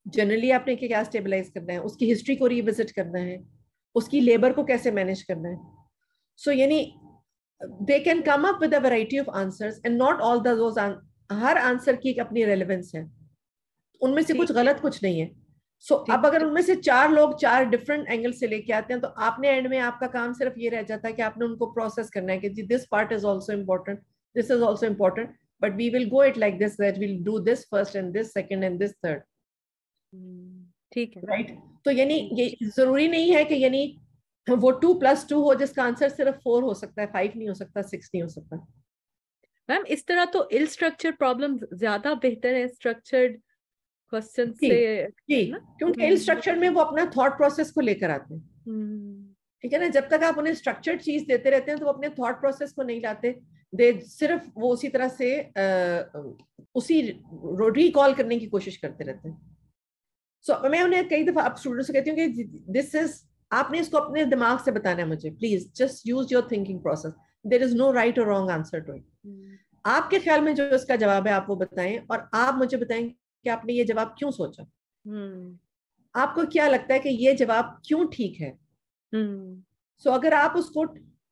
जनरली आपने क्या स्टेबलाइज करना है, उसकी हिस्ट्री को रिविजिट करना है, उसकी लेबर को कैसे मैनेज करना है. सो यानी they can come up with a variety of answers and not all those. Her answer की एक अपनी रेलेवेंस है, उनमें से कुछ गलत कुछ नहीं है. सो अब अगर उनमें से 4 लोग 4 डिफरेंट एंगल से लेके आते हैं, तो आपने एंड में आपका काम सिर्फ ये रह जाता है कि आपने उनको प्रोसेस करना है कि जी this part is also important, this is also important, but we will go it like this, that will do this first and this second and this third. ठीक है, राइट. तो यानी ये जरूरी नहीं है कि यानी वो 2+2 हो जिसका आंसर सिर्फ 4 हो सकता है, 5 नहीं हो सकता, 6 नहीं हो सकता। मैम इस तरह तो इल स्ट्रक्चर प्रॉब्लम ज्यादा बेहतर है स्ट्रक्चर्ड क्वेश्चन से, जी, क्योंकि इल स्ट्रक्चर में वो अपना थॉट प्रोसेस को लेकर आते हैं। ठीक है ना, जब तक आप उन्हें स्ट्रक्चर्ड चीज देते रहते हैं तो वो अपने थॉट प्रोसेस को नहीं लाते, दे सिर्फ वो उसी तरह से उसी रिकॉल करने की कोशिश करते रहते हैं। सो मैं उन्हें कई दफा आप स्टूडेंट्स को कहती हूँ कि दिस इज, आपने इसको अपने दिमाग से बताना है मुझे, please just use your thinking process, there is no right और रॉन्ग आंसर टू इट। आपके ख्याल में जो इसका जवाब है आप वो बताएं, और आप मुझे बताएं कि आपने ये जवाब क्यों सोचा, आपको क्या लगता है कि ये जवाब क्यों ठीक है। सो अगर आप उसको,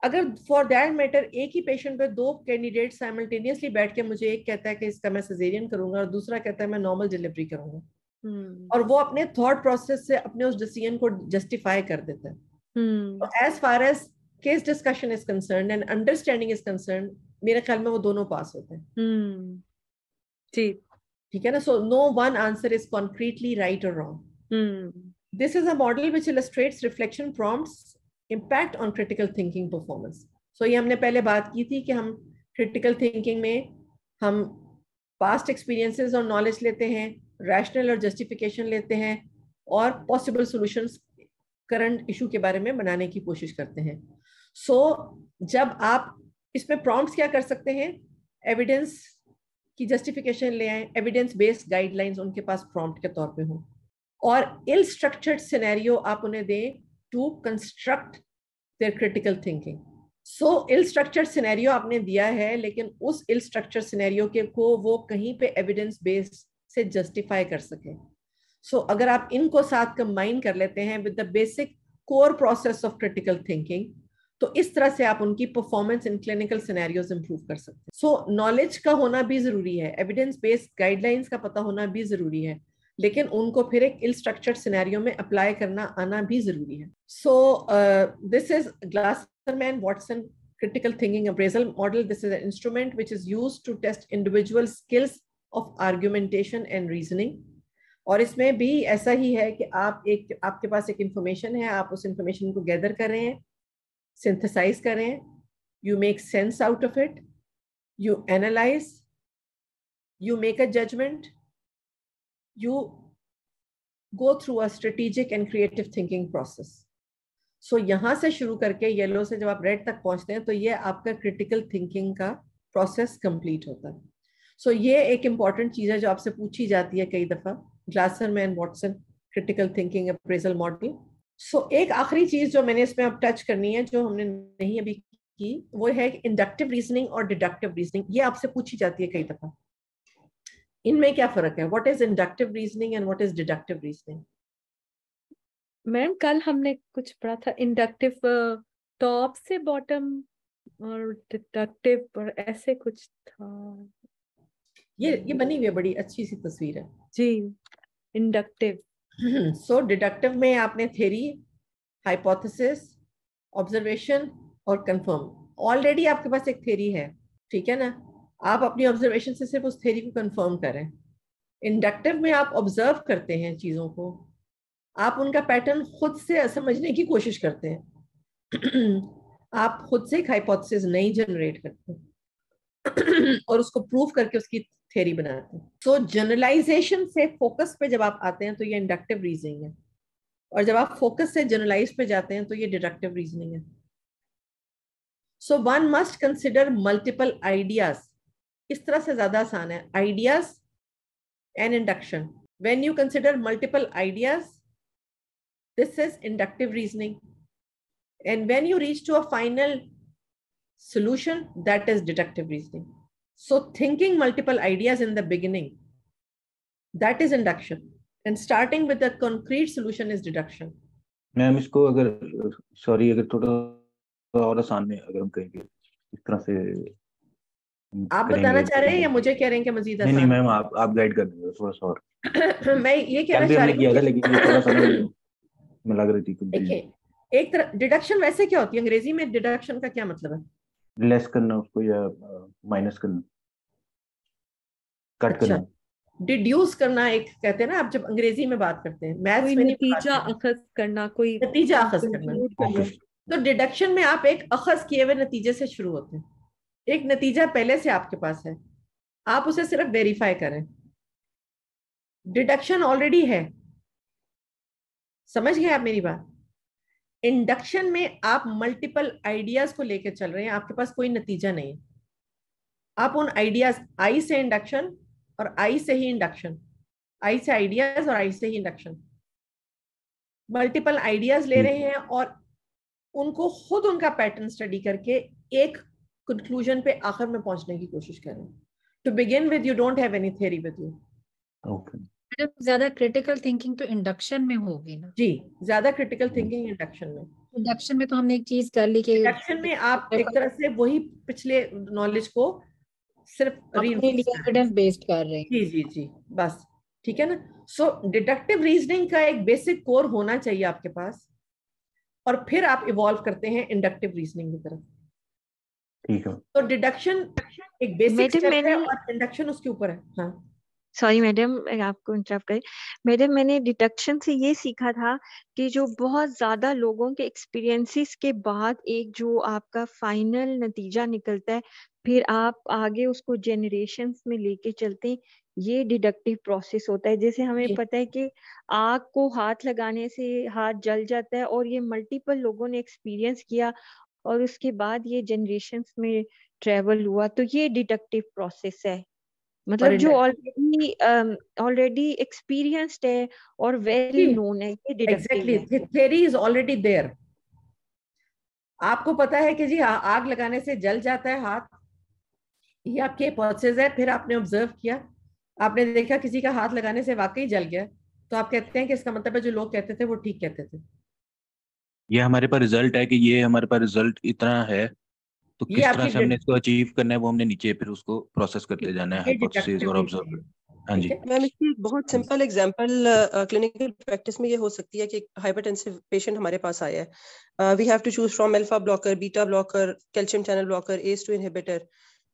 अगर फॉर दैट मैटर एक ही पेशेंट पे 2 कैंडिडेट साइमल्टेनियसली बैठ के, मुझे एक कहता है कि इसका मैं सिजेरियन करूंगा और दूसरा कहता है मैं नॉर्मल डिलीवरी करूंगा, और वो अपने थॉट प्रोसेस से अपने उस डिसीजन को जस्टिफाई कर देता है, तो as far as case discussion is concerned and understanding is concerned, मेरे ख्याल में वो दोनों पास होते हैं। जी, ठीक है ना। So no one answer is concretely right और wrong. This is a model which illustrates reflection prompts impact on critical thinking performance. So ये हमने पहले बात की थी कि हम क्रिटिकल थिंकिंग में हम पास्ट एक्सपीरियंसेस और नॉलेज लेते हैं, रैशनल और जस्टिफिकेशन लेते हैं, और पॉसिबल सॉल्यूशंस करंट इशू के बारे में बनाने की कोशिश करते हैं। सो जब आप इसमें प्रॉम्प्ट्स क्या कर सकते हैं, एविडेंस की जस्टिफिकेशन ले आए, एविडेंस बेस्ड गाइडलाइंस उनके पास प्रॉम्प्ट के तौर पे हो, और इल स्ट्रक्चर्ड सिनेरियो आप उन्हें दें to construct their critical thinking. So ill structured scenario आपने दिया है, लेकिन उस इल स्ट्रक्चर्ड सिनेरियो के को वो कहीं पे एविडेंस बेस्ड से जस्टिफाई कर सके। सो अगर आप इनको साथ कंबाइन कर लेते हैं with the basic core process of critical thinking, तो इस तरह से आप उनकी performance in clinical scenarios improve कर सकते हैं। सो नॉलेज का होना भी जरूरी है, एविडेंस बेस्ड गाइडलाइंस का पता होना भी जरूरी है, लेकिन उनको फिर एक इल स्ट्रक्चर्ड सिनेरियो में अप्लाई करना आना भी जरूरी है। So this is Glaserman Watson critical thinking appraisal model. This is an instrument which is used to test individual skills of argumentation and reasoning. और इसमें भी ऐसा ही है कि आपके पास एक इंफॉर्मेशन है, आप उस इंफॉर्मेशन को गैदर कर रहे हैं, सिंथेसाइज कर रहे हैं, you make sense out of it, you analyze, you make a judgment, you go through a strategic and creative thinking process. सो यहाँ से शुरू करके येलो से जब आप रेड तक पहुंचते हैं तो ये आपका क्रिटिकल थिंकिंग का प्रोसेस कंप्लीट होता है। सो ये एक इम्पॉर्टेंट चीज़ है जो आपसे पूछी जाती है कई दफ़ा, Glaserman Watson critical thinking appraisal model. So एक आखिरी चीज़ जो मैंने इसमें अब टच करनी है, जो हमने नहीं अभी की, वो है इंडक्टिव रीजनिंग और डिडक्टिव रीजनिंग। ये आपसे पूछी जाती है कई दफ़ा, इनमें क्या फ़र्क है, what is inductive reasoning and what is deductive reasoning? Ma'am कल हमने कुछ पढ़ा था, इंडक्टिव टॉप से बॉटम और डिडक्टिव और ऐसे कुछ था। ये बनी हुई है, बड़ी अच्छी सी तस्वीर है जी, इंडक्टिव। सो डिडक्टिव में आपने थ्योरी, हाइपोथेसिस, ऑब्जर्वेशन और कंफर्म, ऑलरेडी आपके पास एक थ्योरी है, ठीक है ना, आप अपनी ऑब्जर्वेशन से सिर्फ उस थ्योरी को कंफर्म करें। इंडक्टिव में आप ऑब्जर्व करते हैं चीजों को, आप उनका पैटर्न खुद से समझने की कोशिश करते हैं आप खुद से एक हाइपोथेसिस नहीं जनरेट करते और उसको प्रूव करके उसकी थ्योरी बनाते हैं। सो जनरलाइजेशन से फोकस पे जब आप आते हैं तो ये इंडक्टिव रीजनिंग है, और जब आप फोकस से जनरलाइज पे जाते हैं तो ये डिडक्टिव रीजनिंग है। So one must consider multiple ideas, इस तरह से ज्यादा आसान है, ideas and induction. When you consider multiple ideas, this is inductive reasoning, and when you reach to a final solution, that is deductive reasoning. So thinking multiple ideas in the beginning, that is induction, and starting with a concrete solution is deduction. Ma'am इसको अगर सॉरी अगर थोड़ा और आसान में अगर हम कहेंगे इस तरह से आप बताना चाह रहे हैं या मुझे कह रहे हैं कि मजीद आसान? नहीं मैम आप गाइड कर दीजिए थोड़ा सा और मैं ये कहना चाह रही हूं लेकिन ये थोड़ा सा मैं लग रही थी। देखिए एक तरह डिडक्शन वैसे क्या होती है, अंग्रेजी में डिडक्शन का क्या मतलब है? लेस करना उसको या माइनस करना, कट अच्छा, करना। डिड्यूस करना एक कहते हैं ना, आप जब अंग्रेजी में बात करते हैं, मैथ्स कोई में नहीं नतीजा अखज करना, कोई नतीजा अखज करना। conclude करना। तो डिडक्शन में आप एक अखज किए हुए नतीजे से शुरू होते हैं, एक नतीजा पहले से आपके पास है, आप उसे सिर्फ वेरीफाई करें। डिडक्शन ऑलरेडी है, समझ गए आप मेरी बात। इंडक्शन में आप मल्टीपल आइडियाज को लेकर चल रहे हैं, आपके पास कोई नतीजा नहीं है। आप उन आइडियाज, आई से इंडक्शन और आई से ही इंडक्शन, आई से आइडियाज और आई से ही इंडक्शन, मल्टीपल आइडियाज ले रहे हैं और उनको खुद उनका पैटर्न स्टडी करके एक कंक्लूजन पे आखिर में पहुंचने की कोशिश कर रहे हैं। To begin with you don't have any theory with you. ज्यादा क्रिटिकल थिंकिंग तो इंडक्शन में होगी ना? जी, ज्यादा क्रिटिकल थिंकिंग इंडक्शन में। इंडक्शन में तो हमने एक चीज कर ली कि इंडक्शन में आप एक तरह से वही पिछले नॉलेज को सिर्फ एविडेंस बेस्ड कर रहे हैं। जी जी जी, बस ठीक है ना। सो डिडक्टिव रीजनिंग का एक बेसिक कोर होना चाहिए आपके पास, और फिर आप इवॉल्व करते हैं इंडक्टिव रीजनिंग की तरफ। ठीक है। तो डिडक्शन एक बेसिक स्टेप है और इंडक्शन उसके ऊपर है। हाँ सॉरी मैडम, आपको इंटरप्ट करें। मैडम, मैंने डिडक्शन से ये सीखा था कि जो बहुत ज्यादा लोगों के एक्सपीरियंसेस के बाद एक जो आपका फाइनल नतीजा निकलता है, फिर आप आगे उसको जेनरेशंस में लेके चलते हैं, ये डिडक्टिव प्रोसेस होता है। जैसे हमें पता है कि आग को हाथ लगाने से हाथ जल जाता है, और ये मल्टीपल लोगों ने एक्सपीरियंस किया और उसके बाद ये जनरेशंस में ट्रेवल हुआ, तो ये डिडक्टिव प्रोसेस है। मतलब जो ऑलरेडी एक्सपीरियंस्ड है और वेल नोन है, ये डिडक्टिव है। Theory is already there. आपको पता है कि जी आग लगाने से जल जाता है हाथ, ये आपके हिपोथेसिस है। फिर आपने ऑब्जर्व किया, आपने देखा किसी का हाथ लगाने से वाकई जल गया, तो आप कहते हैं कि इसका मतलब है जो लोग कहते थे वो ठीक कहते थे। ये हमारे पास रिजल्ट है कि ये हमारे पास रिजल्ट इतना है, तो किस तरह से हमने इसको अचीव करना है वो हमने नीचे फिर उसको प्रोसेस करते जाना है, हाइपोथेसिस और ऑब्जर्व। हाँ जी मैम, इसकी बहुत सिंपल एग्जांपल क्लिनिकल प्रैक्टिस में ये हो सकती है कि हाइपरटेंसिव पेशेंट हमारे पास आया है, we have to choose from alpha blocker, beta blocker, calcium channel blocker, ACE2 inhibitor,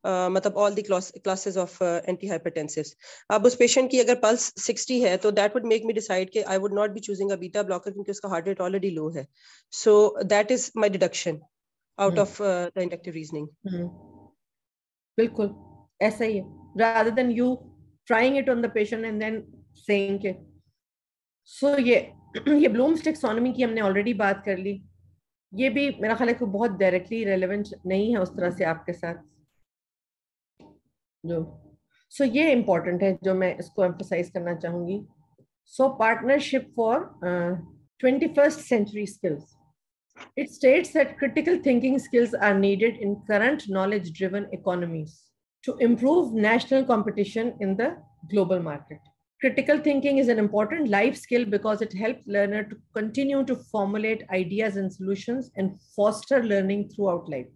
मतलब all the classes of anti hypertensives. अब उस पेशेंट की अगर पल्स 60 है तो that would make me decide कि I would not be choosing a beta blocker क्योंकि उसका हार्ट रेट ऑलरेडी लो है। So that is my deduction out of the inductive reasoning. बिल्कुल ऐसा ही है, rather than you trying it on the patient and then saying के। so ये ब्लूम्स टैक्सोनॉमी की हमने ऑलरेडी बात कर ली, ये भी मेरा ख्याल है कि बहुत डायरेक्टली रेलेवेंट नहीं है उस तरह से आपके साथ जो ये इम्पोर्टेंट है जो मैं इसको एम्फसाइज करना चाहूंगी। Partnership for 21st century skills. It states that critical thinking skills are needed in current knowledge-driven economies to improve national competition in the global market. Critical thinking is an important life skill because it helps learner to continue to formulate ideas and solutions and foster learning throughout life.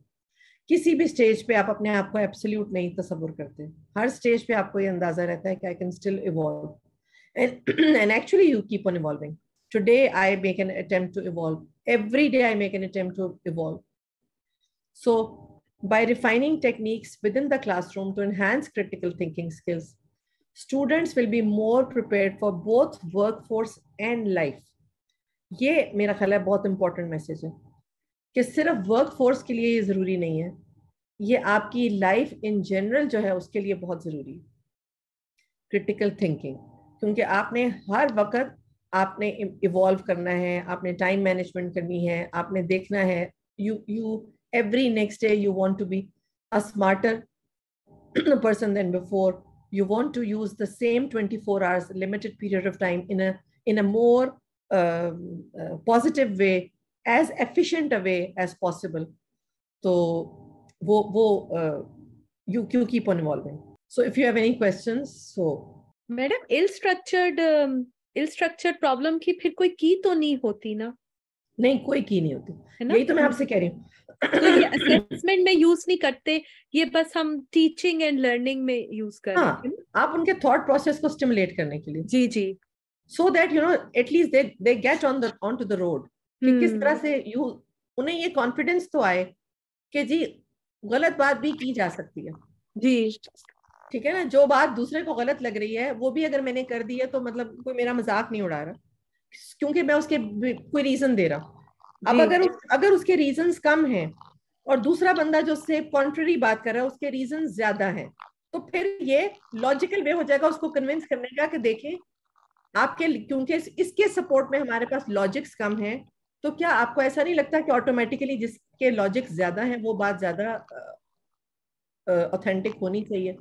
किसी भी स्टेज पे आप अपने आप को एब्सोल्यूट नहीं तस्वुर करते, हर स्टेज पे आपको ये अंदाजा रहता है कि I can still evolve, and actually you keep on evolving. Today I make an attempt to evolve. Every day I make an attempt to evolve. So by refining techniques within the classroom to enhance critical thinking skills, students will be more prepared for both workforce and life. ये मेरा ख्याल है बहुत इंपॉर्टेंट मैसेज है कि सिर्फ वर्कफोर्स के लिए ये जरूरी नहीं है, ये आपकी लाइफ इन जनरल जो है उसके लिए बहुत जरूरी है क्रिटिकल थिंकिंग, क्योंकि आपने हर वक्त आपने इवॉल्व करना है, आपने टाइम मैनेजमेंट करनी है, आपने देखना है, you every next day you want to be a smarter person than before. You want to use the same 24 hours limited period of time in a more positive way, as efficient a way as possible. So you keep on evolving. So if you have any questions, so madam ill structured problem की फिर कोई की तो नहीं होती ना? नहीं, कोई की नहीं होती, यही तो मैं आपसे कह रही हूँ। तो ये असेसमेंट में यूज नहीं करते, ये बस हम टीचिंग एंड लर्निंग में यूज कर रहे हैं। आप उनके थॉट प्रोसेस को स्टिमुलेट करने के लिए, जी जी, so that you know at least they get on to the road, कि किस तरह से उन्हें ये कॉन्फिडेंस तो आए कि जी गलत बात भी की जा सकती है। जी, ठीक है ना, जो बात दूसरे को गलत लग रही है वो भी अगर मैंने कर दी है तो मतलब कोई मेरा मजाक नहीं उड़ा रहा, क्योंकि मैं उसके कोई रीजन दे रहा हूँ। अब अगर उसके रीजंस कम हैं और दूसरा बंदा जो उससे कॉन्ट्ररी बात कर रहा है उसके रीजंस ज्यादा हैं, तो फिर ये लॉजिकल वे हो जाएगा उसको कन्विंस करने का कि देखें आपके, क्योंकि इसके सपोर्ट में हमारे पास लॉजिक्स कम हैं, तो क्या आपको ऐसा नहीं लगता कि ऑटोमेटिकली जिसके लॉजिक्स ज्यादा हैं वो बात ज्यादा ऑथेंटिक होनी चाहिए?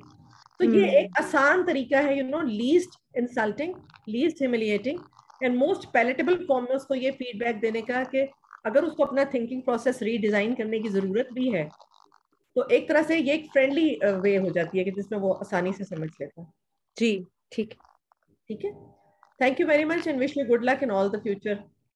तो ये एक आसान तरीका है, you know, least insulting, least humiliating and most palatable form में उसको ये फीडबैक देने का कि अगर उसको अपना थिंकिंग प्रोसेस रीडिजाइन करने की जरूरत भी है तो एक तरह से ये एक फ्रेंडली वे हो जाती है कि जिसमें वो आसानी से समझ लेता है। जी ठीक है। Thank you very much and wish you good luck in all the future